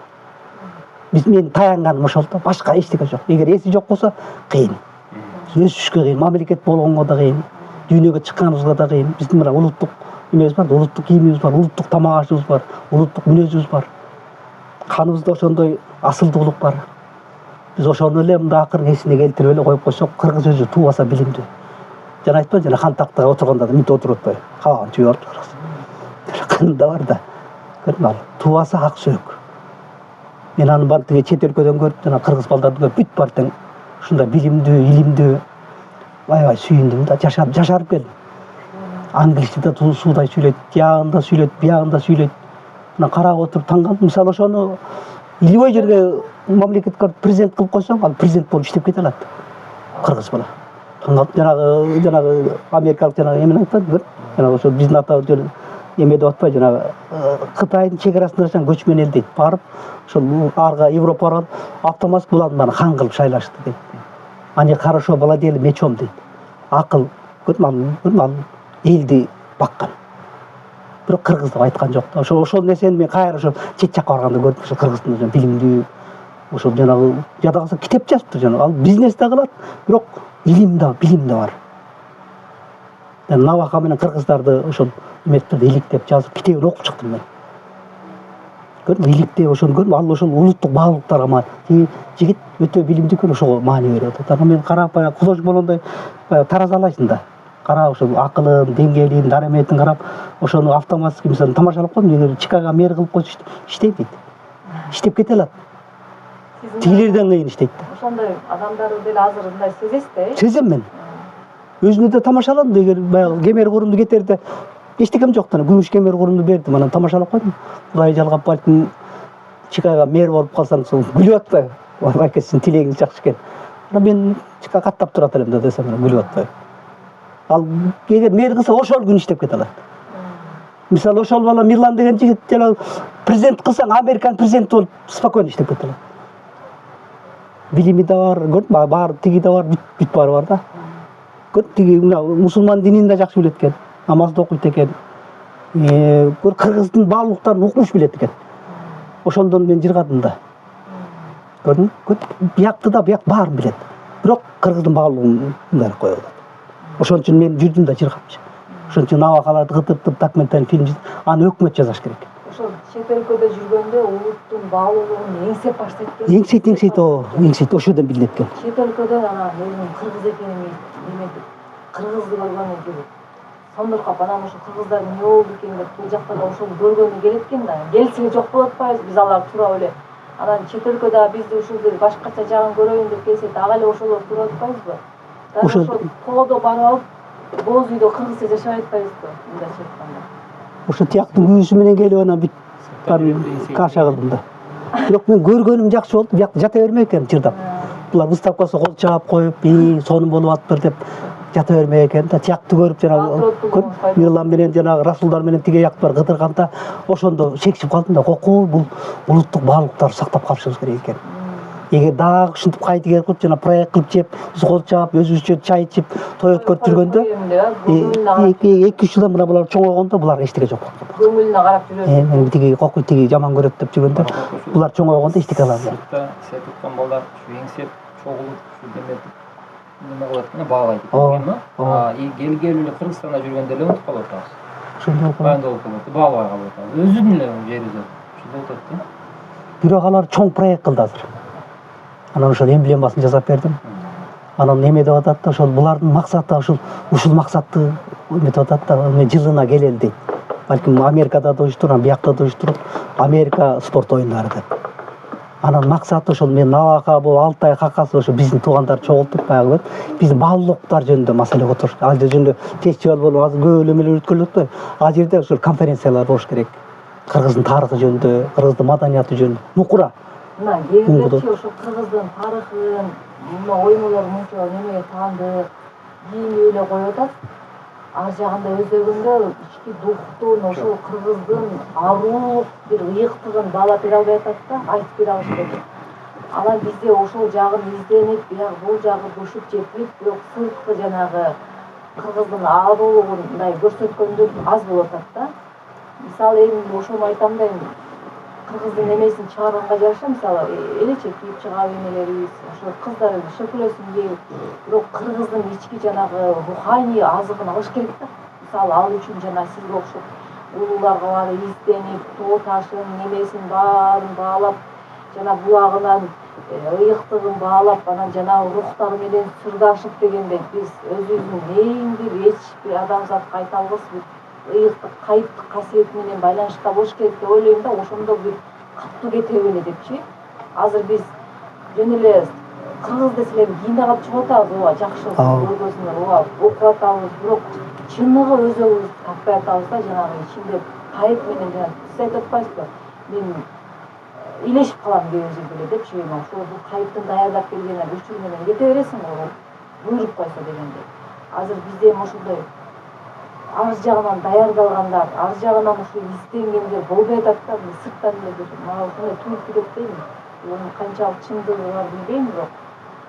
Мен таянганым ошол да, башка эчтеке жок. Эгер эси жок болсо кыйын. Өсүшкө кыйын, мамлекет болгонго да кыйын, дүйнөгө чыкканыбызга да кыйын. Биздин мына улуттук эмебиз бар, улуттук кийимибиз бар, улуттук тамак ашыбыз бар, улуттук мүнөзүбүз бар. Каныбызда ошондой асылдуулук бар. Биз ошону эле мында акырын эсине келтирип эле коюп койсок, кыргыз өзү туубаса билимдүү. Жана айтпайбы, жана хан тактага отурганда да мынтип отуруп атпайбы? Кабагын түйүп алып кыргыз. Канында бар да. Көрдүңбү ал? Туубаса ак сөөк. Мен аны бар тиги чет өлкөдөн көрүп, жана кыргыз балдарды көрүп, бүт бар тең ушундай билимдүү, илимдүү, аябай сүйүндүм да, жашарып келдим. Англисчеде суuдай сүйлөйт, тиягында сүйлөйт, биягында сүйлөйт. Мына карап отуруп таң калдым. Мисалы ошону любой жерге мамлекетке президент кылып койсоң, ал президент болуп иштеп кете алат. Кыргыз бала. Таң калдым, жанагы америкалык жанагы эмени айтпадыбы? Жанагы ошо биздин ата эме деп атпайбы, жанагы Кытайдын чегарасында жашаган көчмөн эл дейт. Барып, ошол арга Европага барып, автомат буларды баары хан кылып шайлашты дейт. Они хорошо владели мечом дейт. Акыл, көрдүңбү ал элди баккан. Бирок кыргыз деп айткан жок да. Ошол нерсени мен кайра ошо чет жакка барганда көрдүм. Ошо кыргыздын билимдүү, ошол жанагы жада калса китеп жазыптыр жанагы. Ал бизнес да кылат, бирок илим да, билим да бар. Навака менен кыргыздарды ошол эметип иликтеп жазып, китебин окуп чыктым мен. Көрдүңбү, иликтеп ошону көрдүм. Ал ошол улуттук баалуулуктарга жигит өтө билимдүү экен, ошого маани берип атат. Анан мен карап, кудош болгондой таразалайсың да. Карап ошол акылын, деңгээлин, дараметин карап, ошону автоматский мисалы тамашалап койдум. Эгер Чикаго мэр кылып койсо иштейт дейт. Иштеп кете алат. Тигилерден кыйын иштейт да. Ошондой адамдарды деле азыр мындай сезесиз да? Сезем мен. Өзүнө да тамашаладым. Эгер баягы кемер курумду кетерде эчтекем жок да, күмүш кемер курумду бердим, анан тамашалап койдум. Кудай жалгап балким Чикаго мэр болуп калсаң, күлүп атпайбы? Байке, сиздин тилегиңиз жакшы экен. мен каттап турат элем да десем күлүп атпайбы. Ал эгер мэр кылса ошол күнү иштеп кете алат. Мисалы ошол бала Мирлан деген жигит жана президент кылсаң Американын президенти болуп спокойно иштеп кете алат. Билими да бар, көрдүңбү, бар тиги да бар, бүт баары бар да. Көрдү тиги мусулман динин да жакшы билет экен, намазды окуйт экен. Кыргыздын баалуулуктарын укмуш билет экен. Ошондон мен жыргадым да. Көрдүңбү? Биякты да бияк баарын билет. Бирок кыргыздын баалуулугун мындай кое алат. Ошон үчүн мен жүрдүм да жыргапчы. Ошон үчүн набакаларды кытыртып документалдык фильм аны өкмөт жазаш керек. Ошол чет өлкөдө жүргөндө улуттун баалуулугун эңсеп баштайт экен. Эңсейт, ошодон билинет экен. Чет өлкөдө анан менин кыргыз экениmin эметип, кыргызды көргөнү келип. Сондуркап анан ошо кыргыздар эмне болду экен деп бул жакта да ошол көргөнү келет экен да. Келсе жок болуп атпайбыз биз алар туурап эле. Анан чет өлкөдө бизди ушул башкача жагын көрөйүн деп келсе дагы эле ошолор туруп атпайбызбы? Ошол тоодо барып алып боз үйдө кыргызча жашабай атпайбызбы? Мындайча айтканда. Ошо тияктын күйүүсү менен келип анан бүт каша кылдым да. Бирок мен көргөнүм жакшы болду. Биякта жата бермей экен чырдап. Булар выставкасы кол чаап коюп, сонун болуп атыптыр деп жата бермей экен да. Тиякты көрүп жанагы Мирлан менен жанагы Расулдар менен тиге жактар кыдырганда ошондо шекчип калдым да. Кокой бул улуттук баалуулуктарды сактап калышыбыз керек экен. Эгер дагы ушинтип кайтып кылып жана проект кылып жеп, кол чаап, өзүбүзчө чай ичип, той өткөрүп жүргөндө 2-3 жылдан мына булар чоңойгондо буларга эчтеке жок болду. Көңүлүнө карап жүрөсүң. Мен тиги кокуй тиги жаман көрөт деп жүргөндө булар чоңойгондо эчтеке алам. Сен туткан балдар ушу эңсеп, чогулуп, ушу деметип неме кылат экен, баалайт экен. Келгеле эле Кыргызстанда жүргөндө эле унутуп калып атабыз. Ошондой болуп калат, баалабай калып атабыз. Өзүнүн эле жерибиз ушундай болуп атат да. Бирок алар чоң проект кылды азыр. Анан ошол эмблемасын жасап бердим. Анан неме деп атат да, ошол булардын максаты ушул максатты эметип атат да, мен жылына келели дейт. Балким Америкада да уюштурам, биякта да уюштуруп, Америка спорт оюндары деп. Анан максаты ошол мен набака болуп Алтай какасы ошо биздин туугандар чогултуп баягы биздин баалуулуктар жөнүндө маселе которуш. Ал жөнүндө фестиваль болуп азыр көп элемелер өткөрүлөт го. Ал жерде ошол конференциялар болуш керек. Кыргыздын тарыхы жөнүндө, кыргыздын маданияты жөнүндө, нукура. Мына кээбирчи ошо кыргыздын тарыхын, мына оймолорун мынча немеге таандык, кийинип эле коюп атат. Ар жагында өзөгүндө ички духтун, ошол кыргыздын арулук бир ыйыктыгын баалап бере албай атат да, айтып бере алышпайт. Анан бизде ошол жагын изденип, бияк бул жагы бушуп жетилип, бирок сырткы жанагы кыргыздын арулугун мындай көрсөткөндөр аз болуп атат да. Мисалы эми ошону айтам да, эми кыргыздын немесин чыгарганга жараша, мисалы элече кийип чыгабы эмелерибиз, ошо кыздар шөпүлөсүн кийип, бирок кыргыздын ички жанагы руханий азыгын алыш керек да. Мисалы ал үчүн жана сизге окшоп улууларга барып изденип, тоо ташын немесин баарын баалап, жана булагынан ыйыктыгын баалап, анан жанагы рухтары менен сырдашып дегендей биз өзүбүздүн эң бир эч бир адамзатка айта албас бир ыйыктык, кайыптык касиети менен байланышта болуш керек деп ойлойм да. Ошондо бир катуу кете беле депчи. Азыр биз жөн эле кыргыз деселер кийине калып чыгып атабыз, ооба жакшы көргөсүнөр, ооба окуп атабыз, бирок чыныгы өзөгүбүздү таппай атабыз да. Жанагы ичинде кайып менен жана сиз айтып атпайсызбы, мен илешип калам кээ бир жерде эле депчи, ошол кайыптын даярдап келген учур менен кете бересиң го, буйруп койсо дегендей. Азыр бизде эми ошондой ар жагынан даярдалгандар, ар жагынан ушу изденгендер болбой атат да. Сырттан эле мага ушундай туюп кетет дейм. Мунун канчалык чындыгы бар билбейм, бирок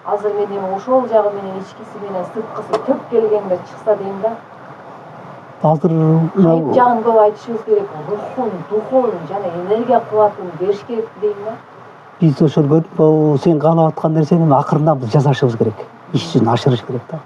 азыр мен эми ошол жагы менен ичкиси менен сырткысы төп келгендер чыкса дейм да. Азыр кайып жагын көп айтышыбыз керек, рухун, духун жана энергия кубатын бериш керек дейм да. Биз ошол көрүп, сен каалап аткан нерсени акырындан биз жасашыбыз керек. Иш жүзүн ашырыш керек да.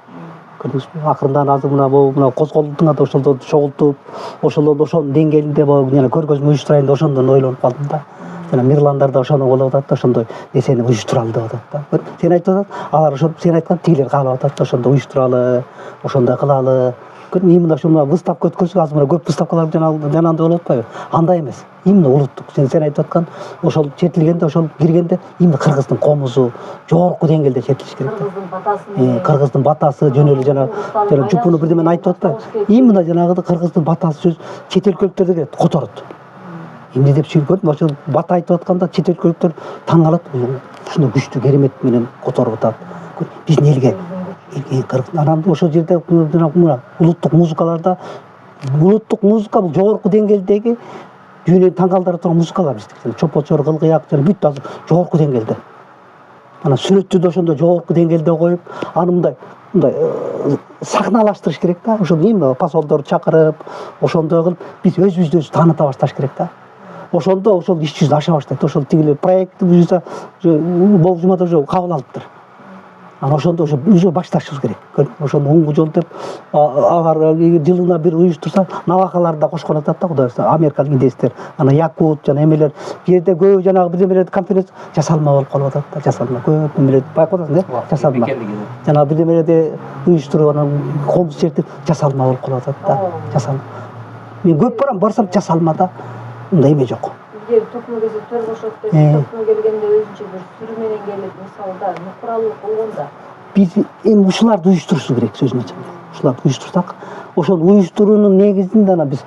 Көрдүңүзбү? Акырындан азыр мына козголдуңар да ошолдо чогултуп, ошолордун ошонун деңгээлинде жана көргөзмө уюштурайын деп ошондон ойлонуп калдым да. Жана Мирландар да ошону болуп атат да, ошондой нерсени уюштуралы деп атат да. Сен айтып атат, алар ошо сен айткан тигилер каалап атат да, ошондой уюштуралы, ошондой кылалы. Именно ушул выставка өткөрсөк, азыр мына көп выставкалар жанагындай болуп атпайбы? Андай эмес. Именно улуттук. Сен айтып аткан ошол чертилгенде, ошол киргенде именно кыргыздын комузу жогорку деңгээлде чертилиш керек да. Кыргыздын батасы жөн эле жана жупуну бирдемен айтып атпайбы? Именно жанагы кыргыздын батасы сөз чет өлкөлүктөрдө келет, которот. Эмне деп көрдүм, ошол бата айтып атканда чет өлкөлүктөр таң калат. Ушундай күчтүү керемет менен которуп атат. биздин элге анан ошол жерде улуттук музыкаларда улуттук музыка бул жогорку деңгээлдеги дүйнөнү таң калтыра турган музыкалар биздики чопочор кылгыяк жана бүт азыр жогорку деңгээлде анан сүрөттү да ошондой жогорку деңгээлде коюп аны мындай сахналаштырыш керек да ошол эми посолдорду чакырып ошондой кылып биз өзүбүздү өзү тааныта башташ керек да ошондо ошол иш жүзүнө аша баштайт ошол тигилер проектти буюрса болжумада уже кабыл алыптыр анан ошондо уже башташыбыз керек ошону оңгу жол деп алар жылына бир уюштурса навакаларды да кошкон атат да кудай буюрса америкалык инвестор анан якут жана эмелер бул жерде көбү жанагы бирдемелерди конференция жасалма болуп калып атат да жасалма көп эмелерди байкап атасың да жасалма жана бирдемелерди уюштуруп анан коомдук жерде жасалма болуп калып атат да жасалма мен көп барам барсам жасалмада мындай эме жок бизге токмо кезде төр кошот деп токмо келгенде өзүнчө бир сүрү менен келет мисалы да куралдуу болгондо биз эми ушуларды уюштурушубуз керек сөзүн ачканда ушуларды уюштурсак ошол уюштуруунун негизинде анан биз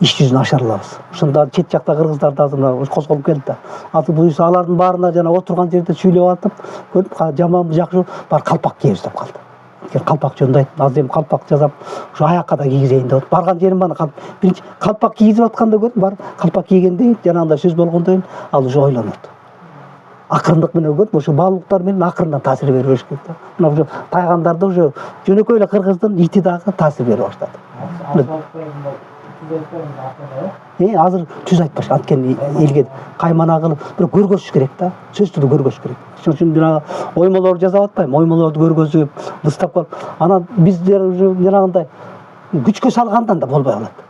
иш жүзүнө ашыра алабыз ошондо чет жакта кыргыздар да азыр мына козголуп келди да азыр буюрса алардын баарына жана отурган жерде сүйлөп атып көрүп жаманбы жакшы баары калпак кийебиз деп калды калпак жөндөйт азыр эми калпак жасап ушу аякка да кийгизейин деп барган жерим баары биринчи калпак кийгизип атканда көрдүм барып калпак кийгенден кийин жанагындай сөз болгондон кийин ал уже ойлонот акырындык менен көрдүм ошо баалуулуктар менен акырындан таасир бере бериш керек да мына уже тайгандарда уже жөнөкөй эле кыргыздын ити дагы таасир бере баштады азыр түз айтпаш анткени элге каймана кылып бирок көргөзүш керек да сөзсүз түрдө көргөзүш керек ошон үчүн жанагы оймолорду жасап атпайбы оймолорду көргөзүп выставка анан биздер уже жанагындай күчкө салгандан да болбой калат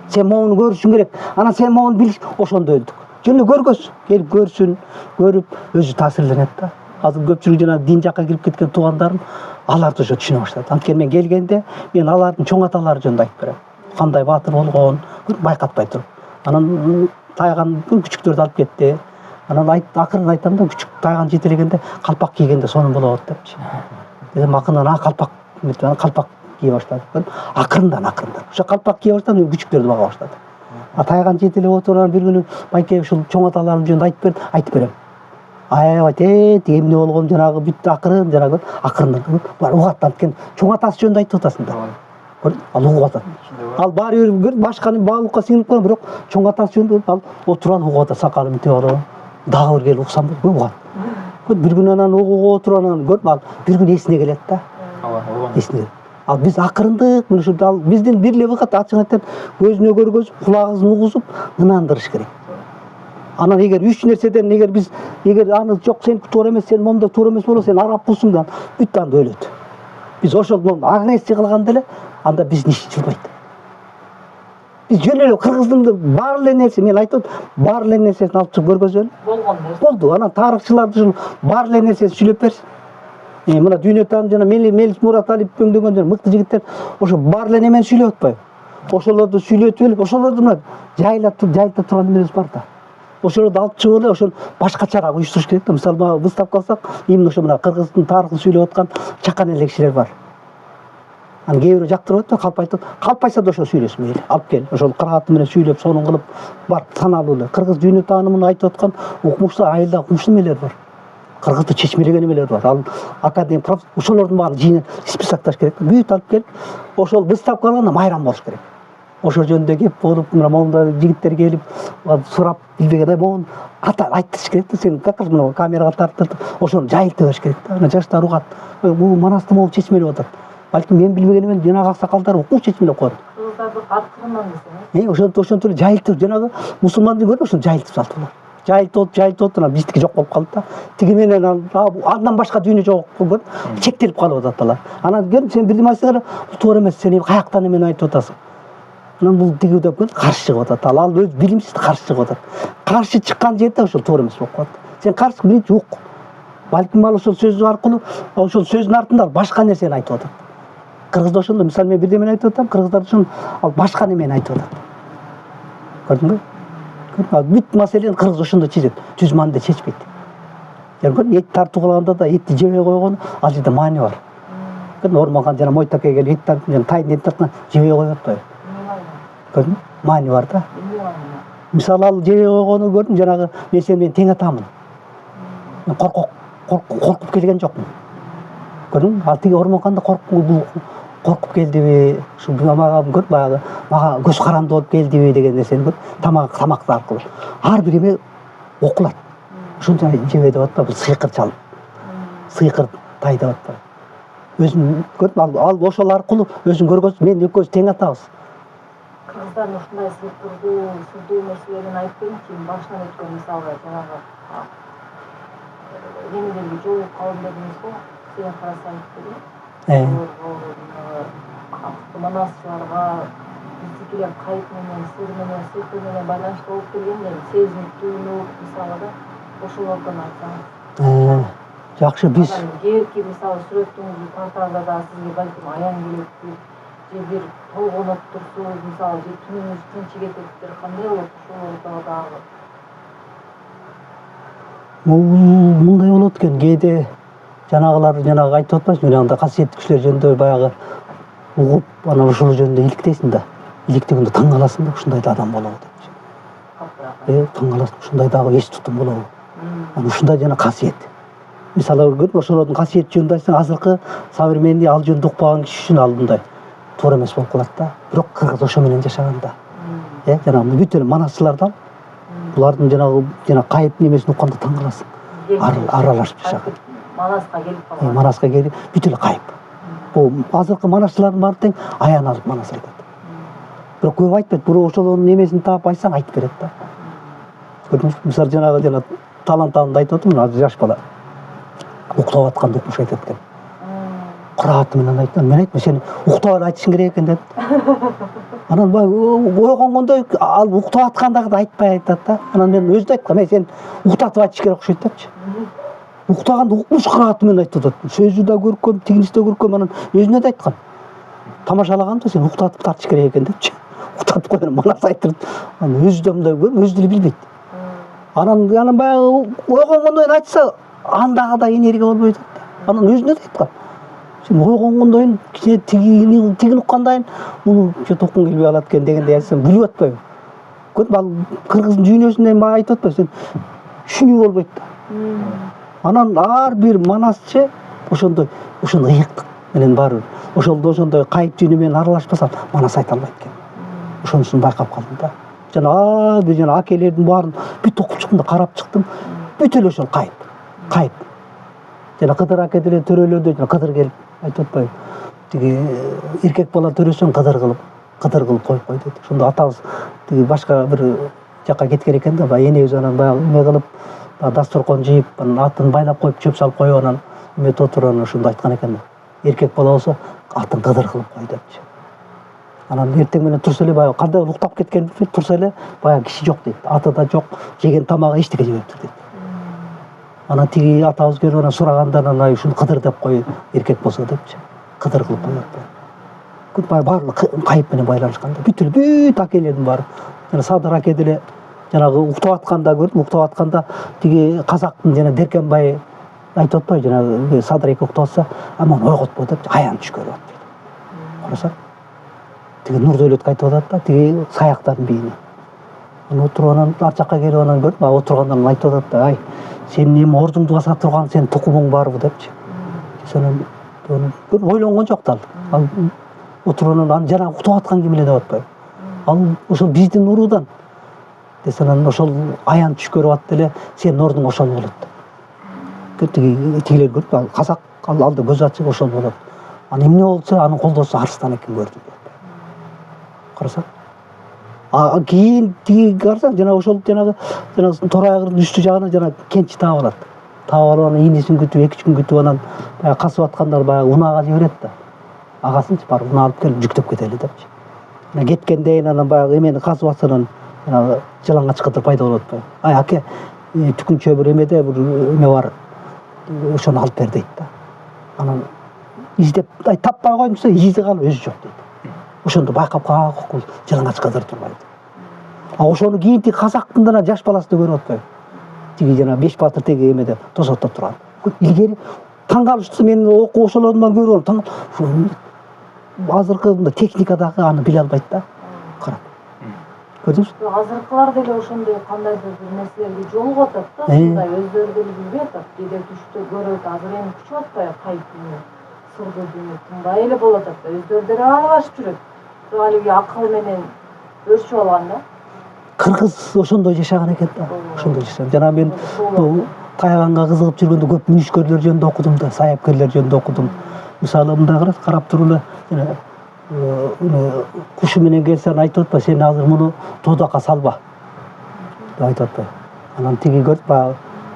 сен могуну көрүшүң керек анан сен могуну билиш ошондо өлдүк жөн эле көргөз келип көрсүн көрүп өзү таасирленет да азыр көпчүлүк жана дин жакка кирип кеткен туугандарым аларды уже түшүнө баштады анткени мен келгенде мен алардын чоң аталары жөнүндө айтып берем кандай баатыр болгон байкатпай туруп анан тайган күчүктөрдү алып кетти анан акырын айтам да күчүк тайган жетелегенде калпак кийгенде сонун болот депчи десем акырынан калпак кие баштады акырындан ошо калпак кие баштады күчүктөрдү бага баштады тайган жетелеп отуруп бир күнү байке ушул чоң аталарым жөнүндө айтып берем аябай тетик эмне болгон жанагы бүт акырын жанагы акырындан угат анткени чоң атасы жөнүндө айтып атасың да ал угуп атат ал баары бир башканы баалуулукка сиңирип калган бирок чоң атасы жөнүндө ал отуруп алып угуп атат сакалы мынтип алып дагы бир келип уксам угат бир күнү анан угуп отуруп анан көрдүм ал бир күнү эсине келет да эсине ал биз акырындык мына ушул ал биздин бир эле выход ачык айтсам көзүнө көргөзүп кулагыбызды угузуп ынандырыш керек анан эгер үч нерседен эгер аны жок сеники туура эмес сен момундай туура эмес болот сен араппысың да бүт анда өлөт биз ошол агрессия кылганда эле анда биздин иш жылбайт биз жөн эле кыргыздын бар эле нерсе мен айтып атам бар эле нерсесин алып чыгып көргөзөлү болду анан тарыхчыларды ушул бар эле нерсесин сүйлөп берсин мына дүйнөтаным жана Мелис Мураталиевпен деген мыкты жигиттер ошо бар эле немени сүйлөп атпайбы ошолорду сүйлөтүп эле ошолорду мына жайылта турган эмебиз бар да ошолорду алып чыгып эле ошону башкачараак уюштуруш керек да мисалы мына выставка алсак именно ошо мына кыргыздын тарыхын сүйлөп аткан чакан эле кишилер бар анан кээ бирөө жактырбайт да калпайса да ошо сүйлөсүн мейли алып кел ошол кырааты менен сүйлөп сонун кылып бар саналуу эле кыргыз дүйнө таанымын айтып аткан укмуштуу айылда укмуштуу эмелер бар кыргызды чечмелеген эмелер бар ал академик ошолордун баарын жыйнап списокташ керек бүт алып келип ошол выставка алганда майрам болуш керек ошол жөнүндө кеп болуп мына могундай жигиттер келип сурап билбегенде могун айтыш керек да сен как раз мына камерага тарттырып ошону жайылта бериш керек да анан жаштар угат бул манасты могу чечмелеп атат балким мен билбеген эмен жанагы аксакалдар укуп чечмелеп коет кыргыздарды каткырынан десең ошентип эле жайылтып жанагы мусулманды көрүп ошону жайылтып салдылар жайылтып анан биздики жок болуп калды да тиги менен андан башка дүйнө жок болуп чектелип калып атат алар анан көрдүм сен бирдеме айтсаң бул туура эмес сен каяктан эмени айтып атасың анан бул тиги деп каршы чыгып атат ал өз билимсиз каршы чыгып атат каршы чыккан жерде ошол туура эмес болуп калат сен каршы биринчи ук балким ал ошол сөз аркылуу ошол сөздүн артында башка нерсени айтып атат кыргызда ошондо мисалы мен бирдемени айтып атам кыргыздар ошон ал башка немени айтып атат көрдүңбү бүт маселени кыргыз ошондо чечет түз мааниде чечпейт эт тартуу кылганда да этти жебей койгону ал жерде маани бар орманга жана мойтакке келип эт тартып жана тайдын эт тартканда жебей коюп атпайбы көрдүңбү маани бар да мисалы ал жебей койгону көрдүм жанагы мен сени тең атамын мен коркуп келген жокмун көрдүңбү? Ал тиги ормонканда коркуп келдиби, ушу мага көрүп баягы мага көз каранды болуп келдиби деген нерсени көрүп, тамак аркылуу ар бир эме окулат. Ушунча жебе деп атпайбы, бул сыйкыр чал. Сыйкыр тай деп атпайбы. Өзүн көрүп, ал ошол аркылуу өзүн көргөз, мен экөөбүз тең атабыз. Кыргыздардын ушундай сырдуу нерселерин айтып бериңчи, башынан өткөн мисалы жанагы немелерге жолугуп калдым дедиңиз го, сен карасаң деп. Манасчыларга биздикилер кайык менен, сыр менен, сыйкыр менен байланыштуу болуп келгенде, сезиктүүлүк мисалы да ошолордон айтсаңыз. Жакшы, биз кээинки мисалы сүрөтүңүздү тартарда да сизге балким аян келетти, же бир толгоноп турсуңуз мисалы, же түнүңүз тынчы кететтир, кандай болот ошолордо дагы? Мындай болот экен, кээде жанагылар айтып атпайсыңбы, жанагындай касиеттүү кишилер жөнүндө баягы угуп, анан ошол жөнүндө иликтейсиң да, иликтегенде таң каласың да, ушундай да адам болобу деп. Таң каласың, ушундай дагы эс тутум болобу. Анан ушундай жана касиет. Мисалы көрүп, ошолордун касиети жөнүндө айтсаң, азыркы современный ал жөнүндө укпаган киши үчүн ал мындай туура эмес болуп калат да. Бирок кыргыз ошо менен жашаганда. Жанагы бүт эле манасчылардан булардын жанагы кайып немесин укканда таң каласың. Аралашып жашаган. Манаска келип, бүт эле кайып. Бул азыркы манасчылардын баары тең аян алып манас айтат. Бирок көп айтпайт, бирок ошолордун немесин таап айтсаң айтып берет да. Көрдүңүзбү? Мисалы жанагы талантанды айтып атам, жаш бала. Уктап атканда укмуш айтат экен. Кырааты менен айтты. Мен айттым, сен уктап эле айтышың керек экен деп. Анан баягы ойгонгондой ал уктап аткандагы да айтпай айтат да. Анан мен өзү да айткам, сен уктатып айтыш керек окшойт депчи. Уктаганда укмуш кырааты менен айтып атат. Сөзү да көркөм, тигиниси да көркөм, анан өзүнө да айткан. Тамашалаганда сен уктатып тартыш керек экен депчи. Уктатып койгон манас айтырып, анан өзү да мындай өзү деле билбейт. Анан баягы ойгонгондой айтса, андагы да энергия болбойт да. Анан өзүнө да айткан. Сен ойгонгондойун тигин уккандайын, муну чөтө уккуң келбей калат экен дегендей айтсам, билип атпайбы? Көрдүм, ал кыргыздын жүйнөсүндөн мага айтып атпайбы, сен түшүнүү болбойт да. Анан ар бир манасчы ошондой ыйыктык менен баары ошондой кайып жүйнө менен аралашпаса манас айта албайт экен. Ошонусун байкап калдым да. Жана акелердин баарын бүт окуп чыктым да, карап чыктым. Бүт эле ошол кайып. Жана Кыдыр аке деле төрөлөрдө Кыдыр келип айтып атпайбы? Тиги эркек бала төрөсөң Кыдыр кылып коюп кой дейт. Ошондо атабыз тиги башка бир жака кеткен экен да, баягы энебиз анан баягы эме кылып, дасторкон жыйып, анан атын байлап коюп, чөп салып коюп, анан эметип отуруп, анан ошондо айткан экен. Эркек бала болсо атын Кыдыр кылып кой депчи. Анан эртең менен турса эле баягы кандай уктап кеткен турса эле баягы киши жок дейт. Аты да жок, жеген тамагы эчтеке жебептир дейт. Анан тиги атабыз көрүп анан сураганда, анан ушуну Кыдыр деп кой, эркек болсо депчи. Кыдыр кылып коет. Баягы баардыгы кайып менен байланышкан да. Бүт акелердин баары. Жана Садыр аке деле жанагы уктап атканда көрдүм, уктап атканда тиги казактын жана Деркенбай айтып атпайбы, жанагы Садыр аке уктап атса, аман ойготпо деп аян түш көрүп атты. Карасаң, тиги Нурдөөлөткө айтып атат да, тиги саяктардын бийини. Анан отуруп, анан ар жакка келип анан көрдүм, отургандан айтып атат да, ай, сен эми ордуңду баса турган сен тукумуң барбы депчи. Сен ойлонгон жок да ал. Отуруп анан жана уктап аткан ким эле деп атпайбы. Ал ошол биздин уруудан. Десе анан ошол аян түш көрүп атты эле, сенин ордуң ошол болот. Тигилер көрүп, ал казак, алда көз ачык ошол болот. Анан эмне болсо анын колдоосу Арыстан экен көрдүм. Карасаң. Кийин тиги карасаң, жана ошол жанагы тор айгырдын үстү жагына жана кенчи таап алат. Таап алып анан ийнесин күтүп, 2-3 күн күтүп, анан баягы касып аткандар баягы унаага жиберет да. Агасынчы барып уна алып келип жүктөп кетели депчи. Анан кеткенден анан баягы эмени касып атсанан жанагы Жалаңач Кыдыр пайда болуп атпайбы. Ай аке, түкүнчө бир эмеде бир эме бар. Ошону алып бер дейт да. Анан издеп, ай таппай коюмчу, изи калып өзү жок дейт. Ошондо байкап калган Жалаңач Кыдыр турбайбы. Ошону кийин тиги казактын да жаш баласы да көрүп атпайбы. Тиги жана Беш батыр теги эмеде тосотто турган. Илгери таң калышты, мен окуп ошолордун баарын көрүп алам. Азыркы техника дагы аны биле албайт да. Карап. Көрдүңүзбү? Азыркылар деле ошондой кандайдыр бир нерселерге жолугуп атат да, ушундай өздөрү деле билбей атат. Кээде түштө көрөт, азыр эми күчүп атпайбы кайып. сурду тынбай эле болуп атат да. Өздөрү деле аралашып жүрөт. Бирок алиги акыл менен өрчүп алган да. Кыргыз ошондой жашаган экен да. Ошондой жашаган. Жана мен бул тайганга кызыгып жүргөндө көп мүнүшкөрлөр жөнүндө окудум да, саяпкерлер жөнүндө окудум. Мисалы мындай карап туруп эле кушу менен келсең айтып атпайбы, сен азыр муну тоодакка салба деп айтып атпайбы. Анан тиги көрүп баягы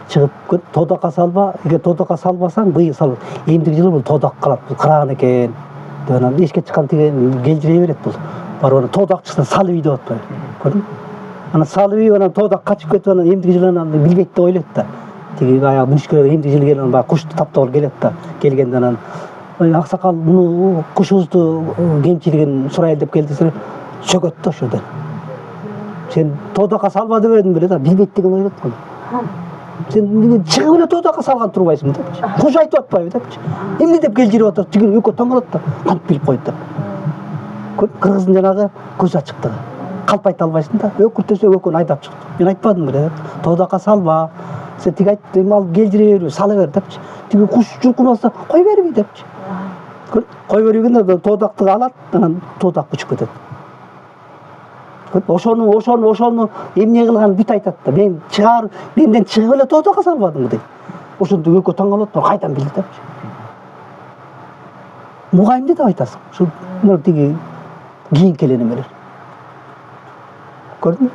чыгып тоодакка салба, эгер тоодакка салбасаң быйыл сал, эмдиги жылы бул тоодак калат, бул кыраган экен деп анан эшикке чыккан тиги келжирей берет бул. Барып анан тоодак чыкса салып үй деп атпайбы. Көрдүңбү? Анан салып үй анан тоодак качып кетип анан эмдиги жылы анан билбейт деп ойлойт да. Тиги баягы мүнүшкөр эмдиги жылы келип анан баягы кушту таптоого келет да. Келгенде анан аксакал муну кушубузду кемчилигин сурайлы деп келди десе чөгөт да ошо жерден. Сен тоодакка салба дебедиң беле да, билбейт деген ойлойт го. Сен чыгып эле тоодакка салган турбайсың депчи. Куш айтып атпайбы депчи. Эмне деп келжирип атат, тиги экөө таң калат да, кантип билип коет деп. Кыргыздын жанагы көз ачыктыгы. Калп айта албайсың да, өкүртөсө өкөнү айдап чыкты. Мен айтпадым беле, тоодакка салба. Сен тиги айтты, эми алып келжире бер, сала бер депчи. Тиги куш жулкунбаса кой берби депчи. Кой бергенде тоодакты алат, анан тоодак учуп кетет. Ошону эмне кылганын бүт айтат да. Мен чыгар, менден чыгып эле тоодакка салбадыңбы дейт. Ошондо экөө таң калат да, кайдан билди депчи. Мугайим деп айтасың. Ушу тиги кийинки эле немелер. Көрдүңбү?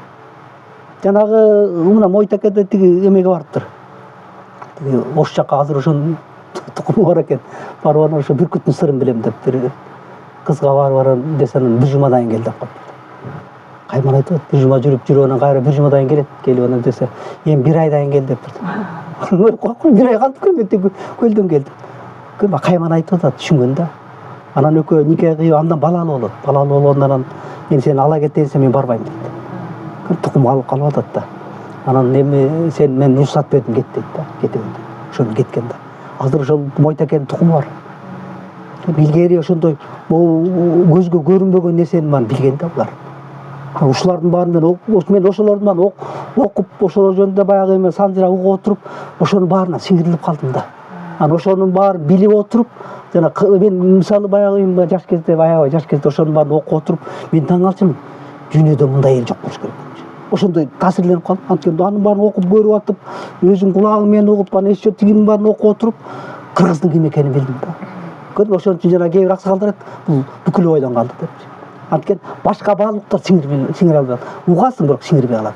Жанагы мына Мойтакеде тиги эмеге барыптыр. Тиги Ош жакка азыр ошонун тукуму бар экен. Барып анан ошо бүркүттүн сырын билем деп бир кызга барып десе анан бир жумадан кел деп коет. Кайман айтып атат, бир жума жүрүп анан кайра бир жумадан келет, келип анан десе, эми бир айдан кел деп бир. Койкуй, бир ай кантип келем, мен тиги көлдөн келдим. Көрбө, Кайман айтып атат, түшүнгөн да. Анан экөө нике кыйып, андан балалуу болот. Балалуу болгондон анан мен сени ала кетейин десем, мен барбайм дейт. Тукум алып калып атат да. Анан эми сен мен уруксат бердим кет дейт да, кетебин деп. Ошону кеткен да. Азыр ошол Мойтакенин тукуму бар. Илгери ошондой көзгө көрүнбөгөн нерсени баарын билген да булар. Ушулардын баарын мен ошолордун баарын окуп, ошолор жөнүндө баягы эме санжыра угуп отуруп, ошонун баарына сиңирилип калдым да. Анан ошонун баарын билип отуруп, жана мен мисалы баягы жаш кезде, аябай жаш кезде ошонун баарын окуп отуруп, мен таң калчумун. Дүйнөдө мындай эл жок болуш керек. Ошондой таасирленип калдым. Анткени анын баарын окуп көрүп атып, өзүм кулагым менен угуп, анан эч тигинин баарын окуп отуруп, кыргыздын ким экенин билдим да. Көрдүңбү, ошон үчүн жана кээ бир аксакалдар айтат, бул бүкүл ойдон калды депчи. Анткени башка баалыктар сиңире албайт. Угасың, бирок сиңирбей калат.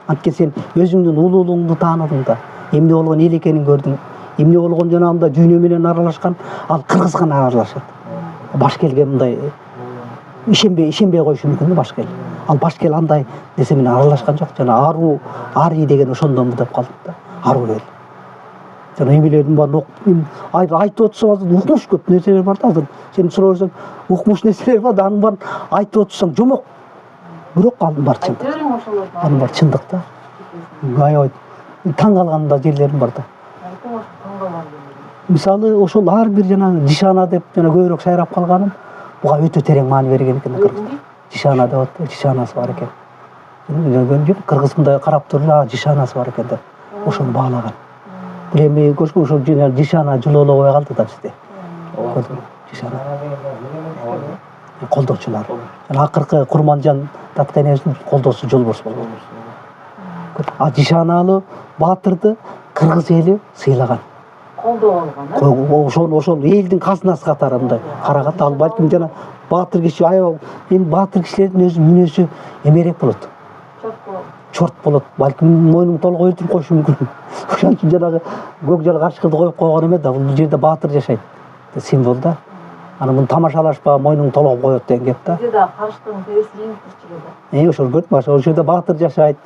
Анткени сен өзүңдүн улуулугуңду тааныдың да, эмне болгон эл экенин көрдүң. Эмне болгон жанагындай дүйнө менен аралашкан, ал кыргыз гана аралашат. Башка элге мындай ишенбей коюшу мүмкүн башка эл. Ал башка эл андай нерсе менен аралашкан жок. Жана аруу, ари деген ошондонбу деп калдым да. Аруу эл. Жана эмелердин баарын окуп, айтып отурсаң азыр укмуш көп нерселер бар да. Азыр сен сурап көрсөң, укмуш нерселер бар да, анын баарын айтып отурсаң жомок. Бирок анын баары чындык. Анын баары чындык да. Аябай таң калган да жерлерим бар да. Мисалы ошол ар бир жанагы жишана деп жана көбүрөөк сайрап калганым, буга өтө терең маани берген экен кыргыздар. Жишана деп атты, жишанасы бар экен. Кыргыз мындай карап туруп, жишанасы бар экен деп ошону баалаган. Бул эми көчкө ошол жишана жылоолобой калды да бизде. Жишана. Колдоочулар. Жана акыркы Курманжан Татканевичтин колдоосу Жолборс болгон. Жишаналы баатырды кыргыз эли сыйлаган. Колдоо алган, ошол элдин казынасы катары мындай караганда, ал балким жана баатыр киши аябай, эми баатыр кишилердин өзү мүнөзү эмерээк болот. Чорт болот. Балким мойнун толук өлтүрүп коюшу мүмкүн. Ошон үчүн жанагы көк жал карчыгырды коюп койгон эмес да, бул жерде баатыр жашайт. Символ да. Аны муну тамашалашпа, мойнуң толук коет деген кеп да. Бизде да карчыктын териси кийинип Ошол көрдүм, ошол жерде баатыр жашайт.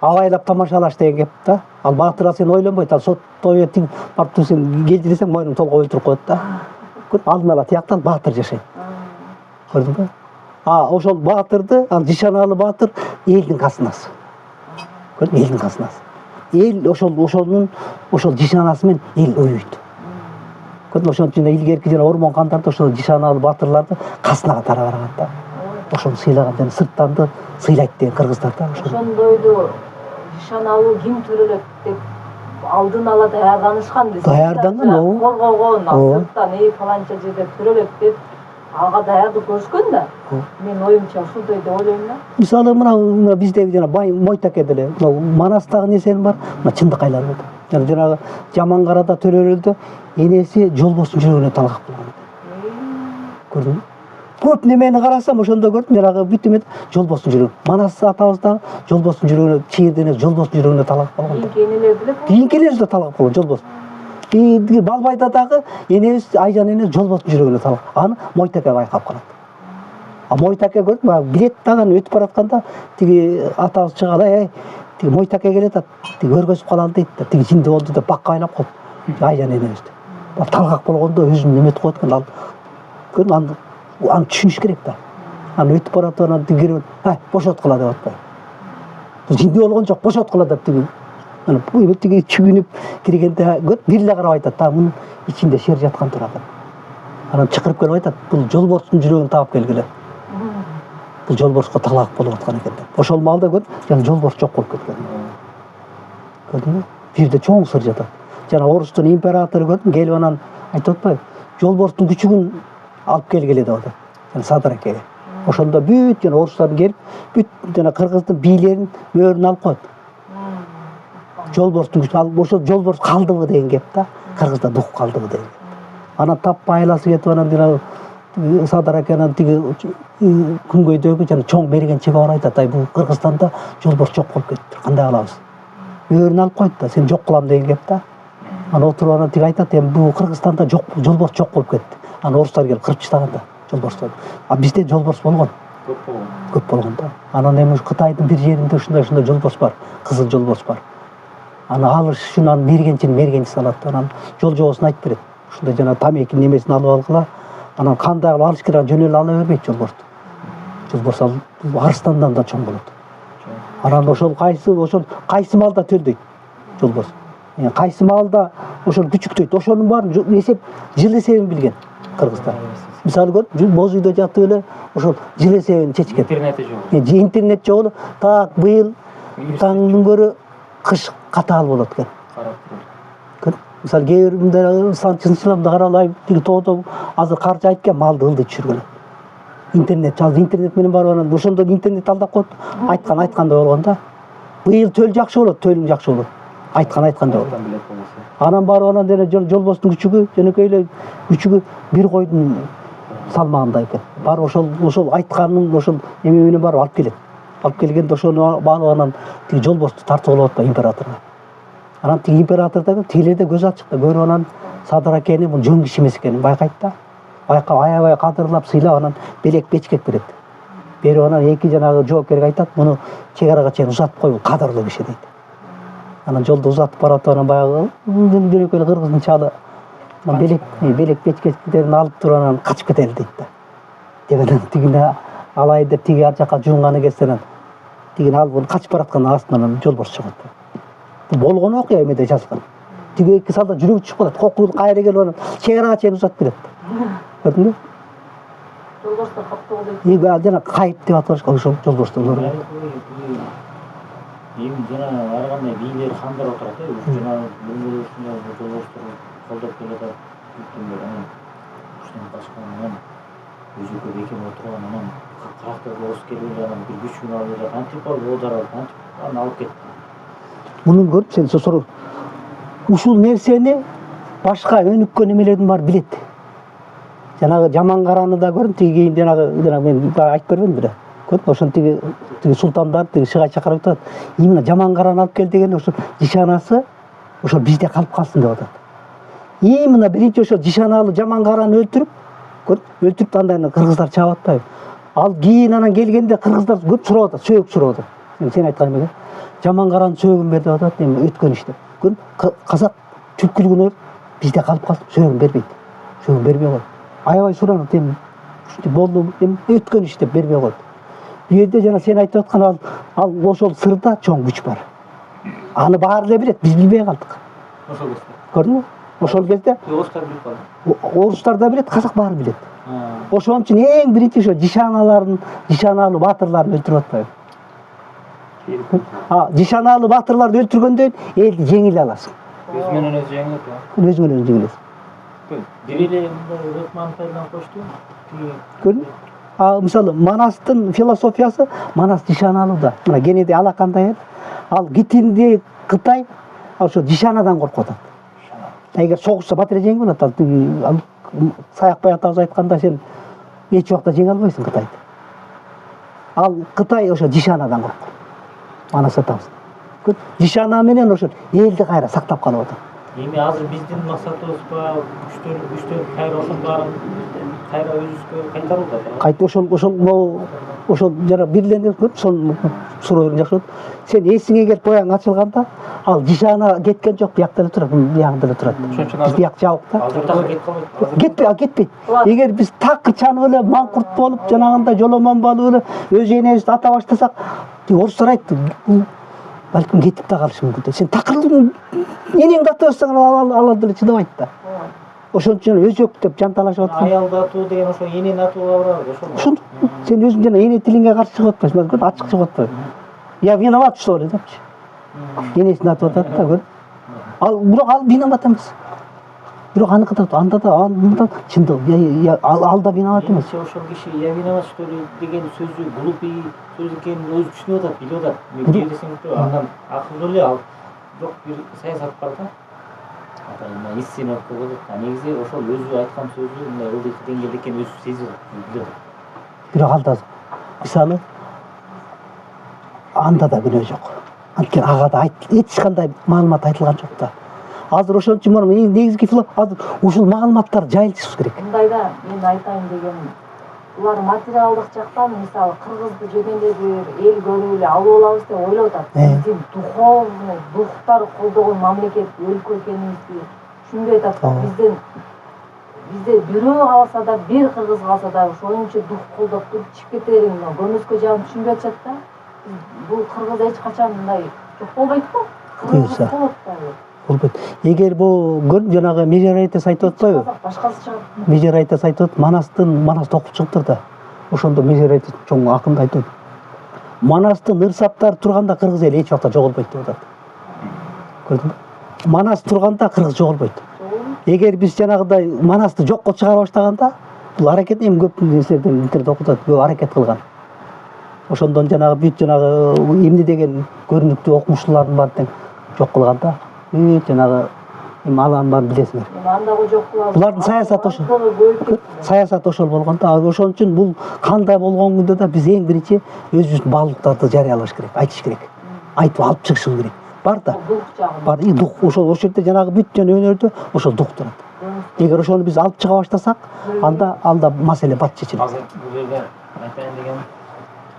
Абайлап тамашалаш деген кеп да. Ал баатыр сен ойлонбойт, ал сотто тиң барып сен келдирсең мойнуң толук өлтүрүп коет да. Алдын ала тияктан баатыр жашайт. Көрдүңбү? Ошол баатырды, ал жишаналы баатыр элдин казынасы. Көрдүң, элдин казынасы. Эл ошол жишанасы менен эл өйөйт. Көрдүң, ошон үчүн илгерки жана ормон кандарды ошол жишаналы баатырларды казына катары караган да. Ошону сыйлаган жана сырттанды сыйлайт деген кыргыздар да. Ошондойду жишаналуу ким төрөлөт деп алдын ала даярданышкан десем. Даярданган, ооба. Коргогон, сырттан фаланча жерде төрөлөк деп ага даярдык көрүшкөн да. Мен оюмча ушундай деп ойлойм да. Мисалы мына биздеги жана Мойтаке деле Манастагы несен бар, мына чындык айланып атат. Жанагы Жамангарада төрөлөдө энеси жолбостун жүрөгүнө талак болгон. Көрдүңбү? Көп немени карасам ошондо көрдүм, жанагы бүт эме жолбостун жүрөгүнө. Манас атабызда жолбостун жүрөгүнө, чийирден жолбостун жүрөгүнө талак болгон. Кийинкенелер деле. Кийинкелер да талак болгон жолбост. Балбайда дагы энебиз Айжан эне жолбостун жүрөгүнө талак. Аны Мойтаке байкап калат. А Мойтаке көрдүм, билет дагы өтүп баратканда тиги атабыз чыгат, тиги Мойтаке келет, тиги өргөзүп калалы дейт да, тиги жинди болду деп бакка айлап коет. Айжан энебизди. Талгак болгондо өзүн неметип коет экен, ал көрдүм, аны түшүнүш керек да. Аны өтүп баратып анан тиги бошоткула деп атпайбы. Жинди болгон жок, бошоткула деп тиги. Анан тиги чүгүнүп киргенде бир эле карап айтат, мунун ичинде шер жаткан турат. Анан чакырып келип айтат, бул жолборстун жүрөгүн таап келгиле. Бул жолборско талак болуп аткан экен деп. Ошол маалда көрдүм, жана жолборс жок болуп кеткен. Көрдүңбү? Бир жерде чоң сыр жатат. Жана орустун императору көрдүм, келип анан айтып атпайбы, жолборстун күчүгүн алып келгиле деп атат. Жана Садыракеге. Ошондо бүт жана орустардын келип, бүт жана кыргыздын бийлерин мөөрүн алып коет. Жолборстун күчү, ошо жолборс калдыбы деген кеп да, кыргызда дух калдыбы деген. Анан таппай айласы кетип анан жана Садыраке анан тиги күнгөйдөгү жана чоң мергенчиге барып айтат, бул Кыргызстанда жолборс жок болуп кетти, кандай кылабыз? Мөөрүн алып койт да, сен жок кылам деген кеп да. Анан отуруп анан тиги айтат, бул Кыргызстанда жолборс жок болуп кетти. Анан орустар келип кырып таштаган да жолборсторду. А бизде жолборс болгон. Көп болгон да. Анан эми Кытайдын бир жеринде ушундай жолборс бар, кызыл жолборс бар. Аны алыш үчүн аны мергенчиси алат. Анан жол жобосун айтып берет. Ушундай жана тамекинин немесин алып алгыла. Анан кандай кылып алыш керек, жөнөлүп ала бербейт жолборсту. Жолборс арыстандан да чоң болот. Анан ошол кайсы маалда төлдөйт жолборс. Кайсы маалда ошол күчүктөйт. Ошонун баарын эсеп, жыл эсебин билген кыргыздар. Мисалы көрүп, боз үйдө жатып эле ошол жыл эсебин чечкен. Интернети жок. Интернет жок эле. Так быйыл таңдын көрө кыш катаал болот экен. Мисалы кээ биринде сынчыламда каралай, тиги тоодо азыр кар жайып экен, малды ылдый түшүргөн. Интернет менен барып анан ошондо интернет алдап коет. Айткандай болгон да. Быйыл төл жакшы болот, төлүң жакшы болот. Айткандай болот. Анан барып анан деле жолбостун күчүгү, жөнөкөй эле күчүгү бир койдун салмагында экен. Барып ошол айтканын ошол эме менен барып алып келет. Алып келгенде ошону алып анан тиги жолбосту тартып алып атпайбы императорго. Анан тиги император да тигилерде көз ачык да, көрүп анан Садыракени бул жөн киши эмес экенин байкайт да. Байкап аябай кадырлап сыйлап анан белек бечкек берет. Берип анан эки жанагы жоокерге айтат, муну чек арага чейин узатып кой, бул кадырлуу киши дейт. Анан жолдо узатып баратып анан баягы жөнөкөй эле кыргыздын чалы белек бечкектерин алып туруп анан качып кетели дейт да. Дегенен тигине алайын деп тиги ар жака жуунганы келсе анан тигини алып качып бараткан астынан жолборс чыгат. Болгон окуя эмеде жазылган. Тиги эки салда жүрүп чыгып калат, кокур кайра келип анан чек арага чейин узатып берет. Көрдүңбү? Жолборстор каптоо дейт. Жана кайып деп аталышкан ошол жолборстор. Эми жана ар кандай бийлер хандар отурат, жана ушундай жолборстор колдоп келатат. Анан ушундан башка анан өзүкө бекем отурган анан кыракта болуш келип анан бир күчүн алып антип одар антип алып кетти. Мунун көрүп сен сосор ушул нерсени башка өнүккөн эмелердин баары билет. Жанагы Жамангараны да көрдүм, тиги жанагы мен айтып бербедимби беле. Көрдүм, ошон тиги султандар тиги шыгай чакырып атат. Именно Жамангараны алып кел деген ошо жишанасы ошо бизде калып калсын деп атат. Именно биринчи ошо жишаналы Жамангараны өлтүрүп андайны кыргыздар чаап атпайбы. Ал кийин анан келгенде кыргыздар көп сурап атат, сөөк сурап атат. Сен айткан эмеге Жамангаранын сөөгүн бер деп атат, эми өткөн иш деп. Казак түпкүлүгүнө бизде калып калды, сөөгүн бербейт. Сөөгүн бербей коет. Аябай суранат, эми болду, эми өткөн иш деп бербей коет. Бу жерде жана сен айтып аткан ал ошол сырда чоң күч бар. Аны баары эле билет, биз билбей калдык. Ошол кезде. Көрдүңбү? Ошол кезде Орустар билип калды. орустар да билет, казак баары билет. Ошон үчүн эң биринчи ошо жишаналы баатырларын өлтүрүп атпайбы. Жишаналы баатырларды өлтүргөндөн элди жеңиле аласың. Өз менен өзү жеңилет ба? Өзү менен жеңилет. Бир эле мындай өтман пайдан кошту. Тиги Көрдүң? Мисалы Манастын философиясы Манас жишаналууда. Мына кенеди алакандай эл. Ал Китинди Кытай ошо жишанадан коркуп атат. Эгер согушса батыра жеңип алат. Ал Саякбай атабыз айтканда сен эч убакта жеңе албайсың Кытайды. Ал Кытай ошо жишанадан коркот. Манас атабыз. Жишана менен ошо элди кайра сактап калып атат. эми азыр биздин максатыбыз ба күчтөр кайра ошол баарын кайра өзүбүзгө кайтаруу да. Кайта ошол жана бирленип көрүп сонун суроо жакшы болот. Сен эсиңе келип бояң ачылганда ал жишана кеткен жок, бияқта эле турат, бияқта эле турат. Бияк жабык да. Азыр так кетип калбайт. Кетпейт. Эгер биз такыр чанып эле маңкурт болуп, жанагындай жоломон болуп эле өз энебизди ата баштасак, орустар айтты, балким кетип да калышы мүмкүн. Сен такырдың энеңди ата баштасаң алар деле чыдабайт да. Ошон үчүн өзөк деп жанталашып атат. Аялды атуу деген ошо энени атууга барабыз ошол. Сен өзүң жана эне тилиңе каршы чыгып атпайсың, көрдүң, ачык чыгып атпайсың. Я виноват, что ли, депчи. Энесин атып атат да, көрдүң. Бирок ал виноват эмес. Бирок аныкы да анда да чындык, ал да виноват эмес. Ошол киши я виноват, что ли деген сөзү глупый сөз экенин өзү түшүнүп атат, билип атат. Мен келесиңиз андан акылдуу эле ал жок бир саясат бар да. Атайын истиновка болот. Негизи ошол өзү айткан сөзү мындай ылдый деңгээлде экенин өзү сезип атат, билип атат. Бирок ал да мисалы анда да күнөө жок. Анткени ага да эч кандай маалымат айтылган жок да. Азыр ошон үчүн мына эң негизги азыр ушул маалыматтар жайылтышыбыз керек. Мындайда мен айтайын дегеним, булар материалдык жактан мисалы кыргызды жегендебир, эл көрүп эле алып алабыз деп ойлоп атат. Биздин духовный, духтар колдогон мамлекет, өлкө экенибизди түшүнбөй атат. Бизде бирөө калса да, бир кыргыз калса да ошончо дух колдоп туруп чыгып кетерин, көмөскө жагын түшүнбөй атышат да. Бул кыргыз эч качан мындай жок болбойт го. Кыргыз болот да. Болбойт. Эгер бул көрүп жанагы Межерайтес айтып атпайбы? Башкасы чыгат. Межерайтес айтып, Манас токуп чыгыптыр да. Ошондо Межерайтес чоң акын айтып. Манастын ырсаптары турганда кыргыз эли эч убакта жоголбойт деп атат. Көрдүңбү? Манас турганда кыргыз жоголбойт. Эгер биз жанагыдай Манасты жокко чыгара баштаганда, бул аракет эми көп нерселерден интернет окутат, көп аракет кылган. Ошондон жанагы бүт жанагы эмне деген көрүнүктүү окумуштуулардын баары тең жок кылган да. Жанагы эми алардын баарын билесиңер. Андагы жок кылабыз. Булардын саясаты ошол. Саясаты ошол болгон да. Ошон үчүн бул кандай болгон күндө да биз эң биринчи өзүбүздүн баалуулуктарды жарыялаш керек, айтыш керек. Айтып алып чыгышыбыз керек. Бар да. Бар. Дух ошол жерде жанагы бүт жана өнөрдө ошол дух турат. Эгер ошону биз алып чыга баштасак, анда маселе бат чечилет. Азыр бул жерде айтайын деген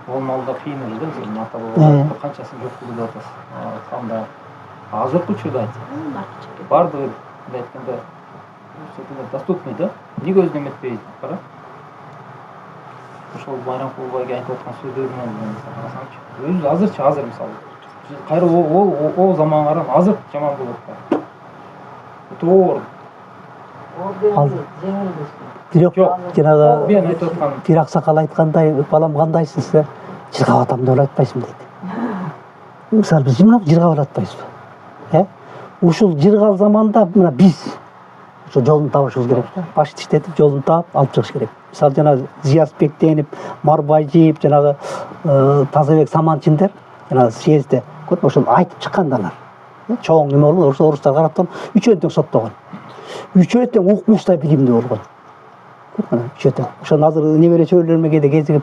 болмалда кыйын эле да, сен ата бабалар канчасын жок кылып атасыз. Анда азыркы учурда барды мындай айтканда доступный да. Эмнеге өзүн эметпей кара? Ошол Байрамкулбайга айтып аткан сөздөрүнөн карасаңчы, өзү азыр мисалы кайра ол заманга карап азыр жаман болот да. Тоор. Бирок жанагы мен айтып аткан Пир Аксакал айткандай, балам кандайсың десе, жыргап атам деп айтпайсың дейт. Мисалы биз жыргап атпайсызбы? Ушул жыргал заманда мына биз ошо жолун табышыбыз керек да. Баш иштетип жолун таап алып чыгыш керек. Мисалы жанагы Зиязбектенип, Марбайжиев, жанагы Тазабек Саманчиндер жанагы съездде көп ошол айтып чыккандар. Чоң неме болду, ошо орустар карап туруп үчөө тең соттогон. Үчөө тең укмуштай билимдүү болгон. Үчөө тең. Ошону азыр небере чөбөлөрүмө кээде кезигип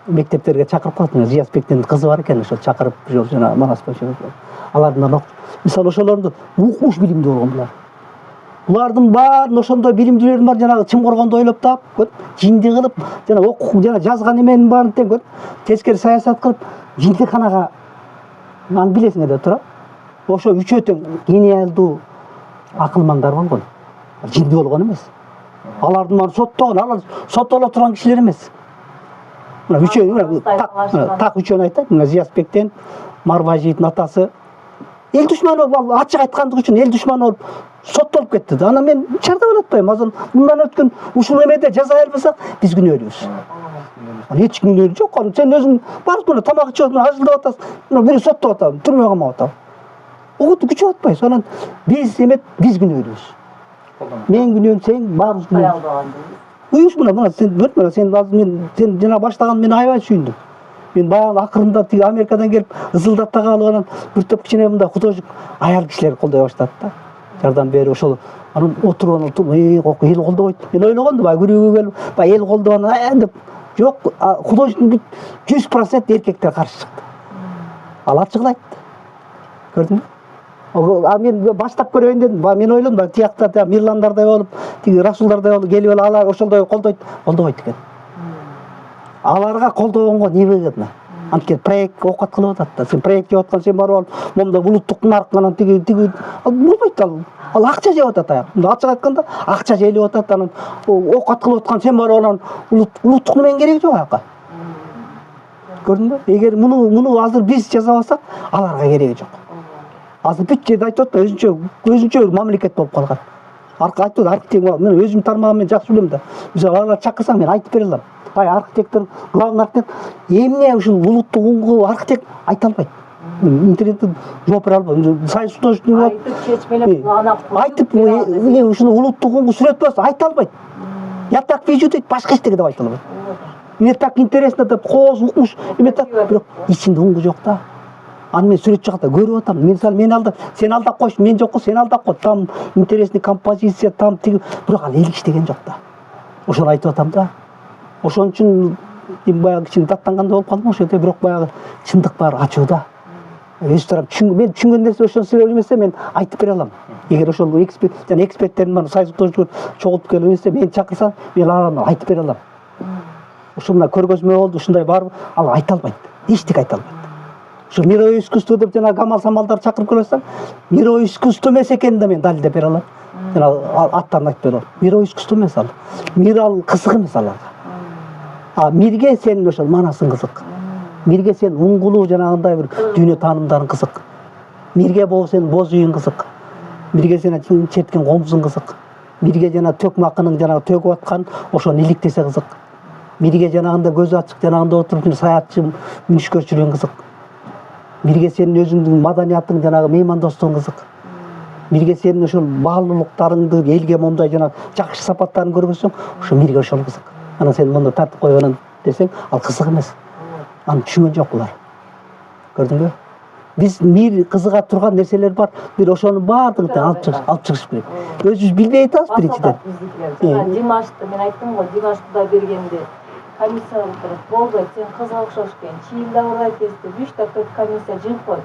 мектептерге чакырып калат. Зиязбектин кызы бар экен, ошол чакырып жана Манас боюнча алардан мисалы ошолорду укмуш билимдүү болгон булар. Булардын баарын ошондой билимдүүлөрдүн бар жанагы Чымкоргондо ойлоп таап, көт, жинди кылып, жана окуп, жана жазган эменин баарын тең көт, тескери саясат кылып, жиндиканага аны билесиңер деп тура. Ошо үчөө тең гениалдуу акылмандар болгон. Жинди болгон эмес. Алардын баарын соттогон, алар соттоло турган кишилер эмес. Мына үчөө так үчөөнү айтат. Мына Зиязбектен Марбайжиевдин атасы эл душманы болуп, ачык айткандыгы үчүн эл душманы болуп соттолуп кетти. Ана мен чардап атпайм. Азыр мындан өткөн ушул эмеде жаза албасак, биз күнөөлүүбүз. Эч күнөөлүү жок. Сен өзүң барып мына тамак ичип, мына ажылдап атасың. Мына бирөө соттоп атат, түрмөгө камап атат. Оготу күчүп атпайбыз. Анан биз эмет биз күнөөлүүбүз. Мен күнөөм, сен баарыбыз күнөөбүз. аялдаганда Уюш мына сен көрмө, сен азыр сен жана баштаган мен аябай сүйүндүм. Мен баягы акырында тиги Америкадан келип ызылдата калып анан бир топ кичине мындай художник аял кишилер колдой баштады да. Жардам берип ошол анан отуруп анан эл колдобойт. Мен ойлогондум баягы күрөөгө келип, баягы эл колдоп анан деп жок, художник 100% эркектер каршы чыкты. Ал ачык айтты. Көрдүңбү? Мен баштап көрөйүн дедим. Мен ойлодум, тиякта мирландардай болуп, тиги расулдардай болуп келип эле алар ошолдой колдобойт экен. Аларга колдогонго не выгодно? Анткени проект окат кылып атат да. Сен проект жеп аткан, сен барып алып, момунда улуттук наркынан тиги ал болбойт ал. Ал акча жеп атат аяк. Ачык айтканда акча желип атат, анан окат кылып аткан, сен барып анан улуттук немен кереги жок аякка. Көрдүңбү? Эгер муну азыр биз жасабасак, аларга кереги жок. Азыр бүт жерде айтып атпайбы, өзүнчө мамлекет болуп калган. Айтып архитектор, мен өзүм тармагым, мен жакшы билем да. Мисалы алар чакырсаң мен айтып бере алам. Бай архитектор, главный архитектор эмне ушул улуттук уңгу архитектор айта албайт. Интернетте жооп бере албайт. Сайын художник болуп айтып чечмелеп кулана айтып ушул улуттук уңгу сүрөт болсо айта албайт. Я так вижу дейт, башка эчтеке деп айта албайт. Мне так интересно деп кооз укмуш эме так, бирок ичинде уңгу жок да. Аны мен сүрөт жакта көрүп атам. Мен алдап, сен алдап койчу, мен жокко, сен алдап кой. Там интересный композиция, там тиги, бирок ал эл иштеген жок да. Ошону айтып атам да. Ошон үчүн баягы кичине даттангандай болуп калдым ошол жерде, бирок баягы чындык бар, ачууда. Өз тарап мен түшүнгөн нерсе ошол себеп эмесе мен айтып бере алам. Эгер ошол эксперттердин бар, сайын художниктер чогултуп келип эмесе, мен чакырсам, мен аларга айтып бере алам. Ошо мына көргөзмө болду, ушундай бар, ал айта албайт. Эчтеке айта албайт. Ошо мировое искусство деп жана Гамал Самалдар чакырып келсең, мировое искусство эмес экенин да мен далилдеп бере алам. Жана аттарын айтып бере алам. Мировое искусство эмес ал. Мир ал кызык эмес аларга. Мирге сенин ошол манасың кызык. Мирге сен уңгулуу жанагындай бир дүйнө таанымдарың кызык. Мирге болуп сенин боз үйүң кызык. Мирге сен черткен комузуң кызык. Мирге жана төкмакынын жанагы төгүп аткан ошону иликтесе кызык. Мирге жанагында көзү ачык жанагында отуруп саятчы мүнүшкөр жүргөн кызык. Мирге сенин өзүңдүн маданиятың жанагы меймандостугуң кызык. Мирге сенин ошол баалуулуктарыңды элге момундай жанагы жакшы сапаттарын көргөзсөң, ошо мирге ошол кызык. Анан сен муну тартып коюп анан десең, ал кызык эмес. Аны түшүнгөн жок булар. Көрдүңбү? Биз мир кызыга турган нерселер бар. Бир ошонун баардыгын алып чыгыш керек. Өзүбүз билбей атабыз биринчиден. Димашты мен айттым го, Димаш Кудайбергенди комиссия отуруп, болбойт, сен кызга окшош экен, чийим да урайт дести, 3-4 комиссия жыйып койду.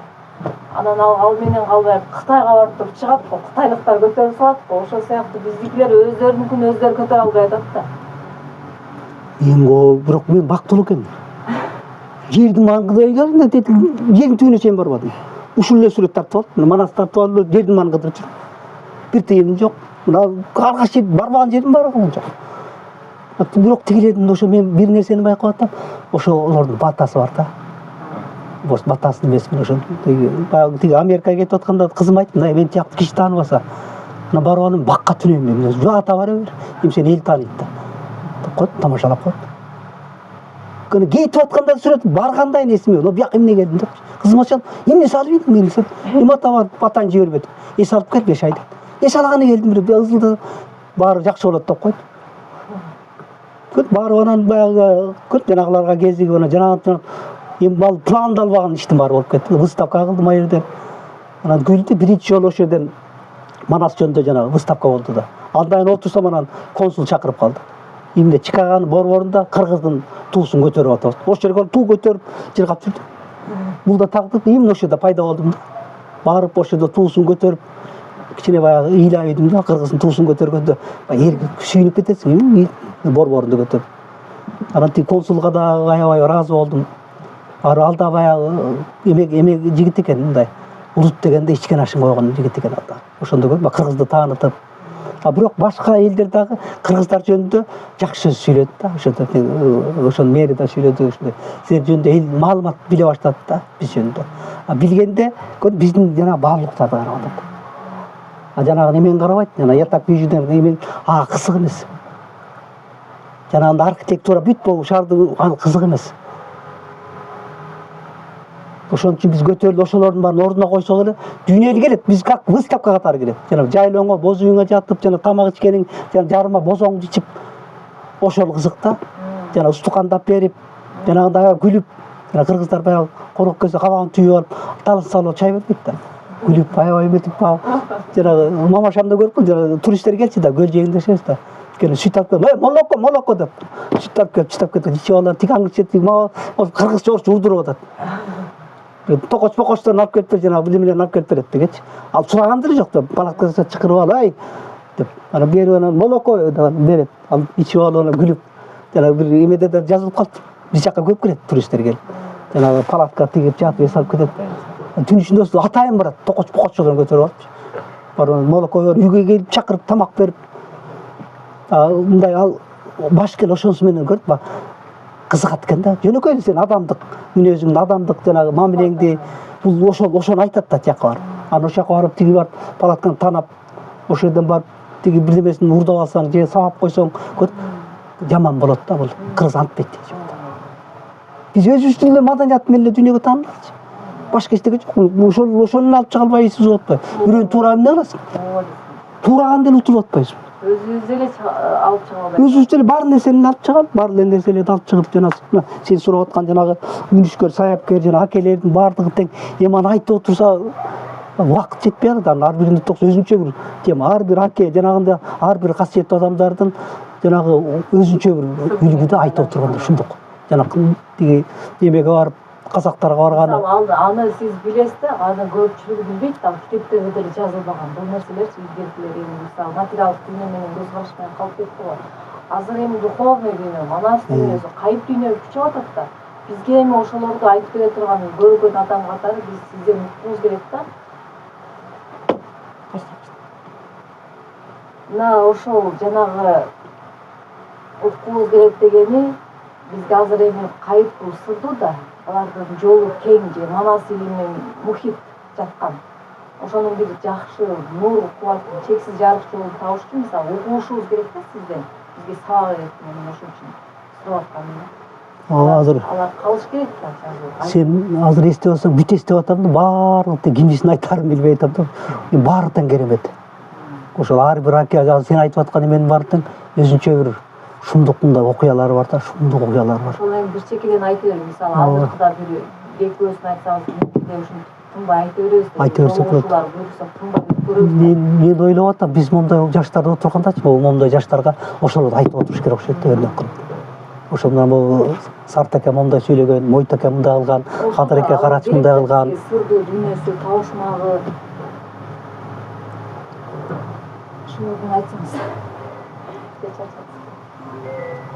Анан ал менен калбай Кытайга барып туруп чыгат го, кытайлыктар көтөрүп салат го, ошол сыяктуу биздикилер өздөрүнүкүн өздөрү көтөрө албай атат да. Бирок мен бактылуу экенмин. Жердин маңгайына жердин түбүнө чейин барбадым. Ушул эле сүрөт тартып алып, манас тартып алып, жердин маңгайына жүрүп. Бир тыйыным жок. Мына аргаш жер барбаган жердин барбаган жок. Бирок тигилердин ошо мен бир нерсени байкап атам. Ошо олордун батасы бар да. Батасын эмесмин ошо. Тиги Америкага кетип атканда кызым айтты, мен тияктуу киши тааныбаса, мына барып алып бакка түнөйм мен. Жата бара бер. Сени эл тааныйт да. Коет, тамашалап коет. Кетип атканда сүрөт баргандай несиме, бияка эмне келдим деп. Кызым ачан, эмне салып едиң мени деп. Эмата бар, батаны жибербедим. Эс алып кел 5 айда. Эс алганы келдим деп, ызылды. Баары жакшы болот деп койду. Барып анан баягы жанагыларга кезиги анан жанагы ал пландалбаган иштин баары болуп кетти. Выставка кылдым ал жерден. Анан күндө биринчи жолу ошол жерден Манас жөнүндө жанагы выставка болду да. Андан отурсам анан консул чакырып калды. Эмне Чикагонун борборунда кыргыздын туусун көтөрүп атабыз. Ошол жерге туу көтөрүп жыргап жүрдү. Бул да тагдыр, эмне ошол жерде пайда болдум да. Барып ошол жерде туусун көтөрүп кичине баягы ыйлайдым да, кыргыздын туусун көтөргөндө баягы сүйүнүп кетесиң, борборунду көтөрүп. Анан тиги консулга да аябай ыраазы болдум. Ал да баягы эме жигит экен, мындай улут дегенде ичкен ашын койгон жигит экен ал да. Ошондо көрүп, кыргызды таанытып. Бирок башка элдер дагы кыргыздар жөнүндө жакшы сөз сүйлөдү да. Ошону мэри да сүйлөдү, ошондой. Силер жөнүндө эл маалымат биле баштады да, биз жөнүндө. Билгенде биздин жана баалуулуктарды карап атат. Жанагы немен карабайт, жана ятак бүйжүдөн эме кызык эмес. Жанагында архитектура бүт болуп шаарды ал кызык эмес. Ошон үчүн биз көтөрүлүп ошолордун баарын ордуна койсок эле дүйнөлү келет. Биз как выставка катары келет. Жана жайлооңо, боз үйүңө жатып, жана тамак ичкениң, жана жарыма бозоңду ичип ошол кызык да. Жана устукандап берип, жанагындай күлүп, жана кыргыздар баягы конок келсе кабагын түйүп алып, талын салып чай бербейт да. Күлүп, аябай эметип жанагы мамашамда көрүп, жана туристтер келчү да, көл жээгинде жашайбыз да. Келип сүт алып келип, молоко деп. Сүт алып кетип, ичип алып, тиги аңчы, кыргызча орусча урдуруп атат. Токоч-покочторун алып келип бер, жанагы бир нерселерин алып келип берет дегечи. Ал сураган деле жок да, палаткадан чакырып алып, ай деп, ана берип анан молоко берет. Ал ичип алып анан күлүп, жанагы бир эмеде да жазылып калды. Биз жака көп келет туристтер келип. Жанагы палатка тигип жатып эс алып кетет. Түн ичинде атайын барат, токоч-покочторун көтөрүп алып. Барып молоко берип, үйгө келип чакырып тамак берип. Мындай ал баш кел ошонусу менен көрүп, кызыгат экен да. Жөнөкөй эле сен адамдык мүнөзүң, адамдык жанагы мамилеңди бул ошону айтат да тияка барып. Анан ошол жака барып тиги барып палатканы танап, ошол жерден барып тиги бирдемесин урдап алсаң, же сабап койсоң, көрүп жаман болот да бул. Кыргыз антпайт дейт. Биз өзүбүздүн эле маданият менен эле дүйнөгө таанылачы. Башка эчтеке жок. Ошону алып чыга албай эсибиз болуп атпайбы? Бирөөнү туура эмне кыласың? Туураган деле утулуп атпайбызбы? Өзүбүз эле алып чыга албайбыз. Өзүбүз эле бар нерсени алып чыгып, бар эле нерселерди алып чыгып, жана сен сурап аткан жанагы мүнүшкөр, саяпкер, жана акелердин баардыгы тең эманы айтып отурса, убакыт жетпей калат. Анын ар биринде өзүнчө бир тема, ар бир аке жанагындай ар бир касиеттүү адамдардын жанагы өзүнчө бир үлгүдө айтып отурганда ушундук. Жана тиги эмеге барып, казактарга барганы. Аны сиз билесиз да, аны көпчүлүгү билбейт да, китептерде деле жазылбаган. Бул нерселерчи илгеркилер эми мисалы материалдык дүйнө менен көз караш менен калып кетти го. Азыр эми духовный дүйнө, манас дүйнөсү, кайып дүйнө күчөп атат да. Бизге эми ошолорду айтып бере турган көргөн адам катары биз сизден уккубуз келет да. Мына ошол жанагы уккубуз келет дегени бизге азыр эми кайып сырдуу да. Алардын жолу кең же манас илимин мухит жаткан. Ошонун бир жакшы нур кубаттын чексиз жарык жолун табыш үчүн мисалы угушубуз керек да сизден. Бизге сабак керек менин ошон үчүн сурап атканым. Азыр Алар калыш керек да. Сен азыр эстеп алсаң, бүт эстеп атам да, баардык кимисин айтарын билбей атам да. Баары тең керемет. Ошол ар бир аке сен айтып аткан эменин баары тең өзүнчө бир шундук мындай окуялар бар да, шундук окуялар бар. Ошол эми бир чекеден айтып берем. Мисалы азыркыда бир экөөбүздүн айтсабыз, менде ушун тынбай айта беребиз. Айта берсек болот. Ушулар буйрукса тынбай көрөбүз. Мен ойлоп атам, биз моундай жаштарда отургандачы, моундай жаштарга ошолорду айтып отуруш керек окшойт да өрнөк кылып. Ошол менен бул Сарт аке моундай сүйлөгөн, Мойт аке мындай кылган, Кадыр аке Карач мындай кылган. Сырдуу дүйнөсү табышмагы. Шуну айтсаңыз.